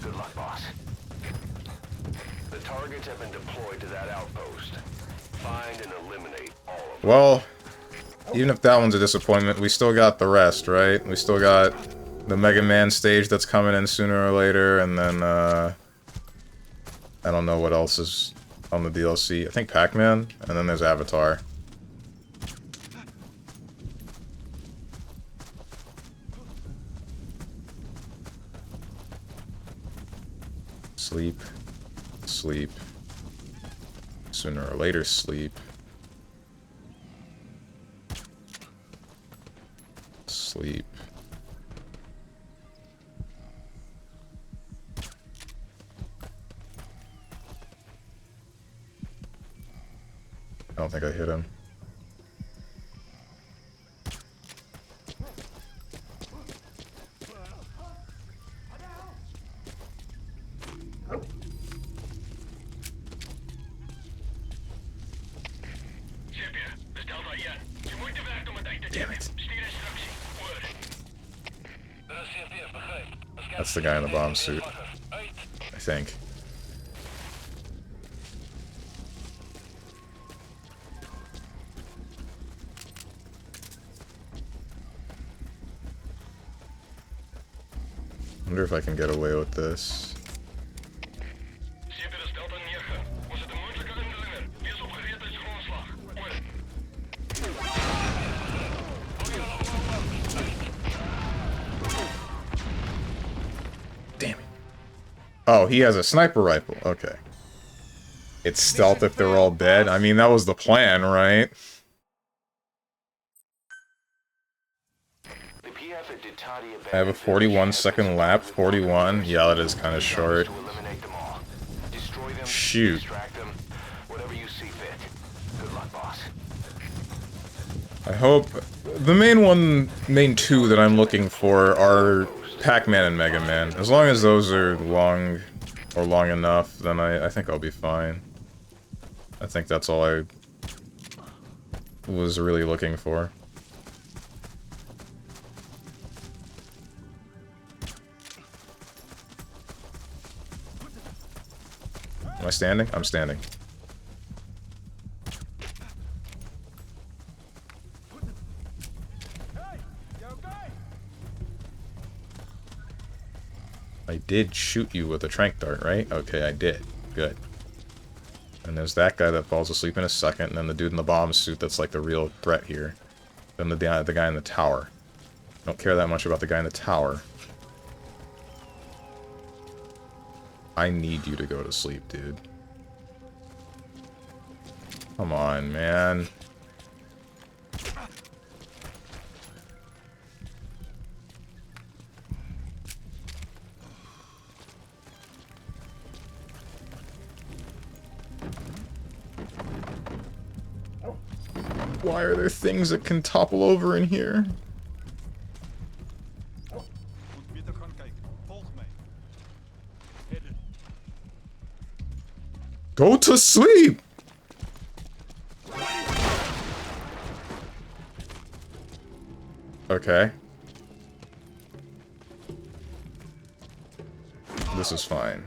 Good luck, boss. The targets have been deployed to that outpost. Find and eliminate all of them. Well, even if that one's a disappointment, we still got the rest, right? We still got the Mega Man stage that's coming in sooner or later, and then, I don't know what else is on the DLC. I think Pac-Man, and then there's Avatar. Sleep. Sleep. Sooner or later, sleep. Sleep. I don't think I hit him. Damn it. That's the guy in the bomb suit, I think. Wonder if I can get away with this. Damn it. Oh, he has a sniper rifle. Okay. It's stealth if they're all dead. I mean, that was the plan, right? I have a 41-second lap. 41. Yeah, that is kind of short. Shoot. I hope... The main two that I'm looking for are Pac-Man and Mega Man. As long as those are long enough, then I think I'll be fine. I think that's all I was really looking for. Am I standing? I'm standing. I did shoot you with a tranq dart, right? Okay, I did. Good. And there's that guy that falls asleep in a second, and then the dude in the bomb suit that's like the real threat here. Then the guy in the tower. I don't care that much about the guy in the tower. I need you to go to sleep, dude. Come on, man. Why are there things that can topple over in here? Go to sleep! Okay. This is fine.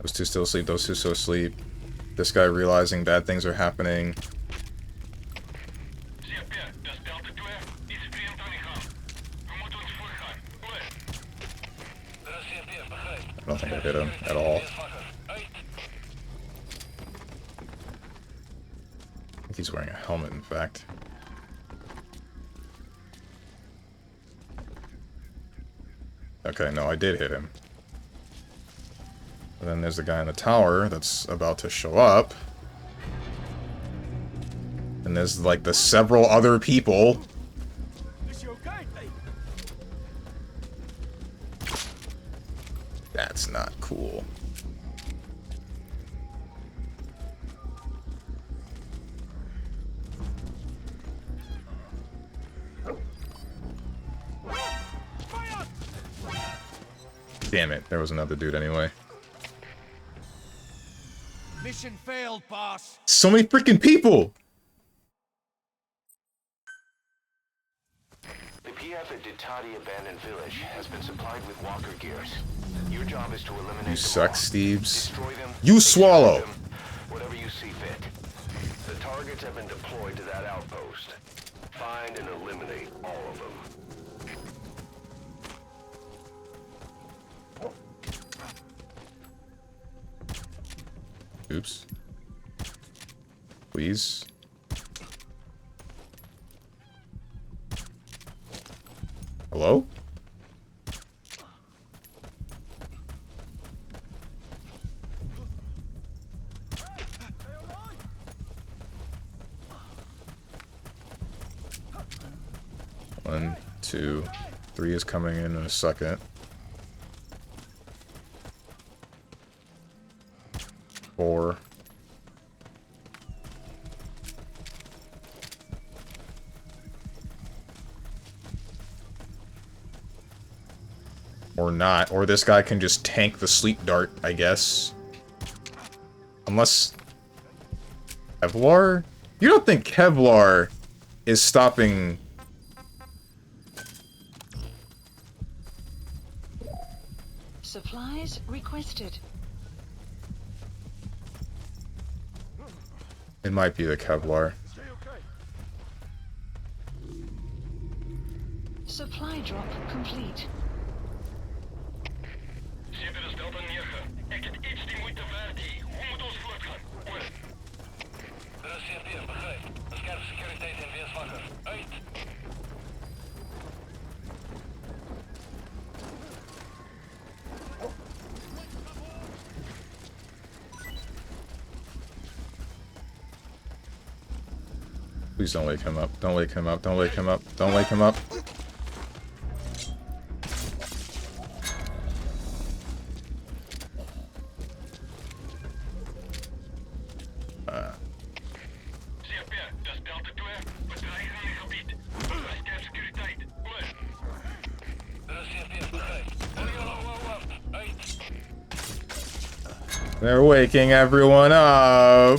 Those two still asleep, those two still asleep. This guy realizing bad things are happening. I don't think I hit him at all. I think he's wearing a helmet, in fact. Okay, no, I did hit him. And then there's the guy in the tower that's about to show up. And there's like the several other people. That's not cool. Damn it, there was another dude anyway. Mission failed, boss. So many freaking people! The PF at Ditati Abandoned Village has been supplied with walker gears. Your job is to eliminate You suck, Steves. destroy them, You swallow! them, whatever you see fit. The targets have been deployed to that outpost. Find and eliminate all of them. Oops. Please. Hello? One, two, three is coming in a second. Four. Or not. Or this guy can just tank the sleep dart, I guess. Unless Kevlar? You don't think Kevlar is stopping... Supplies requested. It might be the Kevlar. Supply drop complete. Please don't wake him up. Don't wake him up. Don't wake him up. Don't wake him up. They're waking everyone up.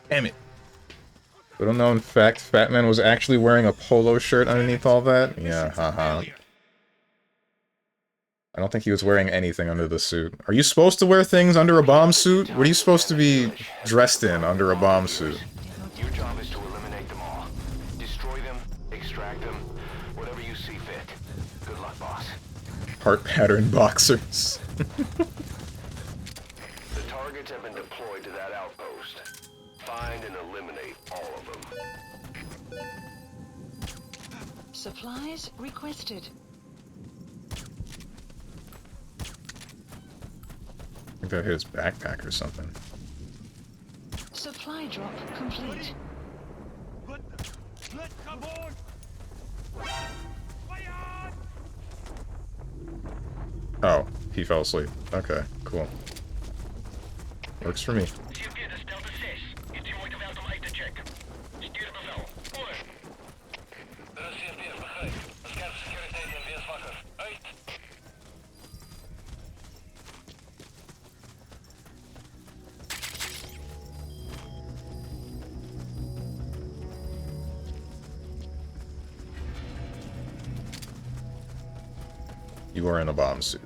Damn it. Little known fact, Fat Man was actually wearing a polo shirt underneath all that? Yeah, haha. I don't think he was wearing anything under the suit. Are you supposed to wear things under a bomb suit? What are you supposed to be dressed in under a bomb suit? Your job is to eliminate them all. Destroy them, extract them, whatever you see fit. Good luck, boss. Heart pattern boxers. The targets have been deployed to that outpost. Find and eliminate all of them. Supplies requested. I think that hit his backpack or something. Supply drop complete. Oh, he fell asleep. Okay, cool. Works for me. You are in a bomb suit.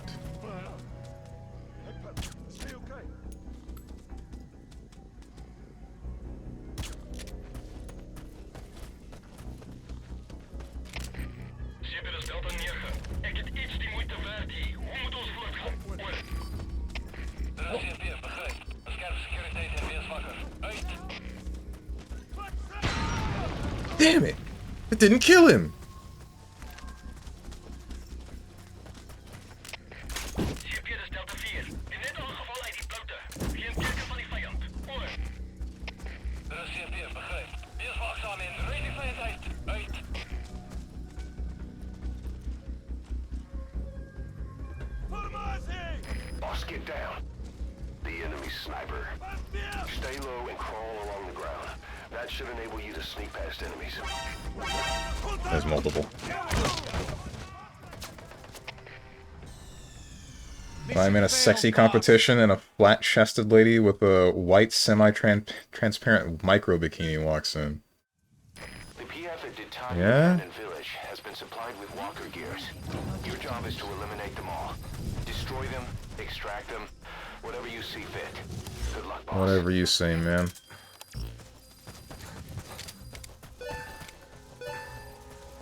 Damn it! It didn't kill him! Boss, get down. The enemy sniper. Stay low and crawl along the ground. That should enable you to sneak past enemies. There's multiple. I'm in a sexy competition and a flat-chested lady with a white semi-transparent micro bikini walks in. The PF at Detachment Yeah? Village has been supplied with walker gears. Your job is to eliminate them all. Destroy them, extract them, whatever you see fit. Good luck, boss. Whatever you say, man.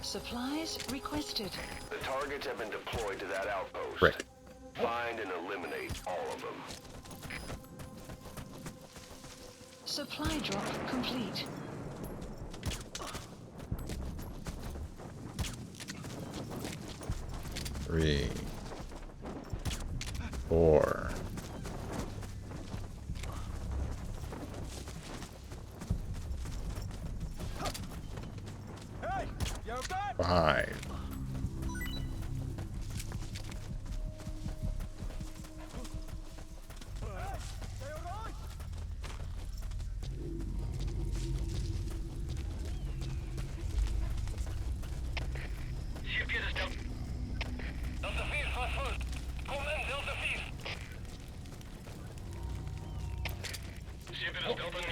Supplies requested. The targets have been deployed to that outpost. Rick. Find and eliminate all of them. Supply drop complete. 3, 4. Hey, you okay? 5. Stay alright? Delta 4 gaat voor. Kom in, Delta 4. Zeker Delta 9.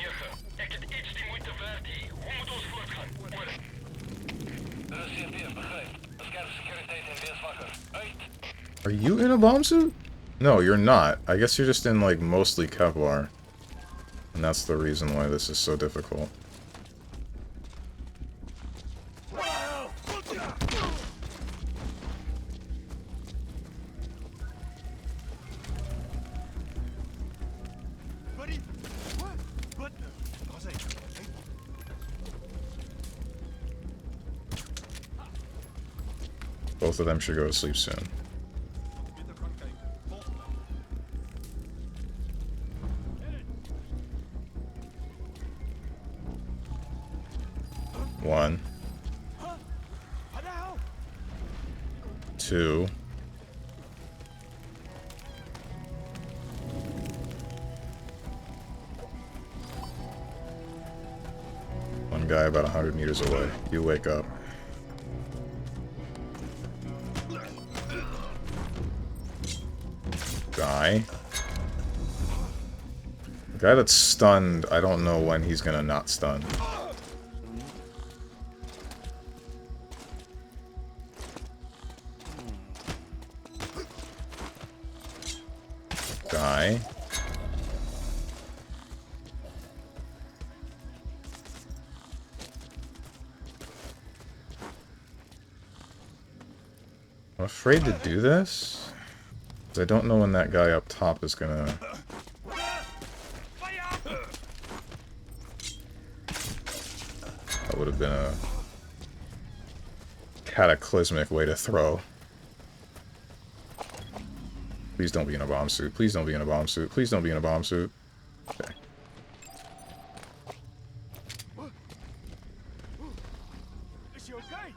Ik heb iets die moeite waard hier. Hoe moet ons voortgaan? Hoor. De CP begrijp. Bescherm securiteit en wees wakker. Uit. Are you in a bomb suit? No, you're not. I guess you're just in, like, mostly Kevlar. And that's the reason why this is so difficult. Buddy? What? What? Jose, hey. Both of them should go to sleep soon. Bitte kan kijken. Volg me. 1, Wat de hel? 2. One guy about 100 meters away. You wake up. Guy. The guy that's stunned, I don't know when he's gonna not stun. Guy. I'm afraid to do this, because I don't know when that guy up top is gonna... That would have been a cataclysmic way to throw. Please don't be in a bomb suit. Please don't be in a bomb suit. Please don't be in a bomb suit. Okay. Is je okay?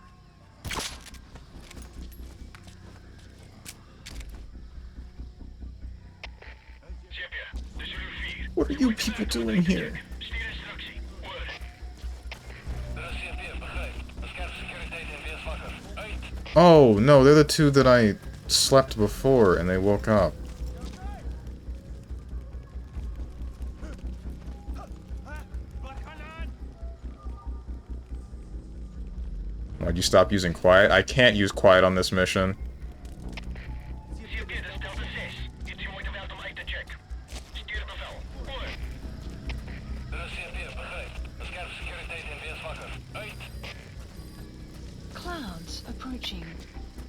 Chipje, de Zulu 4. What are you people doing here? Stuur instructie. Hoor. De CP begrijp. Bescherm securiteit en wees wakker. Uit. Oh, no, they're the two that I slept before and they woke up. Wat gaan aan? Why'd you stop using quiet? I can't use quiet on this mission. CP, dat is Delta 6. Iets moeite waard om uit te checken. Stuur bevel. Hoor. De CP begrijp. Bescherm securiteit en wees wakker. Uit. Clouds approaching.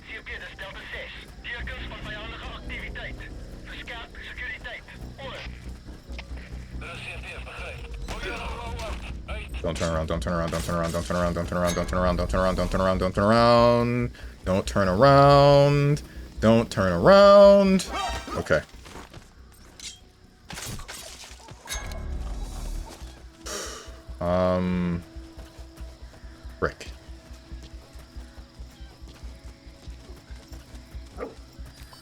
CP, dat is Delta 6. Tekens van vijandige activiteit. Verscherp securiteit. Hoor. De CP begrijp. Hoor je rollout. Uit. Don't turn around, don't turn around, don't turn around, don't turn around, don't turn around, don't turn around, don't turn around, don't turn around, don't turn around. Don't turn around. Don't turn around. Okay. Frick.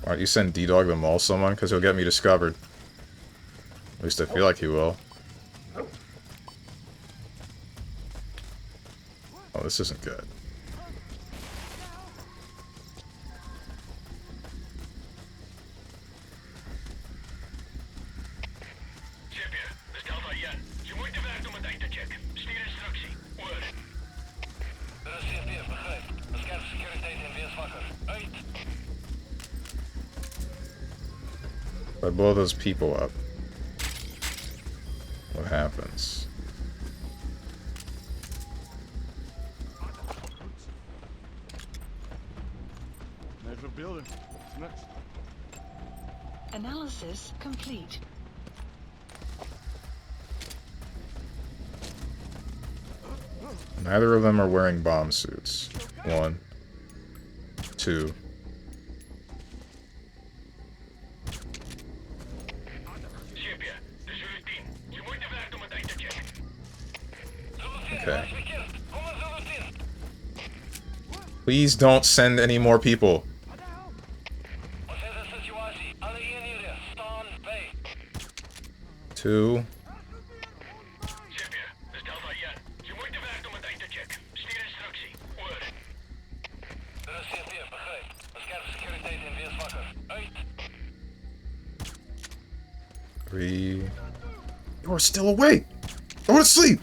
Why don't you send D-Dog to maul someone? Because he'll get me discovered. At least I feel like he will. Oh, this isn't good. Chipje, dat is Delta 1. Je moeite waard om het uit te checken. Stuur instructie. Hoor. De CP begrijp. Bescherm securiteit en wees wakker. Uit. If I blow those people up, what happens? Nee, verbeelden. Niks. Analysis complete. Neither of them are wearing bomb suits. 1, 2, Okay. Please don't send any more people. Two. Three. You're still awake. Go to sleep.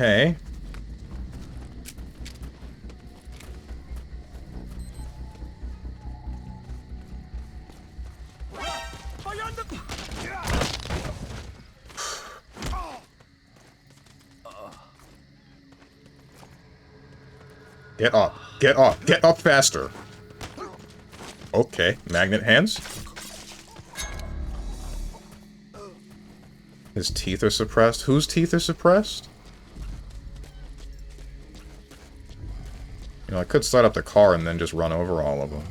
Okay. Get up. Get up. Get up faster. Okay. Magnet hands. His teeth are suppressed. Whose teeth are suppressed? You know, I could start up the car and then just run over all of them.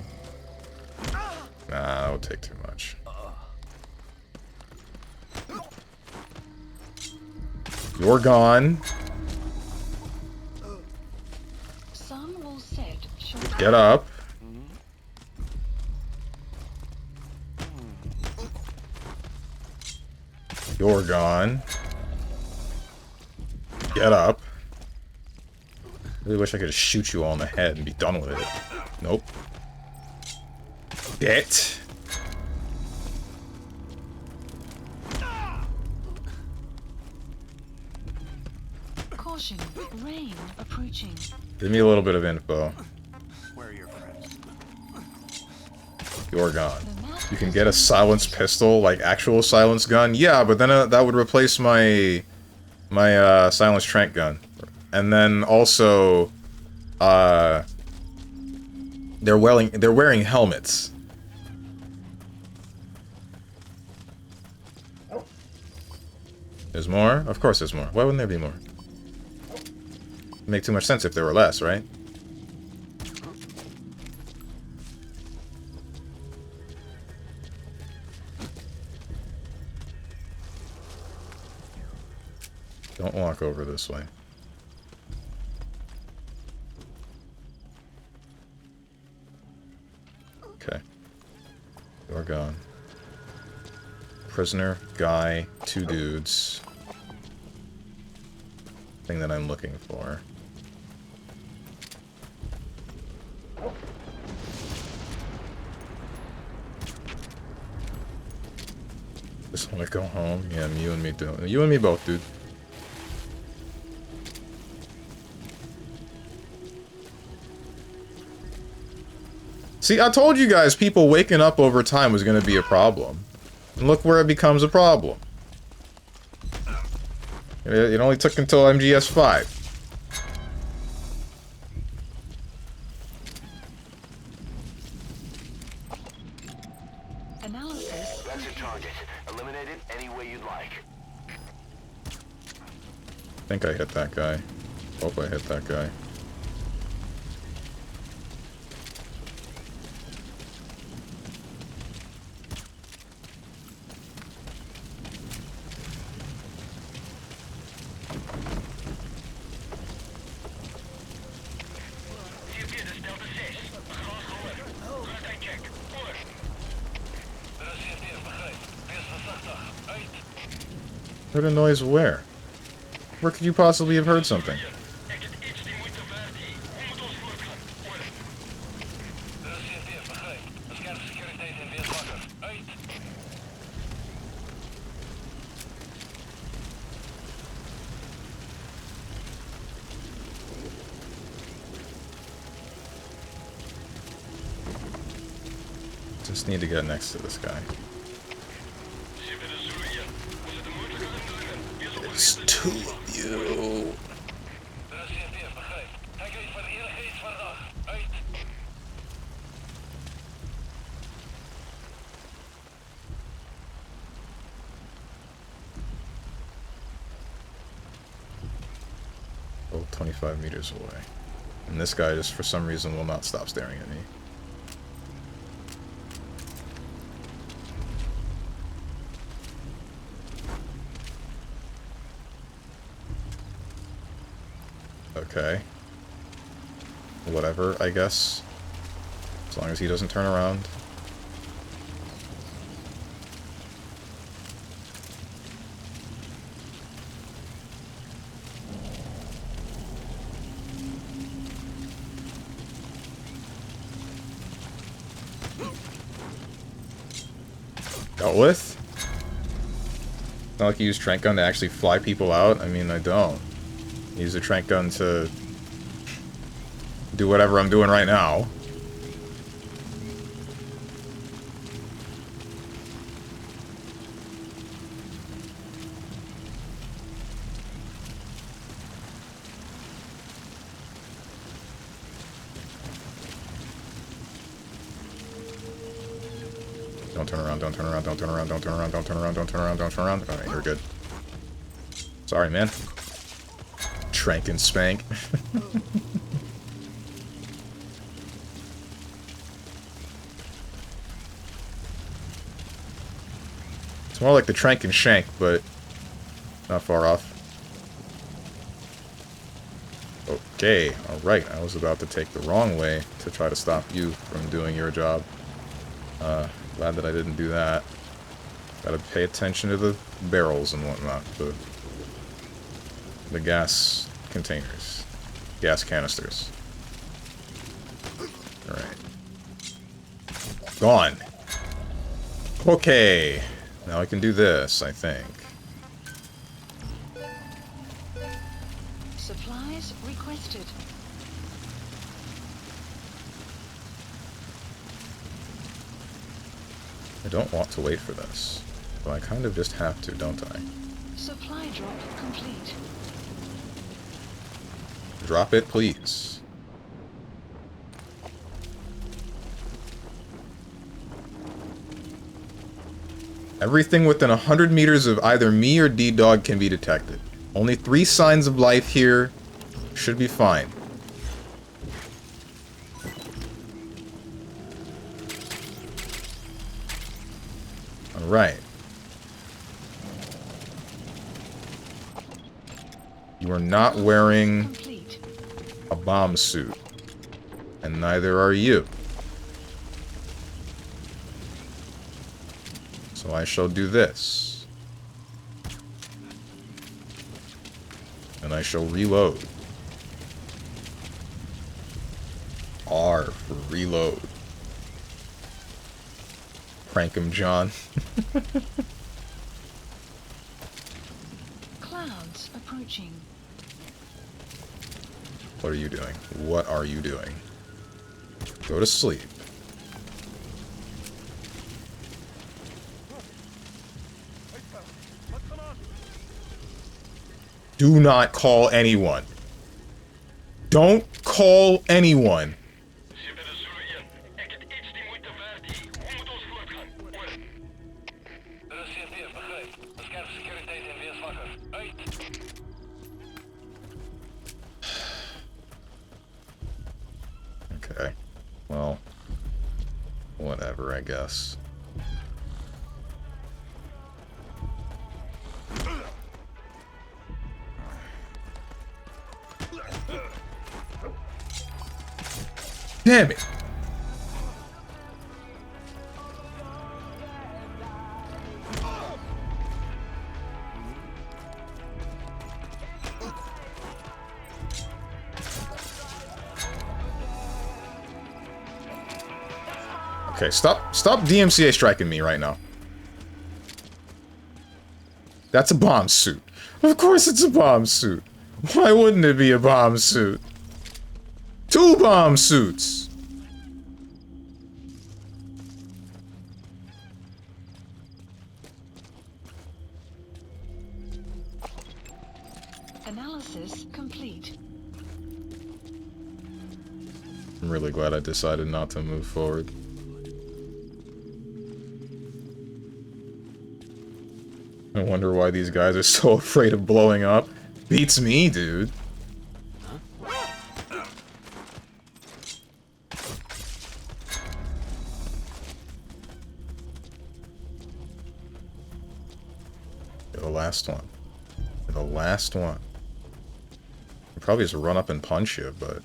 Nah, that would take too much. You're gone. Sun will set shortly. Get up. You're gone. Get up. Really wish I could just shoot you all in the head and be done with it. Nope. Get. Caution, rain approaching. Give me a little bit of info. Where are your friends? You're gone. You can get a silenced pistol, like actual silenced gun. Yeah, but then that would replace my silenced tranq gun. And then also, they're wearing helmets. There's more? Of course there's more. Why wouldn't there be more? It'd make too much sense if there were less, right? Don't walk over this way. Okay. You're gone. Prisoner, guy, two dudes. Thing that I'm looking for. Just want to go home. Yeah, you and me do. You and me both, dude. See, I told you guys people waking up over time was going to be a problem. And look where it becomes a problem. It only took until MGS 5. Analysis. That's your target. Eliminate it any way you'd like. I think I hit that guy. Hope I hit that guy. Heard a noise where? Where could you possibly have heard something? Just need to get next to this guy. There's two of you. Oh, 25 meters away. And this guy just, for some reason, will not stop staring at me. Okay. Whatever, I guess. As long as he doesn't turn around. Dealt with? Not like you use trank gun to actually fly people out. I mean, I don't. I use a trank gun to do whatever I'm doing right now. Don't turn around, don't turn around, don't turn around, don't turn around, don't turn around, don't turn around, don't turn around. Alright, you're good. Sorry, man. Trank and spank. It's more like the trank and shank, but not far off. Okay, alright. I was about to take the wrong way to try to stop you from doing your job. Glad that I didn't do that. Gotta pay attention to the barrels and whatnot. The gas containers. Gas canisters. Alright. Gone. Okay. Now I can do this, I think. Supplies requested. I don't want to wait for this. But I kind of just have to, don't I? Supply drop complete. Drop it, please. Everything within 100 meters of either me or D-Dog can be detected. Only 3 signs of life here. Should be fine. Alright. You are not wearing Complete. a bomb suit. And neither are you. So I shall do this. And I shall reload. R for reload. Prank him, John. Clouds approaching. What are you doing? What are you doing? Go to sleep. Do not call anyone. Don't call anyone. Okay. Well, whatever, I guess. Damn it! Okay, stop DMCA striking me right now. That's a bomb suit. Of course it's a bomb suit. Why wouldn't it be a bomb suit? 2 bomb suits! Analysis complete. I'm really glad I decided not to move forward. I wonder why these guys are so afraid of blowing up. Beats me, dude. last one. You're the last one. I'd probably just run up and punch you, but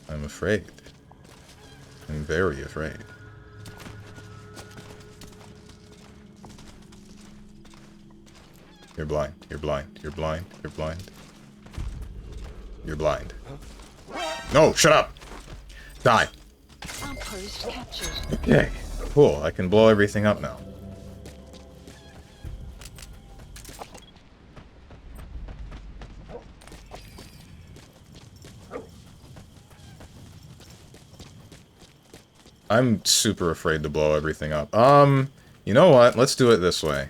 I'm afraid. I'm very afraid. You're blind. You're blind. You're blind. You're blind. You're blind. No, shut up! Die! Outpost captured. Okay, cool. I can blow everything up now. I'm super afraid to blow everything up. You know what? Let's do it this way.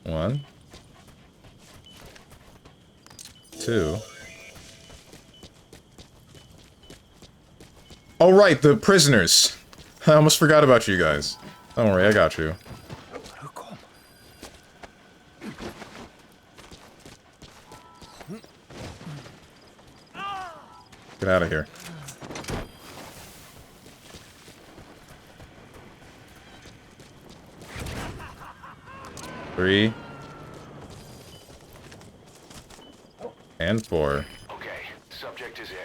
1, 2. Oh, right, the prisoners. I almost forgot about you guys. Don't worry, I got you. Get out of here. Three. And 4. Okay, subject is in.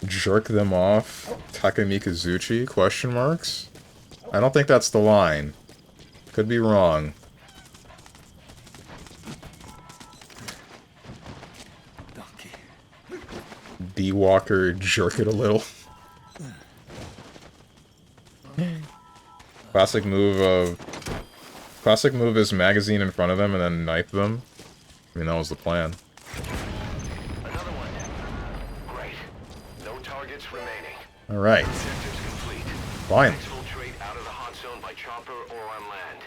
Jerk them off? Takamikazuchi? Question marks? I don't think that's the line. Could be wrong. D-Walker, jerk it a little. Classic move is magazine in front of them and then knife them. I mean, that was the plan. Another one. Great. No targets remaining. Alright. Objectives complete. Fine. Exfiltrate out of the hot zone by chopper or on land.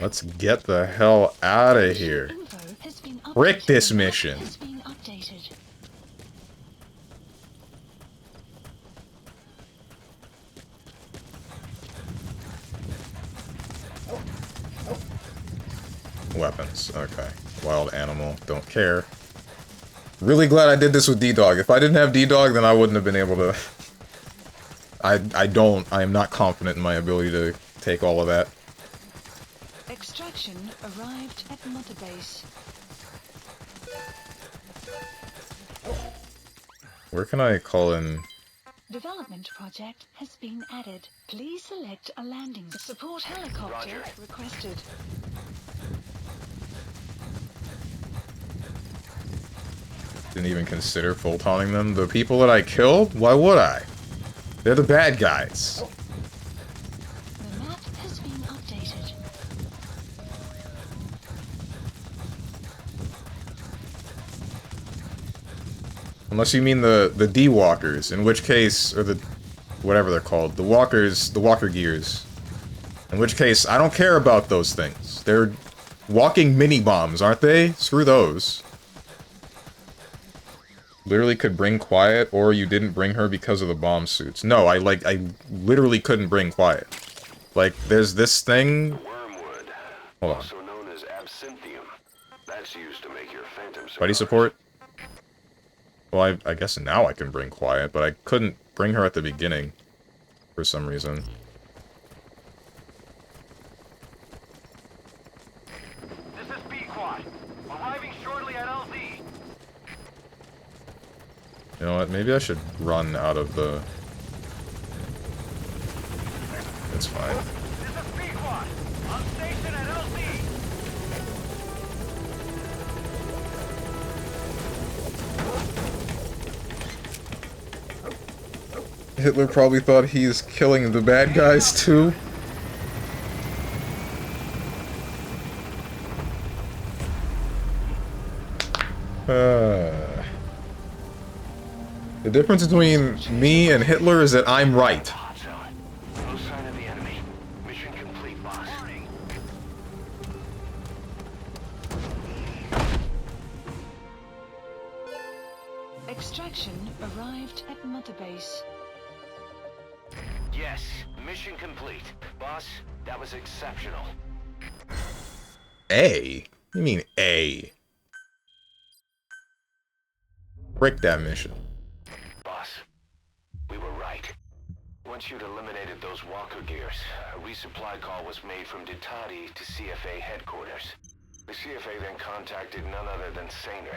Let's get the hell out of here. Info has been updated. Frick this mission. Has been updated. Weapons. Okay. Wild animal. Don't care. Really glad I did this with D-Dog. If I didn't have D-Dog, then I wouldn't have been able to... I am not confident in my ability to take all of that. Extraction arrived at Mother Base. Where can I call in... Development project has been added. Please select a landing. Support helicopter Roger. requested. Didn't even consider full-tawning them. The people that I killed? Why would I? They're the bad guys. The map has been updated. Unless you mean the D-Walkers, in which case... Or the... Whatever they're called. The Walkers... The Walker Gears. In which case, I don't care about those things. They're walking mini-bombs, aren't they? Screw those. Literally could bring Quiet, or you didn't bring her because of the bomb suits. No, I literally couldn't bring Quiet. Like, there's this thing... Wormwood. Hold on. Also known as absinthium. That's used to make your phantom Buddy cigars. support? Well, I guess now I can bring Quiet, but I couldn't bring her at the beginning. For some reason. This is B-Quad. Arriving shortly at LZ. You know what? Maybe I should run out of the... It's fine. This is B-Quad. On station at LZ. Hitler probably thought he's killing the bad guys too. The difference between me and Hitler is that I'm right. Hot zone. No sign of the enemy. Mission complete, boss. Extraction arrived at Mother Base. Yes, mission complete. Boss, that was exceptional. A? You mean A? Break that mission. Boss, we were right. Once Once you'd eliminated those walker gears, a resupply call was made from Ditati to CFA headquarters. The CFA then contacted none other than Saner.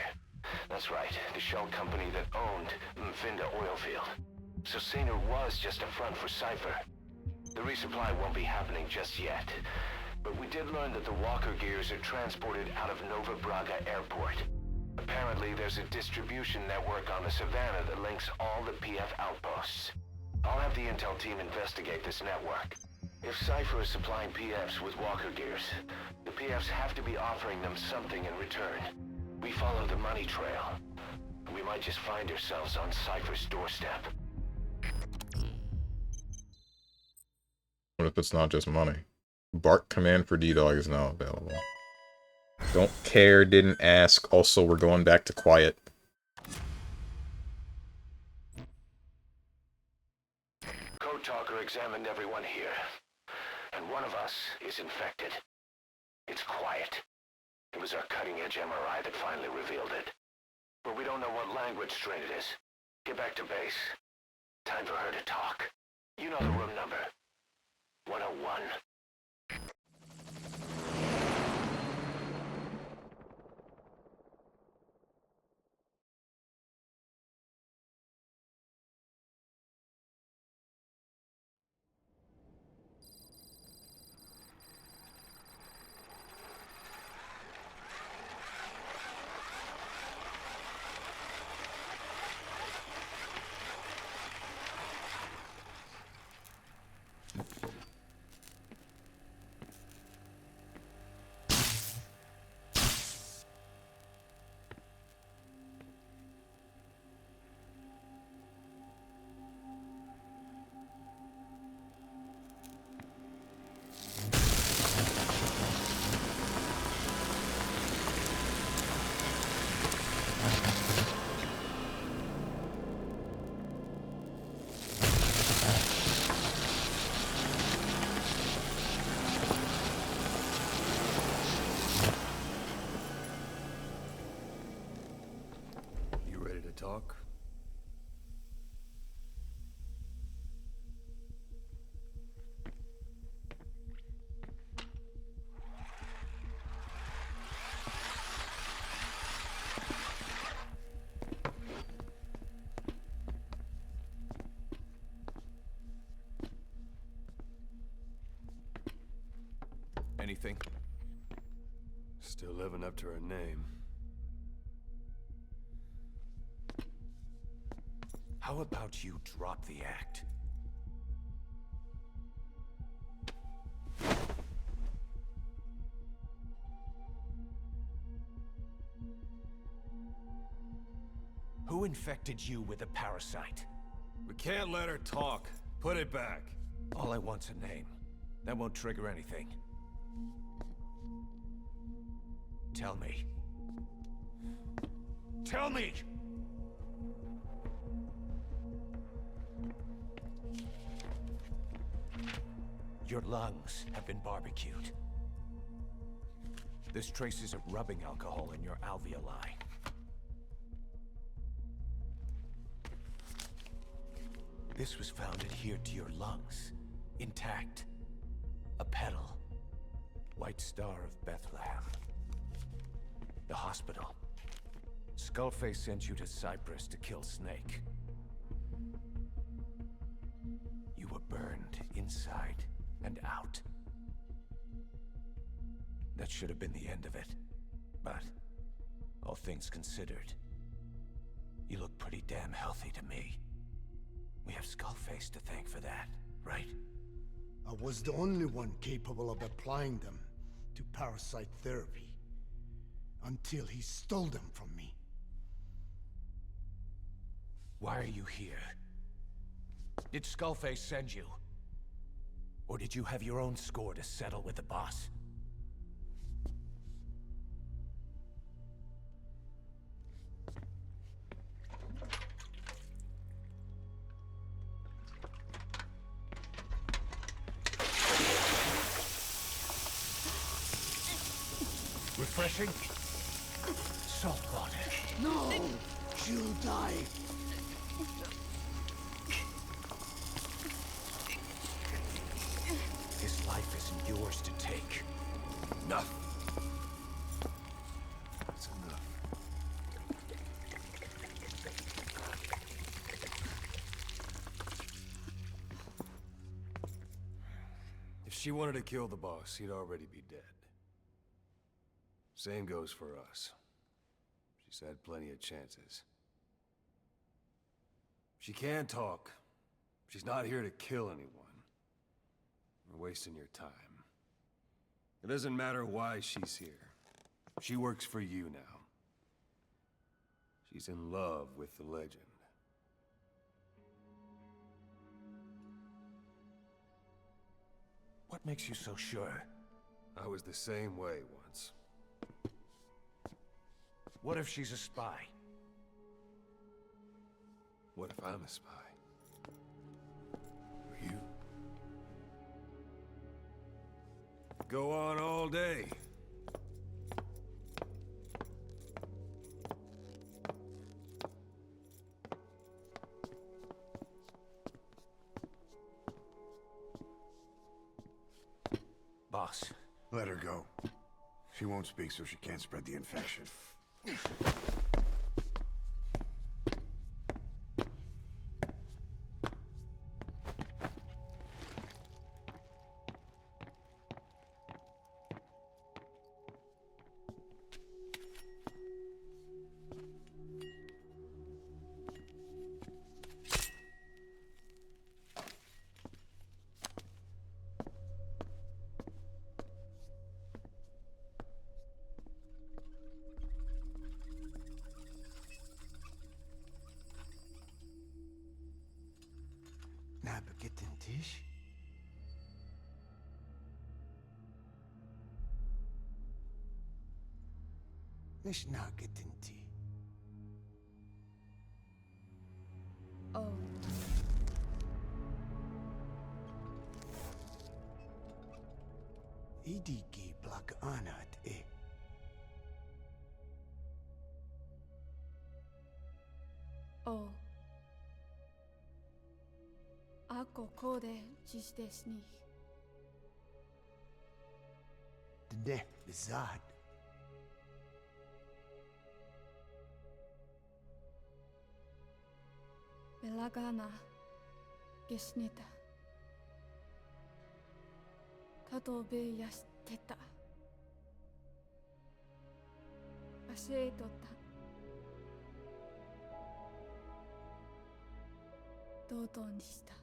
That's right, the shell company that owned Mfinda Oilfield. So Saner was just a front for Cypher. The resupply won't be happening just yet. But we did learn that the walker gears are transported out of Nova Braga Airport. Apparently, there's a distribution network on the Savannah that links all the PF outposts. I'll have the intel team investigate this network. If Cypher is supplying PFs with walker gears, the PFs have to be offering them something in return. We follow the money trail. We might just find ourselves on Cypher's doorstep. What if it's not just money? Bark command for D-Dog is now available. Don't care, didn't ask. Also, we're going back to quiet. Code Talker examined everyone here, and one of us is infected. It's quiet. It was our cutting-edge MRI that finally revealed it. But we don't know what language strain it is. Get back to base. Time for her to talk. You know the room number. 101. Talk. Anything? Still living up to her name. How about you drop the act? Who infected you with a parasite? We can't let her talk. Put it back. All I want's a name. That won't trigger anything. Tell me. Tell me! Your lungs have been barbecued. There's traces of rubbing alcohol in your alveoli. This was found adhered to your lungs, intact. A petal. White Star of Bethlehem. The hospital. Skullface sent you to Cyprus to kill Snake. You were burned inside and out. That should have been the end of it. But, all things considered, you look pretty damn healthy to me. We have Skullface to thank for that, right? I was the only one capable of applying them to parasite therapy. Until he stole them from me. Why are you here? Did Skullface send you? Or did you have your own score to settle with the boss? Refreshing? Salt water. No! She'll die. yours to take. Enough. That's enough. If she wanted to kill the boss, he'd already be dead. Same goes for us. She's had plenty of chances. She can talk. She's not here to kill anyone. You're wasting your time. It doesn't matter why she's here. She works for you now. She's in love with the legend. What makes you so sure? I was the same way once. What if she's a spy? What if I'm a spy? Or you? Go on all day. Boss. Let her go. She won't speak, so she can't spread the infection. Na beginnen Tisch. Nicht na gitten Tee. Oh. Idiki plak anat e. Oh. Ako kode dziś desni. Dne bizad. Belagana gesnita. Kato be yasteta. Aseetota. Dodoにした。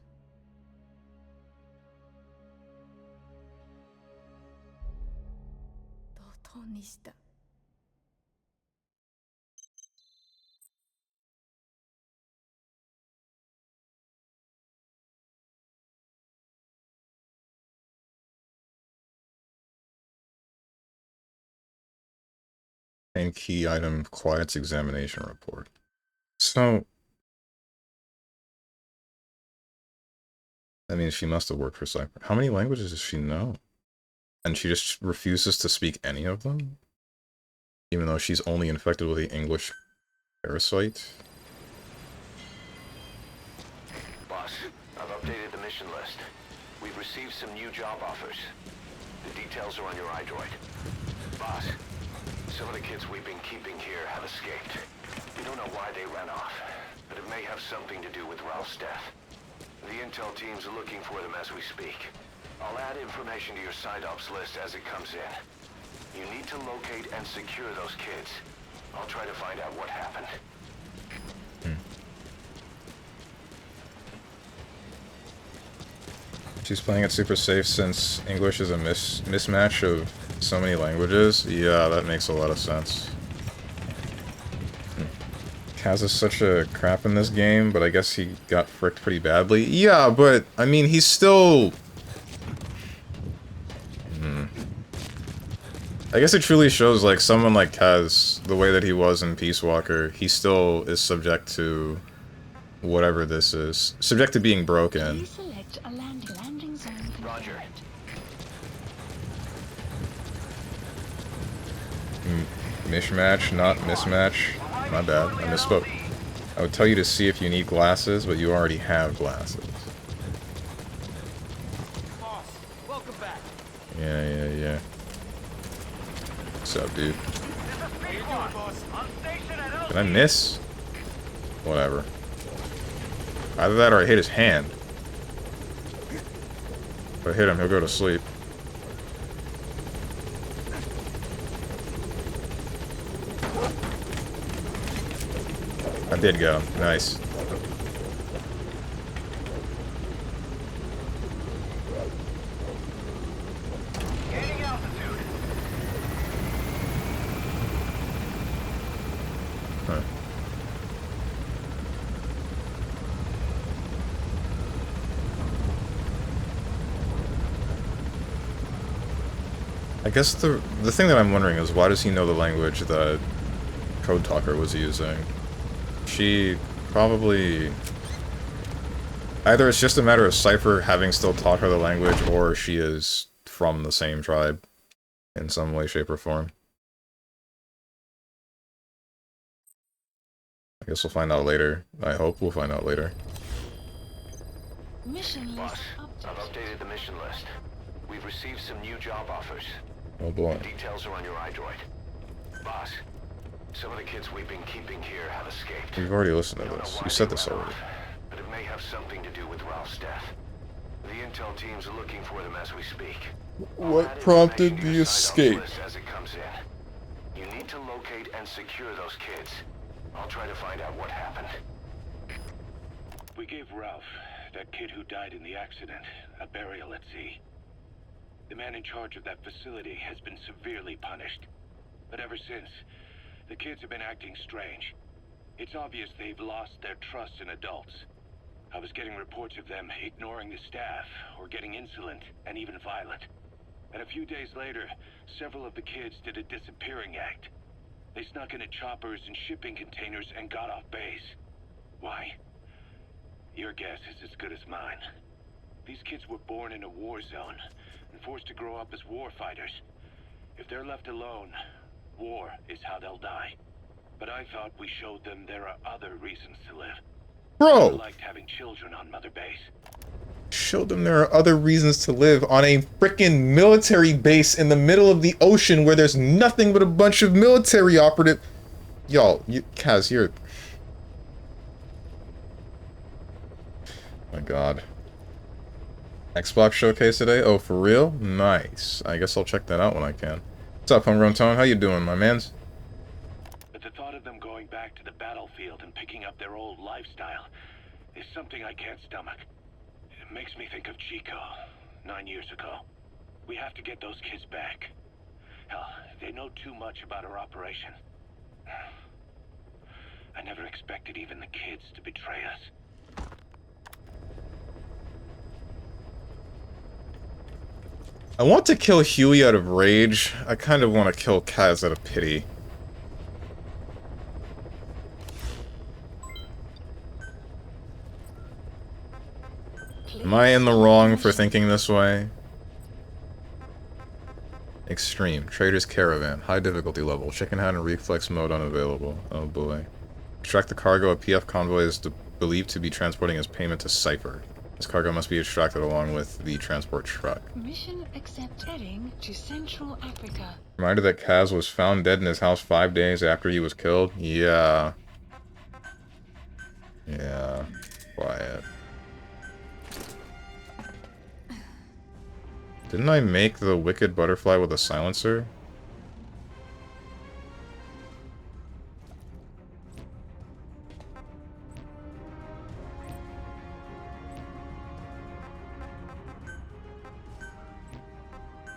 ドドにした。And key item, Quiet's examination report. So, I mean, she must have worked for Cypher. How many languages does she know? And she just refuses to speak any of them? Even though she's only infected with the English parasite? Boss, I've updated the mission list. We've received some new job offers. The details are on your iDroid. Boss, some of the kids we've been keeping here have escaped. We don't know why they ran off, but it may have something to do with Ralph's death. The intel team's looking for them as we speak. I'll add information to your side ops list as it comes in. You need to locate and secure those kids. I'll try to find out what happened. She's playing it super safe since English is a mismatch of so many languages. Yeah, that makes a lot of sense. Kaz is such a crap in this game, but I guess he got fricked pretty badly. Yeah, but, I mean, he's still... I guess it truly shows, like, someone like Kaz, the way that he was in Peace Walker, he still is subject to whatever this is. Subject to being broken. Please select a landing zone. Roger. Mishmatch, not mismatch. My bad, I misspoke. I would tell you to see if you need glasses, but you already have glasses. Boss, welcome back. Yeah, What's up, dude? Did I miss? Whatever. Either that or I hit his hand. If I hit him, he'll go to sleep. I did get him. Nice. Huh. I guess the thing that I'm wondering is why does he know the language that Code Talker was using? She probably... Either it's just a matter of Cypher having still taught her the language, or she is from the same tribe in some way, shape, or form. I guess we'll find out later. I hope we'll find out later. Mission list I've updated the mission list. We've received some new job offers. Oh boy. The details are on your iDroid. Boss, some of the kids we've been keeping here have escaped. We've already listened to this. You said this already. But it may have something to do with Ralph's death. The intel teams are looking for them as we speak. What prompted the escape? As it comes in. You need to locate and secure those kids. I'll try to find out what happened. We gave Ralph, that kid who died in the accident, a burial at sea. The man in charge of that facility has been severely punished. But ever since, the kids have been acting strange. It's obvious they've lost their trust in adults. I was getting reports of them ignoring the staff, or getting insolent, and even violent. And a few days later, several of the kids did a disappearing act. They snuck into choppers and shipping containers and got off base. Why? Your guess is as good as mine. These kids were born in a war zone, and forced to grow up as war fighters. If they're left alone, war is how they'll die. But I thought we showed them there are other reasons to live. Bro! I liked having children on Mother Base. Showed them there are other reasons to live on a frickin' military base in the middle of the ocean where there's nothing but a bunch of military operative. Y'all, Kaz, you're... My god. Xbox showcase today? Oh, for real? Nice. I guess I'll check that out when I can. What's up, Homegrown Tone? How you doing, my mans? But the thought of them going back to the battlefield and picking up their old lifestyle is something I can't stomach. It makes me think of Chico, 9 years ago. We have to get those kids back. Hell, they know too much about our operation. I never expected even the kids to betray us. I want to kill Huey out of rage. I kind of want to kill Kaz out of pity. Am I in the wrong for thinking this way? Extreme. Trader's Caravan. High difficulty level. Chicken Hat and Reflex mode unavailable. Oh boy. Extract the cargo a PF convoy is believed to be transporting as payment to Cypher. This cargo must be extracted along with the transport truck. Mission accept heading to Central Africa. Reminder that Kaz was found dead in his house 5 days after he was killed? Yeah. Yeah. Quiet. Didn't I make the Wicked Butterfly with a silencer?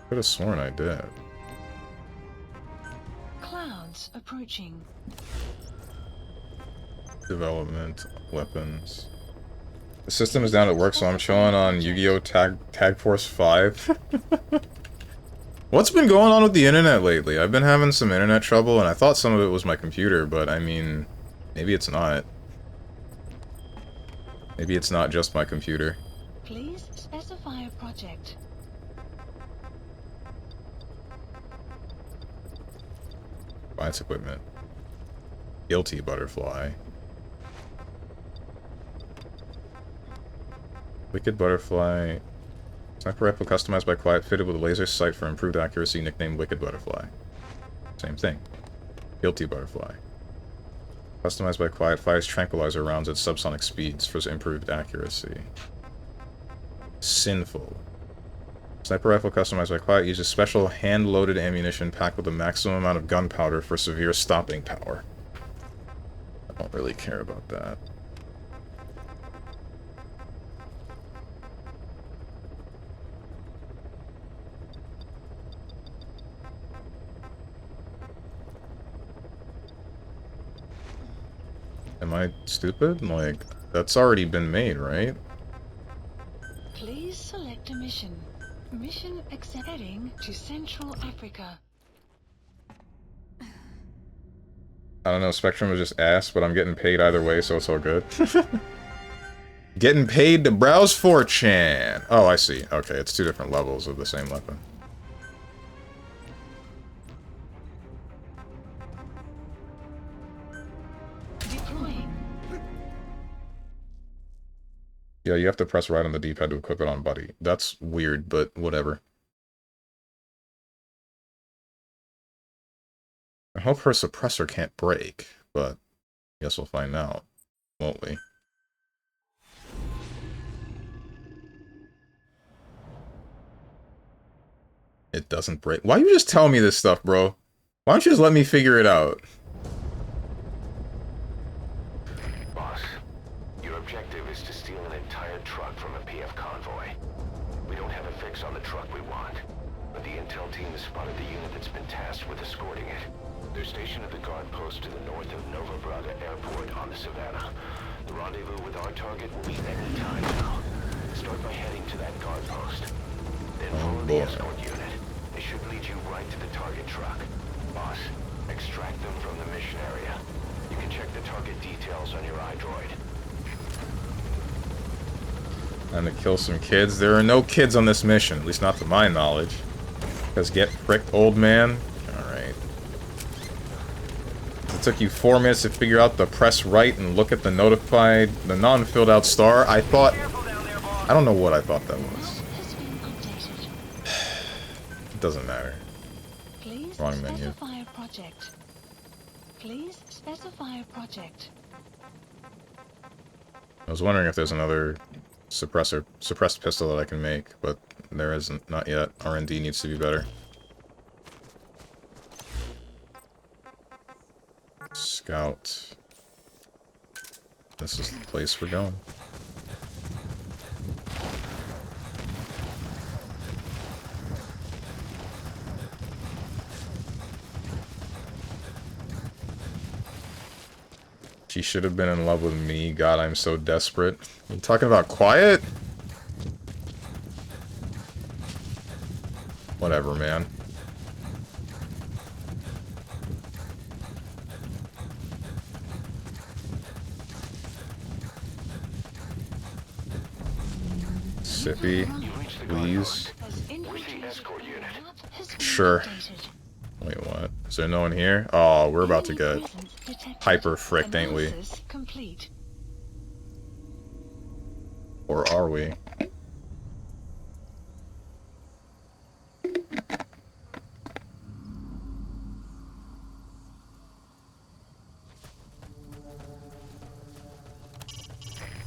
Could have sworn I did. Clouds approaching. Development, weapons. The system is down at work, so I'm chilling on Yu-Gi-Oh! Tag Force 5. What's been going on with the internet lately? I've been having some internet trouble, and I thought some of it was my computer, but I mean, maybe it's not. Maybe it's not just my computer. Please specify a project. Science equipment. Guilty Butterfly. Wicked Butterfly. Sniper rifle customized by Quiet, fitted with a laser sight for improved accuracy, nicknamed Wicked Butterfly. Same thing. Guilty butterfly. Customized by Quiet fires tranquilizer rounds at subsonic speeds for improved accuracy. Sinful. Sniper rifle customized by Quiet uses special hand-loaded ammunition packed with a maximum amount of gunpowder for severe stopping power. I don't really care about that. Am I stupid? Like, that's already been made, right? Please select a mission. Mission accepting to Central Africa. I don't know, Spectrum was just ass, but I'm getting paid either way, so it's all good. Getting paid to browse 4chan. Oh, I see. Okay, it's two different levels of the same weapon. Yeah, you have to press right on the D-pad to equip it on Buddy. That's weird, but whatever. I hope her suppressor can't break, but I guess we'll find out, won't we? It doesn't break. Why you just tell me this stuff, bro? Why don't you just let me figure it out? Boss, your objective is to steal an entire truck from a PF convoy. We don't have a fix on the truck we want, but the intel team has spotted the unit that's been tasked with escorting it. They're stationed at the guard post to the north of Nova Braga Airport on the Savannah. The rendezvous with our target will be any time now. Start by heading to that guard post. Then follow the escort unit. They should lead you right to the target truck. Boss, extract them from the mission area. You can check the target details on your iDroid. Time to kill some kids. There are no kids on this mission, at least not to my knowledge. Because get pricked, old man. Alright. It took you 4 minutes to figure out the press right and look at the notified, the non-filled out star. I thought... I don't know what I thought that was. It doesn't matter. Please Wrong menu. specify a project. Please specify a project. I was wondering if there's another suppressed pistol that I can make, but there isn't. Not yet. R&D needs to be better. Scout. This is the place we're going. She should have been in love with me. God, I'm so desperate. You talking about Quiet? Whatever, man. Sippy, please. Sure. Wait, what? Is there no one here? Oh, we're about to get hyper fricked, ain't we? Or are we?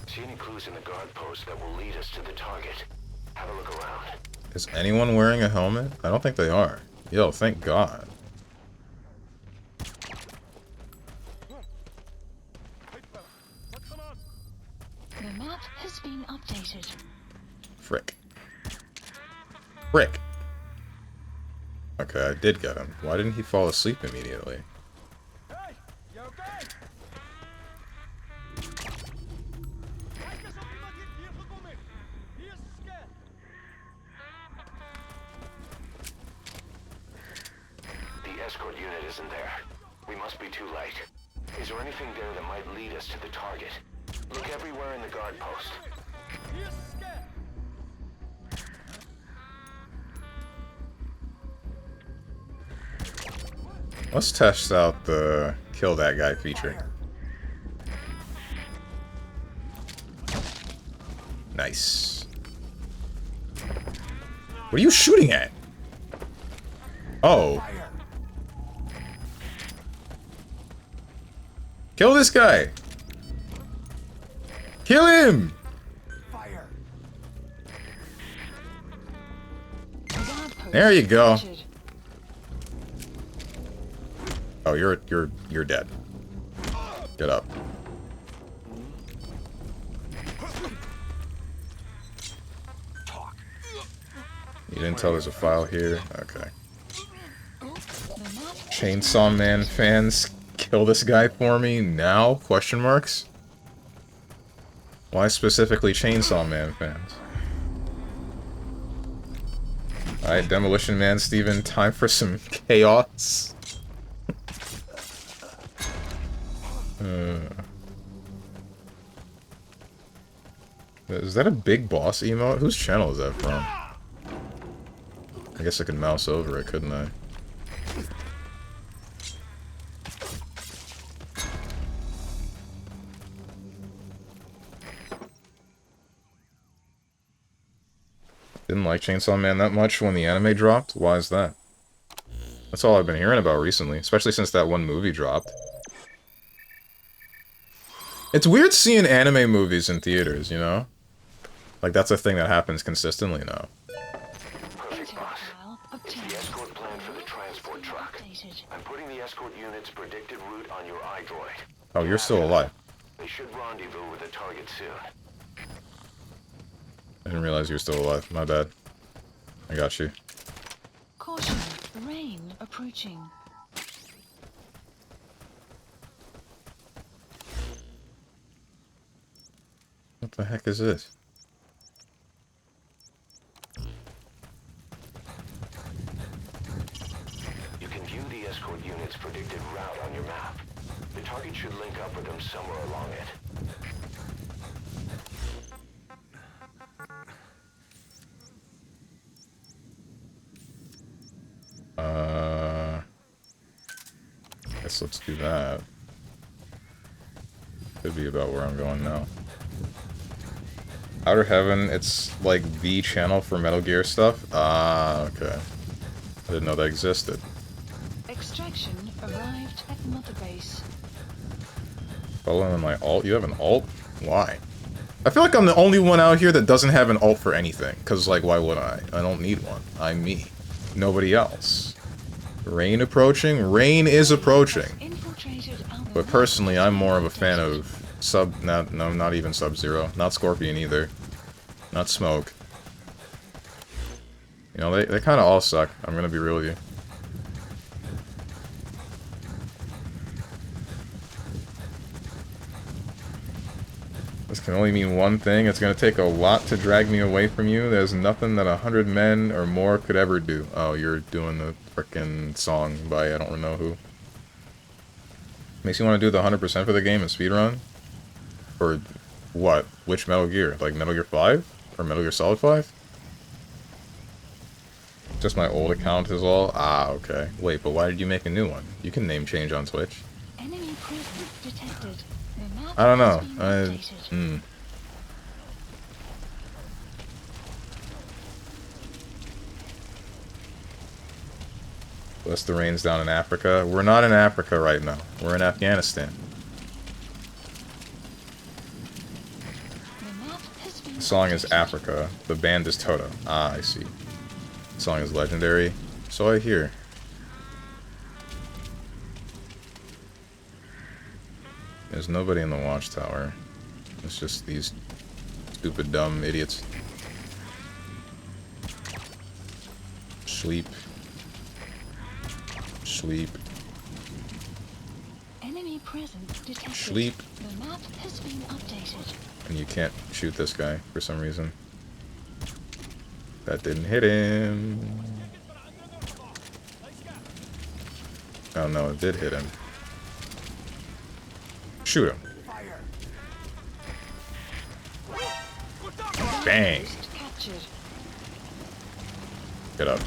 See any clues in the guard post that will lead us to the target? Have a look around. Is anyone wearing a helmet? I don't think they are. Yo, thank God. The map has been updated. Frick. Frick. Okay, I did get him. Why didn't he fall asleep immediately? The escort unit isn't there. We must be too late. Is there anything there that might lead us to the target? Look everywhere in the guard post. Let's test out the kill that guy feature. Nice. What are you shooting at? Oh. Kill this guy! Kill him! Fire! There you go. Oh, you're dead. Get up. You didn't tell there's a file here? Okay. Chainsaw Man fans, kill this guy for me now? Question marks? Why specifically Chainsaw Man fans? Alright, Demolition Man Steven, time for some chaos. Is that a big boss emote? Whose channel is that from? I guess I could mouse over it, couldn't I? Didn't like Chainsaw Man that much when the anime dropped? Why is that? That's all I've been hearing about recently, especially since that one movie dropped. It's weird seeing anime movies in theaters, you know? Like, that's a thing that happens consistently now. Perfect, boss. It's the escort plan for the transport truck. I'm putting the escort unit's predicted route on your iDroid. Oh, you're still alive. They should rendezvous with the target soon. I didn't realize you were still alive. My bad. I got you. Caution, rain approaching. What the heck is this? You can view the escort unit's predicted route on your map. The target should link up with them somewhere along it. Guess let's do that. Could be about where I'm going now. Outer Heaven, it's like the channel for Metal Gear stuff? Ah, okay. I didn't know that existed. Extraction arrived at Mother Base. Following my alt? You have an alt? Why? I feel like I'm the only one out here that doesn't have an alt for anything. Because, like, why would I? I don't need one. I'm me. Nobody else. Rain approaching? Rain is approaching. But personally, I'm more of a fan of not even Sub-Zero. Not Scorpion either. Not Smoke. You know, they kind of all suck. I'm gonna be real with you. This can only mean one thing. It's gonna take a lot to drag me away from you. There's nothing that 100 men or more could ever do. Oh, you're doing the frickin' song by I don't know who. Makes you want to do the 100% for the game and speedrun? Or what? Which Metal Gear? Like Metal Gear 5? Or Metal Gear Solid 5? Just my old account is all? Ah, okay. Wait, but why did you make a new one? You can name change on Twitch. Enemy presence detected. The map I don't know. has been updated. Bless the rains down in Africa. We're not in Africa right now. We're in Afghanistan. The song is Africa. The band is Toto. Ah, I see. The song is legendary. So I hear. There's nobody in the watchtower. It's just these stupid, dumb idiots. Sleep. Sleep. Enemy presence detected. Sleep. The map has been updated. And you can't shoot this guy for some reason. That didn't hit him. Oh no, it did hit him. Shoot him. Bang. Get up.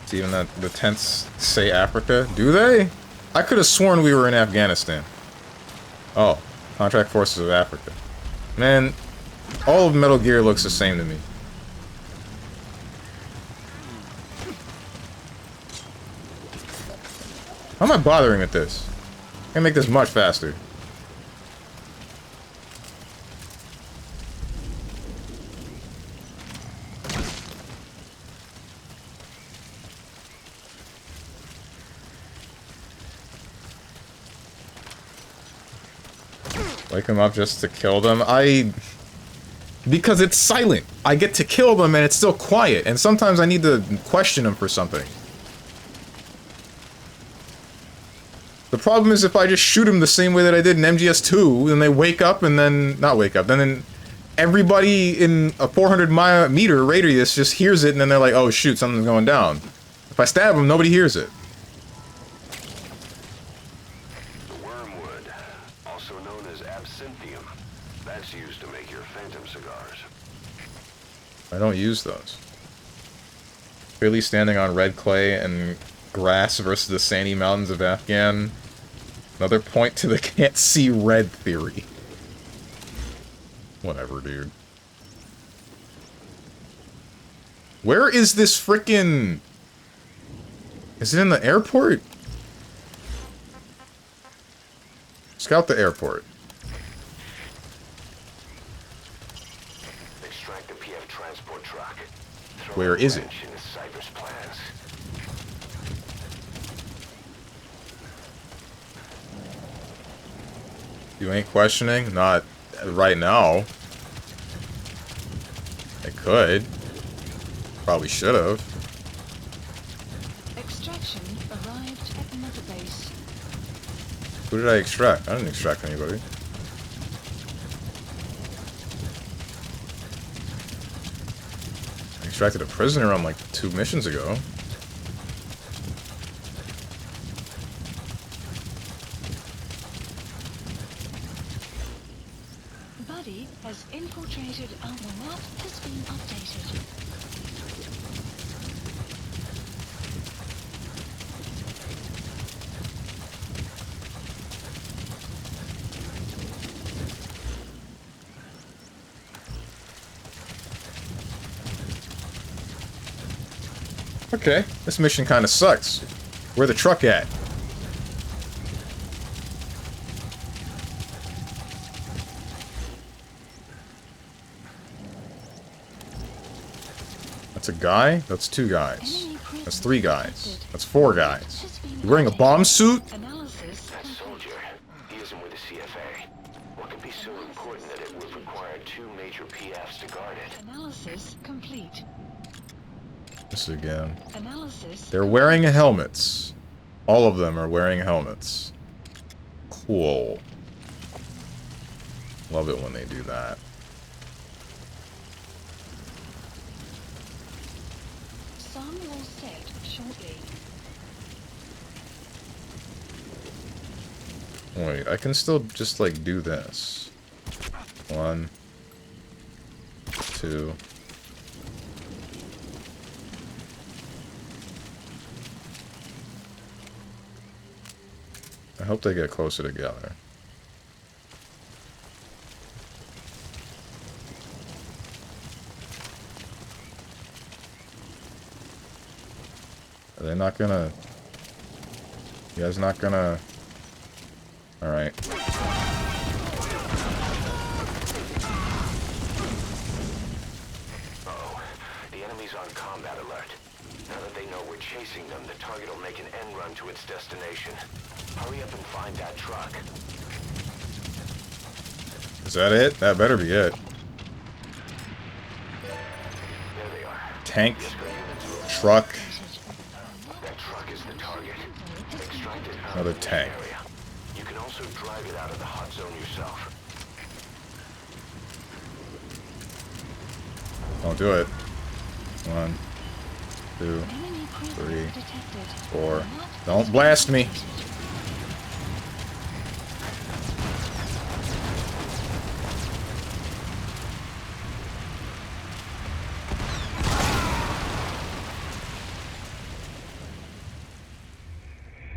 See, even that the tents say Africa. Do they? I could have sworn we were in Afghanistan. Oh, Contract Forces of Africa. Man, all of Metal Gear looks the same to me. How am I bothering with this? I can make this much faster. Wake them up just to kill them? Because it's silent. I get to kill them and it's still quiet, and sometimes I need to question them for something. The problem is if I just shoot them the same way that I did in MGS2, then they wake up and then... Not wake up, then everybody in a 400-meter radius just hears it and then they're like, oh shoot, something's going down. If I stab them, nobody hears it. The wormwood, also known as absinthium, that's used to make your phantom cigars. I don't use those. Clearly standing on red clay and grass versus the sandy mountains of Afghan. Another point to the can't see red theory. Whatever, dude. Where is this frickin'... Is it in the airport? Scout the airport. Extract the PF transport truck. Where is it? You ain't questioning? Not right now. I could. Probably should have. Extraction arrived at Mother Base. Who did I extract? I didn't extract anybody. I extracted a prisoner on like 2 missions ago. Buddy has infiltrated our map has been updated. Okay, this mission kind of sucks. Where the truck at? That's a guy? That's 2 guys. That's 3 guys. That's 4 guys. You wearing a bomb suit? That soldier, he isn't with the CFA. What could be so important that it would require 2 major PFs to guard it? Analysis complete. This again. Analysis. They're wearing helmets. All of them are wearing helmets. Cool. Love it when they do that. Some will set shortly. Wait, I can still just like do this. 1, 2. I hope they get closer together. Are they not gonna... You guys not gonna... Alright. Uh-oh. The enemy's on combat alert. Now that they know we're chasing them, the target will make an end run to its destination. Hurry up and find that truck. Is that it? That better be it. There they are. Tank. Truck. That truck is the target. Extract it out Another of the tank. area. You can also drive it out of the hot zone yourself. Don't do it. 1, 2, 3, 4. Don't blast me.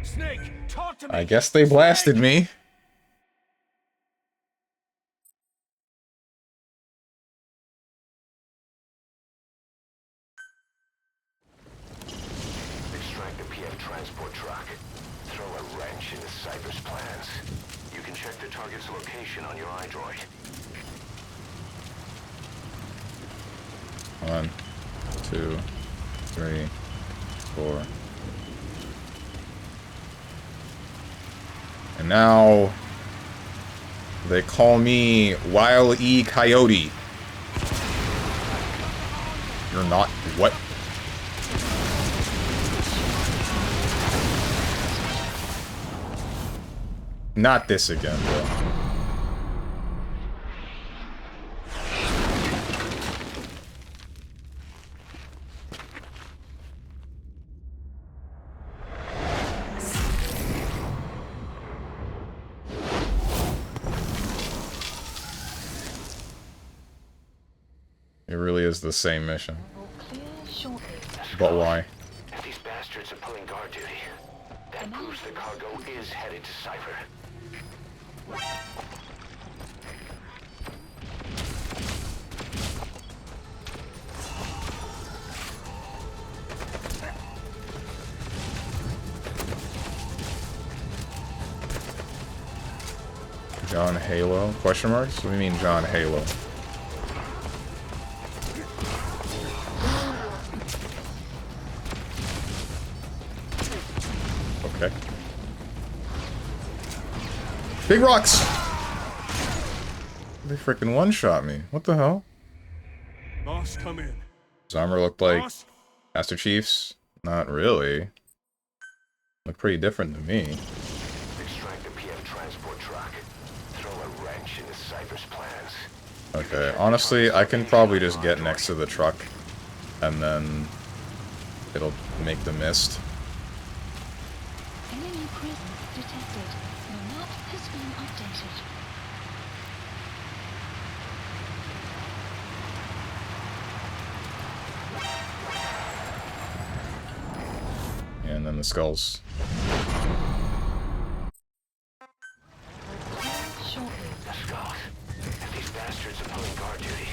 Snake, talk to me. I guess they blasted me. Extract the PF transport truck. Throw a wrench into Cypher's plans. You can check the target's location on your iDroid. 1, 2, 3, 4. And now they call me Wile E. Coyote. You're not what? Not this again, bro. It really is the same mission. But why? If these bastards are pulling guard duty, that proves the cargo is headed to Cypher. John Halo? Question marks? What do you mean John Halo? Okay. Big rocks! They freaking one-shot me. What the hell? Boss, come in. His armor looked like Boss? Master Chief's? Not really. Looked pretty different to me. Extract the PF transport truck. Throw a wrench into Cypher's plans. Okay, honestly, I can probably just get next to the truck, and then it'll make the mist. Enemy presence detected. Your map has been updated. And then the skulls. The skulls. If these bastards are pulling guard duty,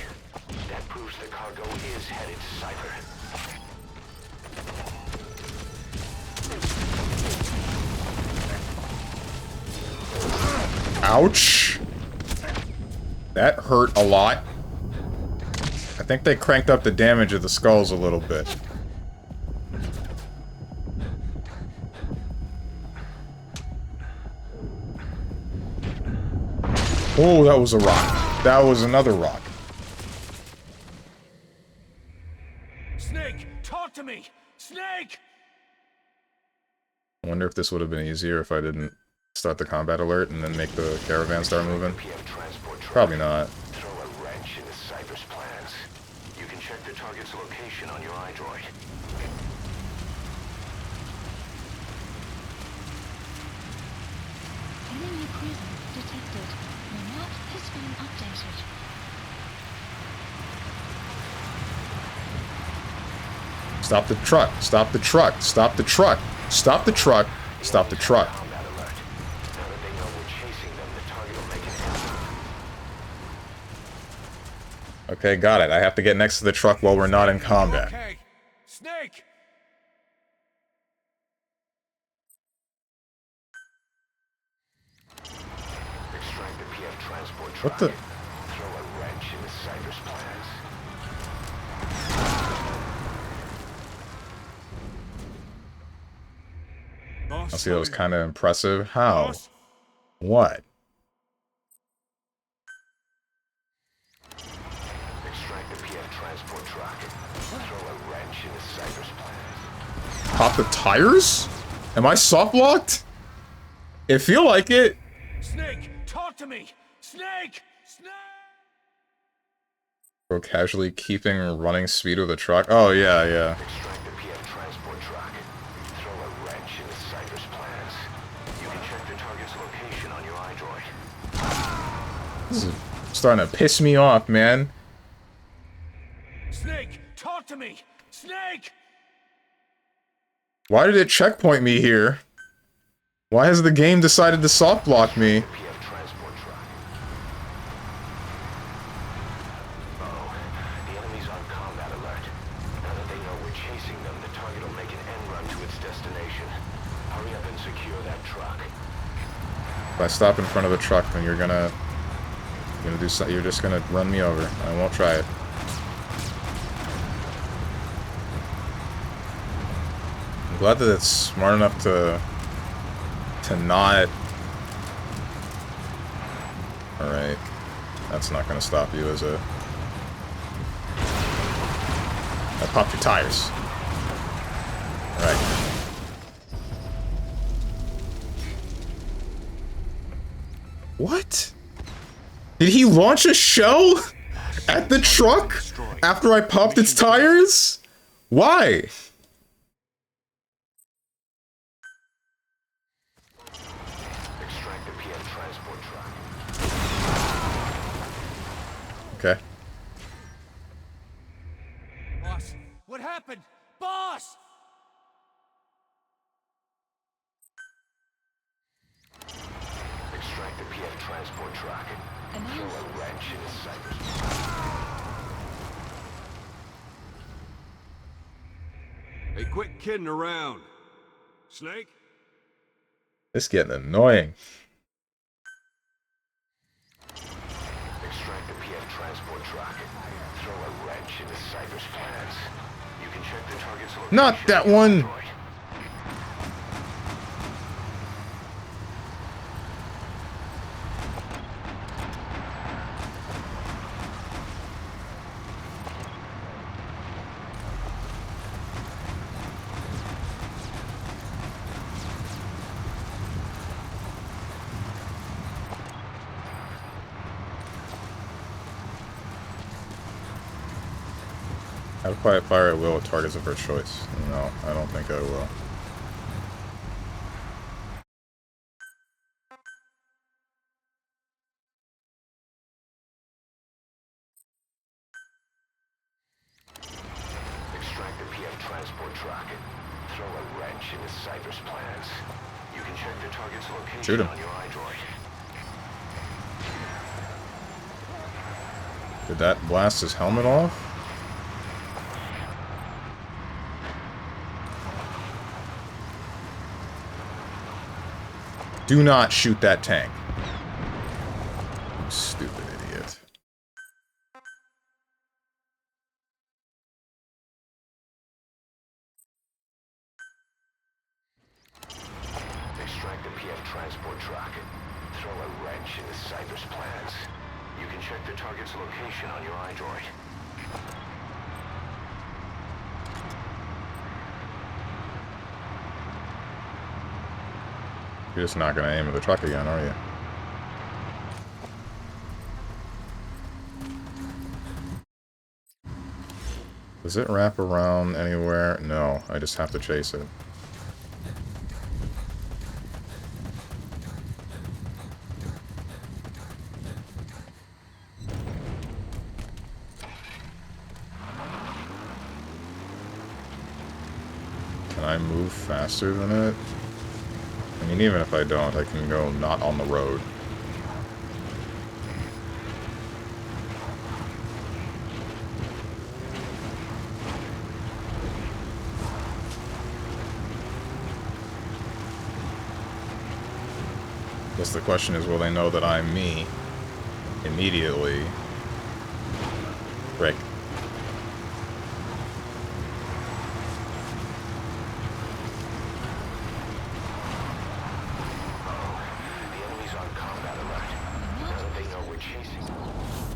that proves the cargo is headed to Cypher. Ouch! That hurt a lot. I think they cranked up the damage of the skulls a little bit. Oh, that was a rock. That was another rock. Snake, talk to me! Snake! I wonder if this would have been easier if I didn't start the combat alert and then make the caravan start moving. Probably not. Throw a wrench into Cypher's plans. You can check the target's location on your iDroid. Enemy presence detected. Your map has been updated. Stop the truck. Stop the truck. Stop the truck. Stop the truck. Stop the truck. Combat alert. Now that they know we're chasing them, the target will make it. Okay, got it. I have to get next to the truck while we're not in combat. Okay. Snake! Extract the PF transport truck. What the? Throw a wrench into Cypher's plans. I see that was kind of impressive. How? What? Extract the PF transport truck. Throw a wrench into Cypher's plans. Pop the tires? Am I soft locked? It feel like it. Snake, talk to me! Snake! Snake! Bro, casually keeping running speed with the truck. Oh yeah, yeah. Extract the PF transport truck. Throw a wrench into Cypher's plans. You can check the target's location on your iDroid. This is starting to piss me off, man. Snake, talk to me! Snake! Why did it checkpoint me here? Why has the game decided to soft block me? PF transport truck. Oh, the enemy's on combat alert. Now that they know we're chasing them, the target will make an end run to its destination. Hurry up and secure that truck. I stop in front of the truck, then you're gonna do so, you're just gonna run me over. I won't try it. I'm glad that it's smart enough to not. All right, that's not gonna stop you, is it? I popped your tires. All right. What? Did he launch a shell at the truck after I popped its tires? Why? Extract the PM transport truck. Okay. Boss, what happened? Boss! Extract the PM transport truck. Throw a wrench in his cyber. Hey, quit kidding around. Snake? It's getting annoying. Extract the PM transport truck. Throw a wrench in his cyber's plans. You can check the target's location. Not that one! Have a quiet fire at will at targets of her choice. No, I don't think I will. Extract the PM transport truck. Throw a wrench in his cyber's plans. You can check the target's location Shoot him. on your iDroid. Did that blast his helmet off? Do not shoot that tank. You stupid idiot. Extract the PM transport truck. Throw a wrench in his cyber's plans. You can check the target's location on your iDroid. You're just not gonna aim at the truck again, are you? Does it wrap around anywhere? No, I just have to chase it. Can I move faster than it? I mean, even if I don't, I can go not on the road. Guess the question is, will they know that I'm me immediately? Rick.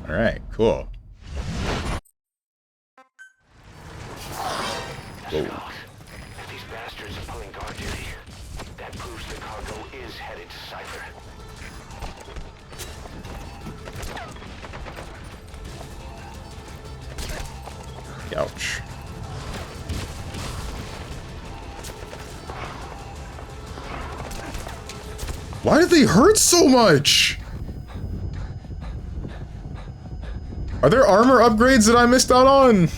Alright, cool. Whoa. If these bastards are pulling guard duty, that proves the cargo is headed to Cypher. Ouch. Why did they hurt so much? Are there armor upgrades that I missed out on?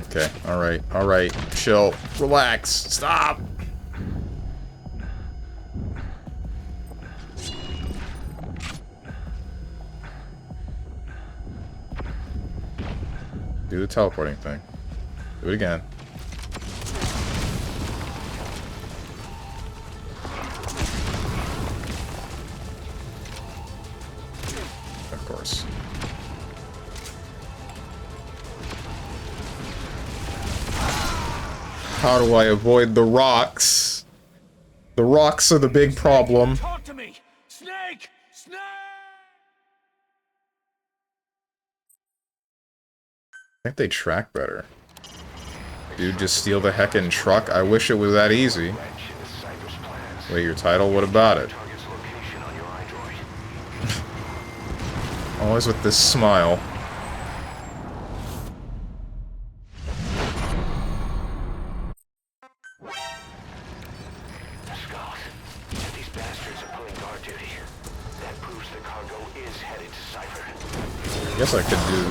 Okay, alright, chill, relax, stop! Do the teleporting thing. Do it again. Of course. How do I avoid the rocks? The rocks are the big problem. Talk to me! Snake! Snake! I think they track better. Dude, just steal the heckin' truck. I wish it was that easy. Wait, your title? What about it? Always with this smile. These bastards are pulling guard duty. That proves the cargo is headed to Cypher. I guess I could do...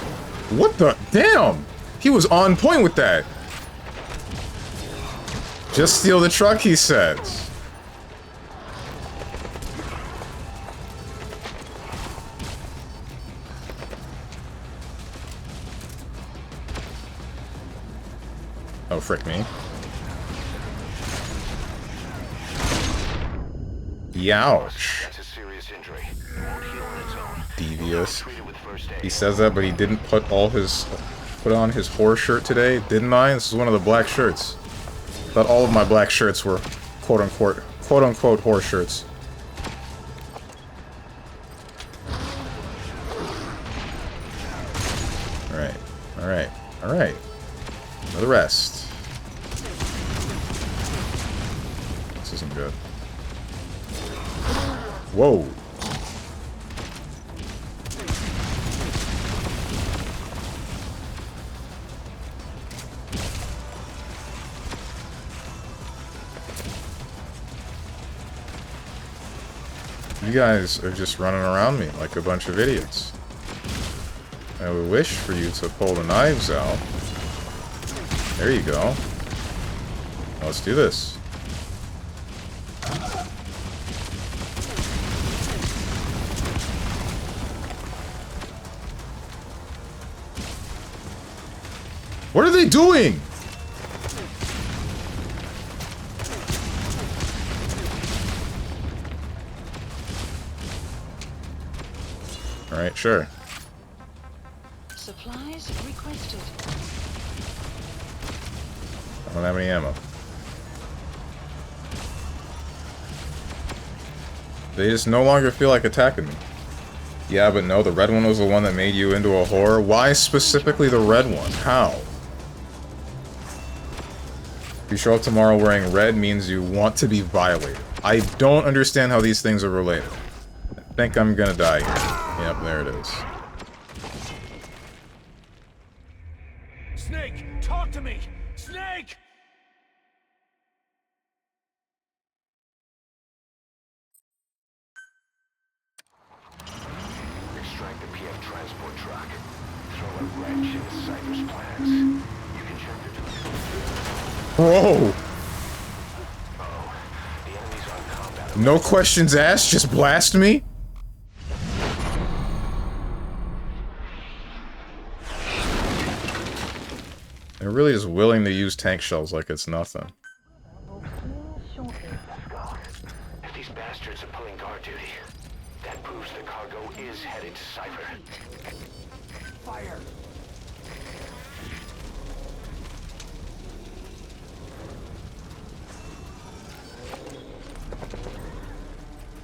What the... Damn! He was on point with that! Just steal the truck, he says. Oh, frick me. Youch. That's a serious injury. Won't heal on its own. Devious. He says that, but he didn't put on his horse shirt today, didn't I? This is one of the black shirts. Thought all of my black shirts were quote-unquote horse shirts. Alright, alright, alright. Another rest. This isn't good. Whoa. You guys are just running around me like a bunch of idiots. I would wish for you to pull the knives out. There you go. Let's do this. What are they doing? Alright, sure. Supplies requested. I don't have any ammo. They just no longer feel like attacking me. Yeah, but no, the red one was the one that made you into a whore. Why specifically the red one? How? If you show up tomorrow wearing red means you want to be violated. I don't understand how these things are related. I think I'm gonna die here. Yep, there it is. Snake, talk to me! Snake! Extract the PF transport truck. Throw a wrench into Cypher's plans. You can check the... Whoa! Oh, the enemy's on combat. No questions asked, just blast me? They're really just willing to use tank shells like it's nothing. If these bastards are pulling guard duty, that proves the cargo is headed to Cypher. Fire!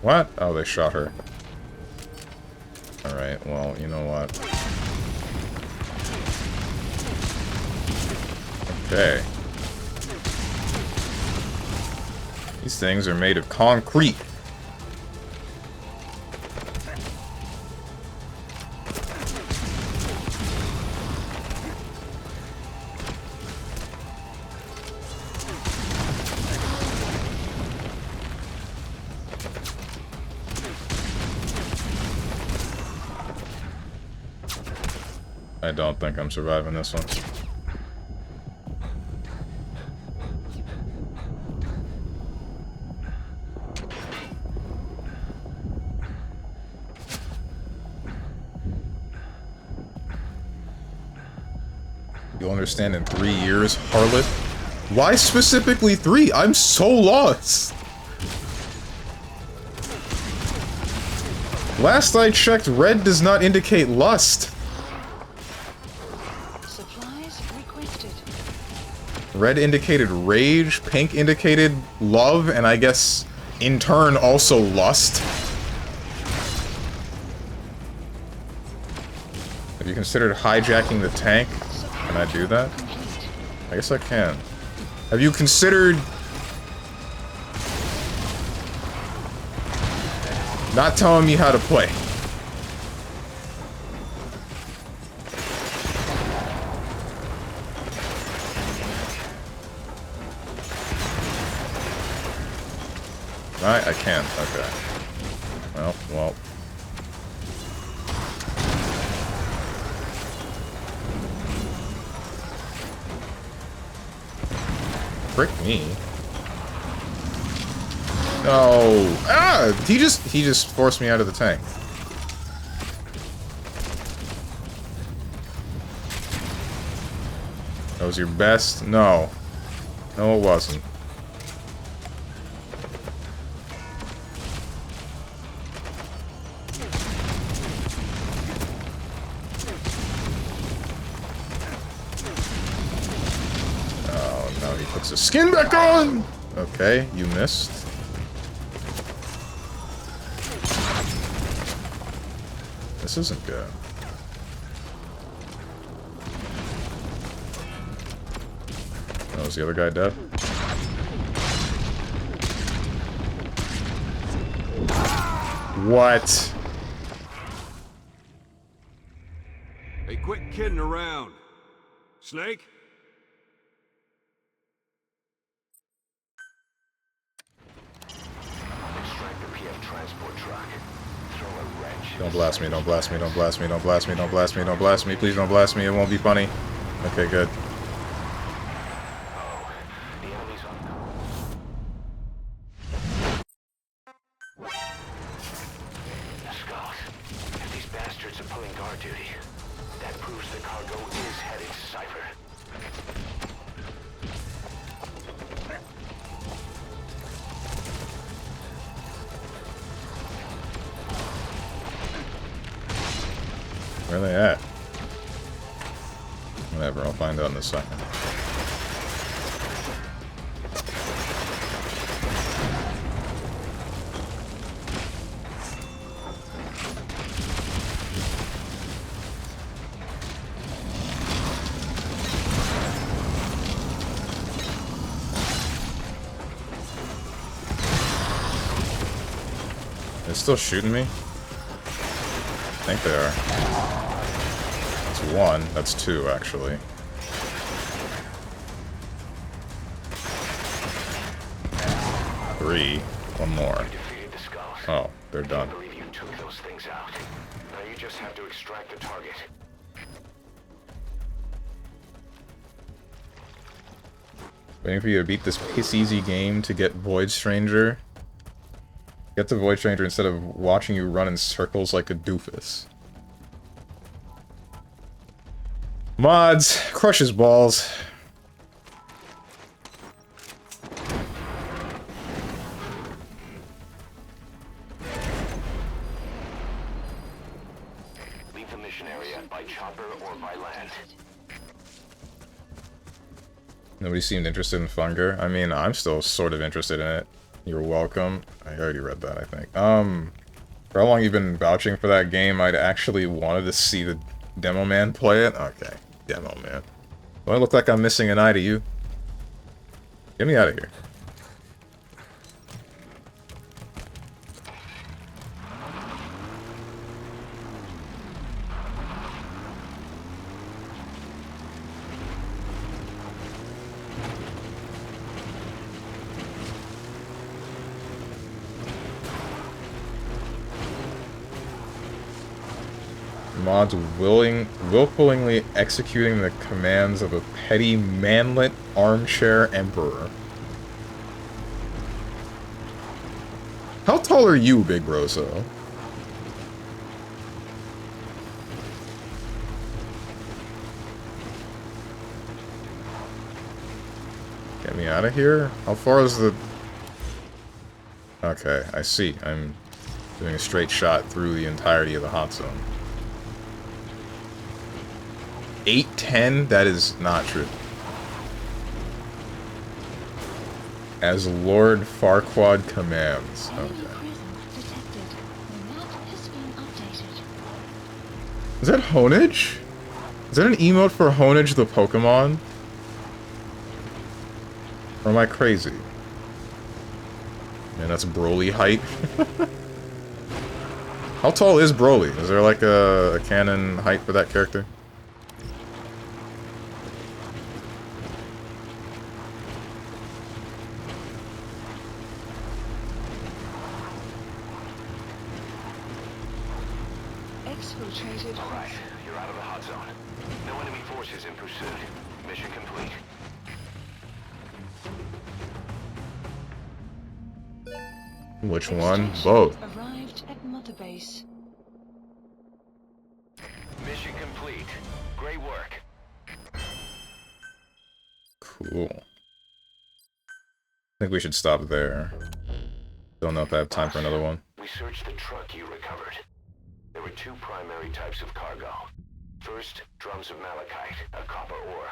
What? Oh, they shot her. Alright, well, you know what? Okay. These things are made of concrete. I don't think I'm surviving this one. You'll understand in 3 years, harlot. Why specifically 3? I'm so lost. Last I checked, red does not indicate lust. Supplies requested. Red indicated rage, pink indicated love, and I guess, in turn, also lust. Have you considered hijacking the tank? Can I do that? I guess I can. Have you considered... not telling me how to play? I can't. Okay. Well. Frick me. No. Ah! He just forced me out of the tank. That was your best? No. No, it wasn't. Oh, no, he puts his skin back on! Okay, you missed. This isn't good. Oh, is the other guy dead? What? Hey, quit kidding around. Snake? Extract the PF transport truck. Throw a wrench. Don't blast me, don't blast me, don't blast me, don't blast me, don't blast me, don't blast me, please don't blast me, it won't be funny. Okay, good. Oh, the enemy's on. Skulls. If these bastards are pulling guard duty, that proves the cargo is heading to Cypher. Where are they at? Whatever, I'll find out in a second. They're still shooting me? I think they are. That's 1. That's 2, actually. Three. One more. Oh, they're done. I believe you took those things out. Now you just have to extract the target. Waiting for you to beat this piss-easy game to get Void Stranger. Get to Void Stranger instead of watching you run in circles like a doofus. Mods, crush his balls. Leave the mission area by chopper or by land. Nobody seemed interested in Funger. I mean, I'm still sort of interested in it. You're welcome. I already read that, I think. For how long you've been vouching for that game, I'd actually wanted to see the demo man play it. Okay, demo man. Do I look like I'm missing an eye to you? Get me out of here. Mods willfully executing the commands of a petty manlet armchair emperor. How tall are you, Big Rosso? out of here? How far is the... Okay, I see. I'm doing a straight shot through the entirety of the hot zone. 810? That is not true. As Lord Farquaad commands. Okay. Is that Honage? Is that an emote for Honage the Pokemon? Or am I crazy? Man, that's Broly height. How tall is Broly? Is there like a canon height for that character? Alright, you're out of the hot zone. No enemy forces in pursuit. Mission complete. Which one? Both. Arrived at Mother Base. Mission complete. Great work. Cool. I think we should stop there. Don't know if I have time for another one. We searched the truck you recovered. There were two primary types of cargo. First, drums of malachite, a copper ore.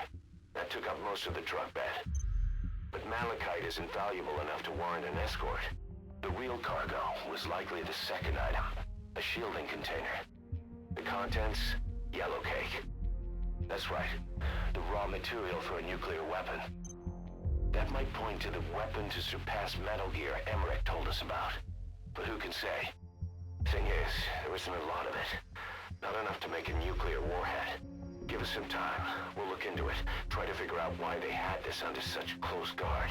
That took up most of the truck bed. But malachite isn't valuable enough to warrant an escort. The real cargo was likely the second item, a shielding container. The contents, yellow cake. That's right, the raw material for a nuclear weapon. That might point to the weapon to surpass Metal Gear Emmerich told us about. But who can say? Thing is, there isn't a lot of it. Not enough to make a nuclear warhead. Give us some time. We'll look into it. Try to figure out why they had this under such close guard.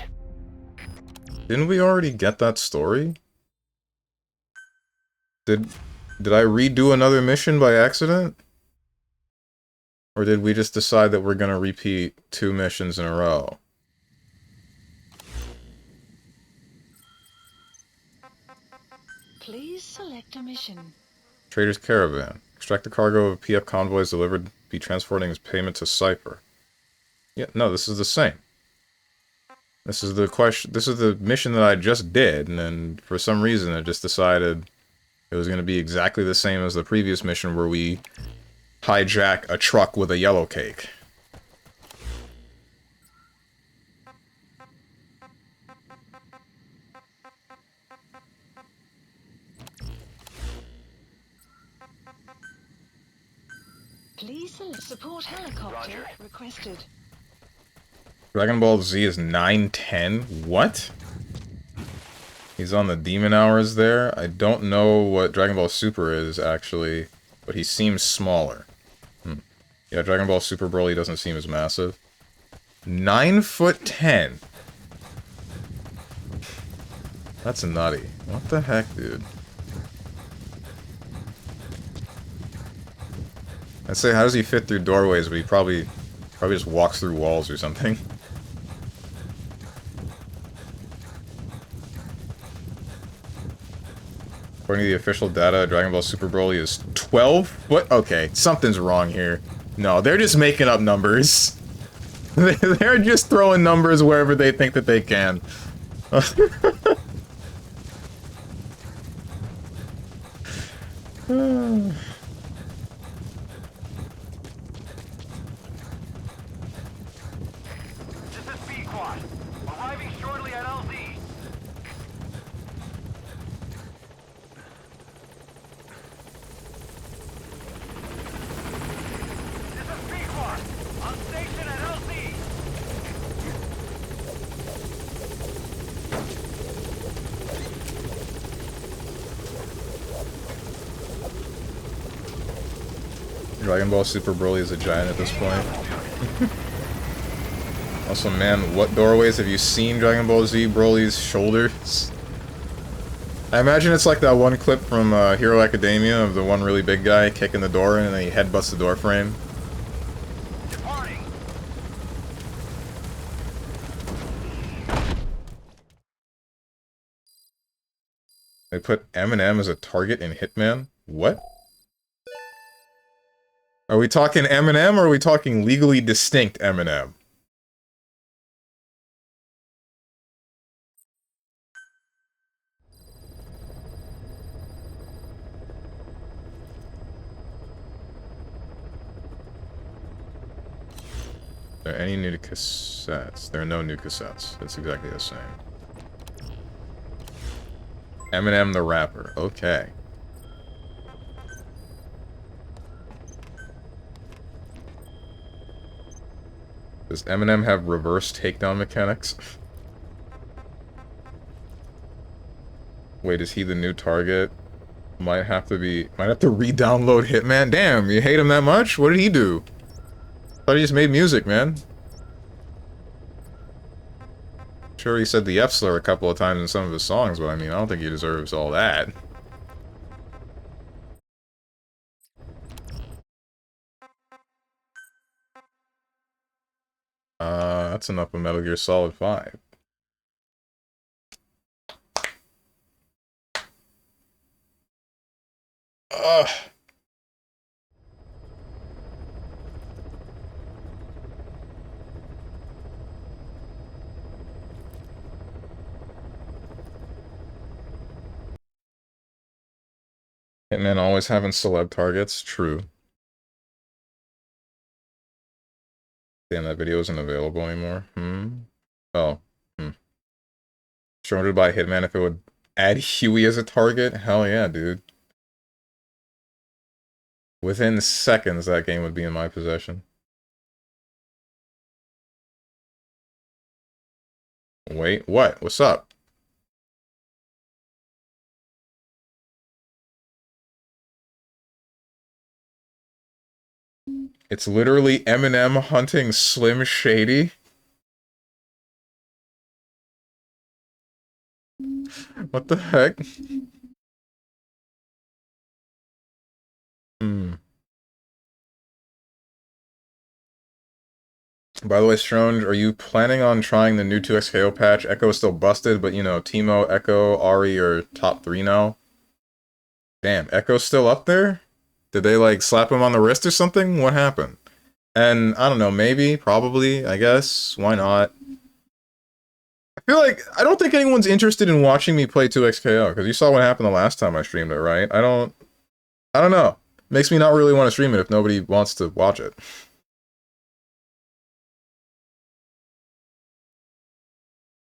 Didn't we already get that story? Did I redo another mission by accident? Or did we just decide that we're gonna repeat 2 missions in a row? Please select a mission. Trader's Caravan. Extract the cargo of PF convoys delivered, be transporting as payment to Cypher. Yeah, no, this is the same. This is the question. This is the mission that I just did, and then for some reason I just decided it was going to be exactly the same as the previous mission where we hijack a truck with a yellow cake. Please select support helicopter requested. Dragon Ball Z is 910? What? He's on the demon hours there. I don't know what Dragon Ball Super is, actually, but he seems smaller. Yeah, Dragon Ball Super Broly doesn't seem as massive. 9'10". That's nutty. What the heck, dude? I'd say, how does he fit through doorways, but he probably just walks through walls or something. According to the official data, Dragon Ball Super Broly is 12 foot? Okay, something's wrong here. No, they're just making up numbers. They're just throwing numbers wherever they think that they can. Dragon Ball Super Broly is a giant at this point. Also, man, what doorways have you seen Dragon Ball Z Broly's shoulders? I imagine it's like that one clip from Hero Academia of the one really big guy kicking the door in and then he headbutts the door frame. They put Eminem as a target in Hitman? What? Are we talking Eminem or are we talking legally distinct Eminem? Are there any new cassettes? There are no new cassettes. It's exactly the same. Eminem the rapper. Okay. Does Eminem have reverse takedown mechanics? Wait, is he the new target? Might have to re-download Hitman. Damn, you hate him that much? What did he do? Thought he just made music, man. Sure, he said the F slur a couple of times in some of his songs, but I mean, I don't think he deserves all that. That's enough of Metal Gear Solid 5. Ugh. Hitman always having celeb targets. True. Damn, that video isn't available anymore. Oh. Surrounded by Hitman if it would add Huey as a target? Hell yeah, dude. Within seconds, that game would be in my possession. Wait, what? What's up? It's literally Eminem hunting Slim Shady. What the heck? By the way, Strange, are you planning on trying the new 2XKO patch? Echo is still busted, but you know, Teemo, Echo, Ari are top 3 now. Damn, Echo's still up there? Did they, like, slap him on the wrist or something? What happened? And, I don't know, maybe, probably, I guess. Why not? I feel like, I don't think anyone's interested in watching me play 2XKO, because you saw what happened the last time I streamed it, right? I don't know. Makes me not really want to stream it if nobody wants to watch it.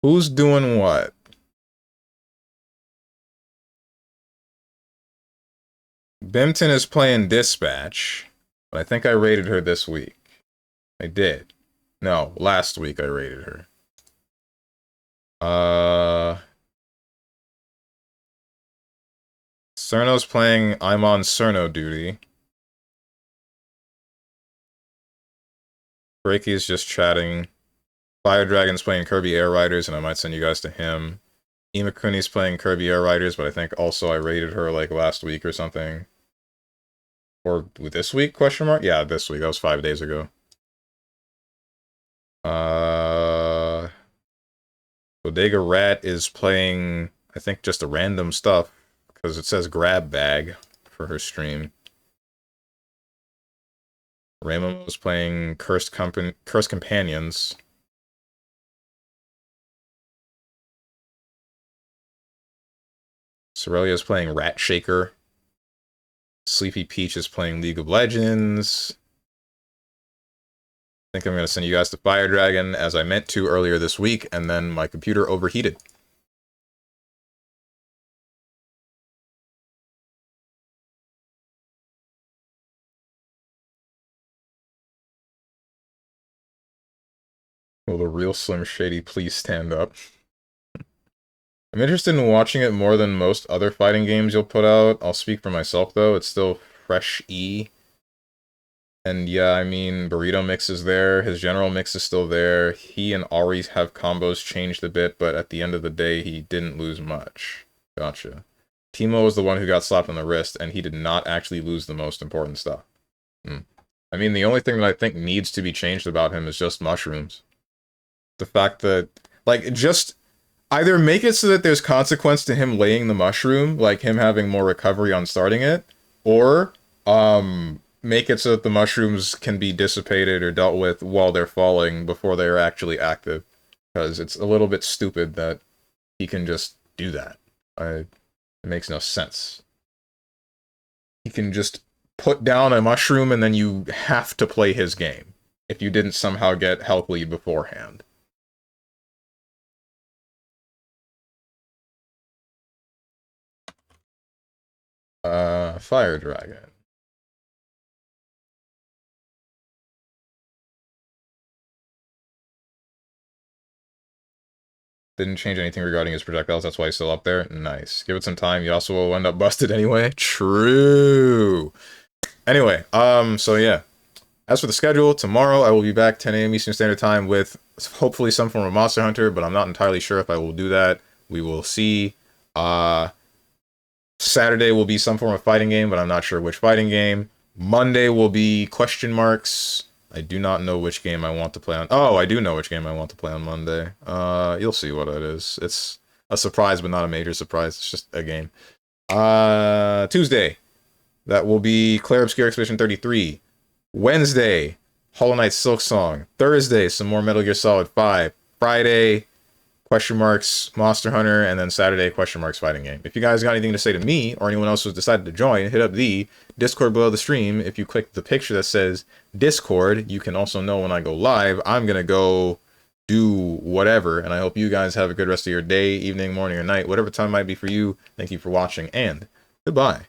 Who's doing what? Bimpton is playing Dispatch, but I think I rated her this week. I did. No, last week I rated her. Cerno's playing I'm on Cerno duty. Breaky's just chatting. Fire Dragon's playing Kirby Air Riders, and I might send you guys to him. Imakuni's playing Kirby Air Riders, but I think also I rated her like last week or something. Or this week, question mark? Yeah, this week. That was 5 days ago. Bodega Rat is playing, I think, just a random stuff, because it says Grab Bag for her stream. Raymond was playing Cursed Companions. Sorelia is playing Rat Shaker. Sleepy Peach is playing League of Legends. I think I'm going to send you guys to Fire Dragon, as I meant to earlier this week, and then my computer overheated. Will the real Slim Shady please stand up? I'm interested in watching it more than most other fighting games you'll put out. I'll speak for myself, though. It's still fresh-y. And yeah, I mean, Burrito Mix is there. His general mix is still there. He and Ari have combos changed a bit, but at the end of the day, he didn't lose much. Gotcha. Teemo was the one who got slapped on the wrist, and he did not actually lose the most important stuff. I mean, the only thing that I think needs to be changed about him is just mushrooms. The fact that, like, just either make it so that there's consequence to him laying the mushroom, like him having more recovery on starting it, or, make it so that the mushrooms can be dissipated or dealt with while they're falling before they're actually active. Because it's a little bit stupid that he can just do that. It makes no sense. He can just put down a mushroom and then you have to play his game. if you didn't somehow get health lead beforehand. Fire Dragon. Didn't change anything regarding his projectiles, that's why he's still up there. Nice. Give it some time, you also will end up busted anyway. True. Anyway, so yeah. As for the schedule, tomorrow I will be back 10 a.m. Eastern Standard Time with hopefully some form of Monster Hunter, but I'm not entirely sure if I will do that. We will see. Saturday will be some form of fighting game, but I'm not sure which fighting game. Monday will be question marks. I do not know which game I want to play on. Oh, I do know which game I want to play on Monday. You'll see what it is. It's a surprise, but not a major surprise. It's just a game. Tuesday, that will be Claire Obscure Expedition 33. Wednesday, Hollow Knight Silk Song. Thursday, some more Metal Gear Solid 5. Friday, question marks Monster Hunter, and then Saturday, question marks fighting game. If you guys got anything to say to me or anyone else who's decided to join, hit up the Discord below the stream. If you click the picture that says Discord, you can also know when I go live. I'm gonna go do whatever, and I hope you guys have a good rest of your day, evening, morning, or night, whatever time it might be for you. Thank you for watching, and goodbye.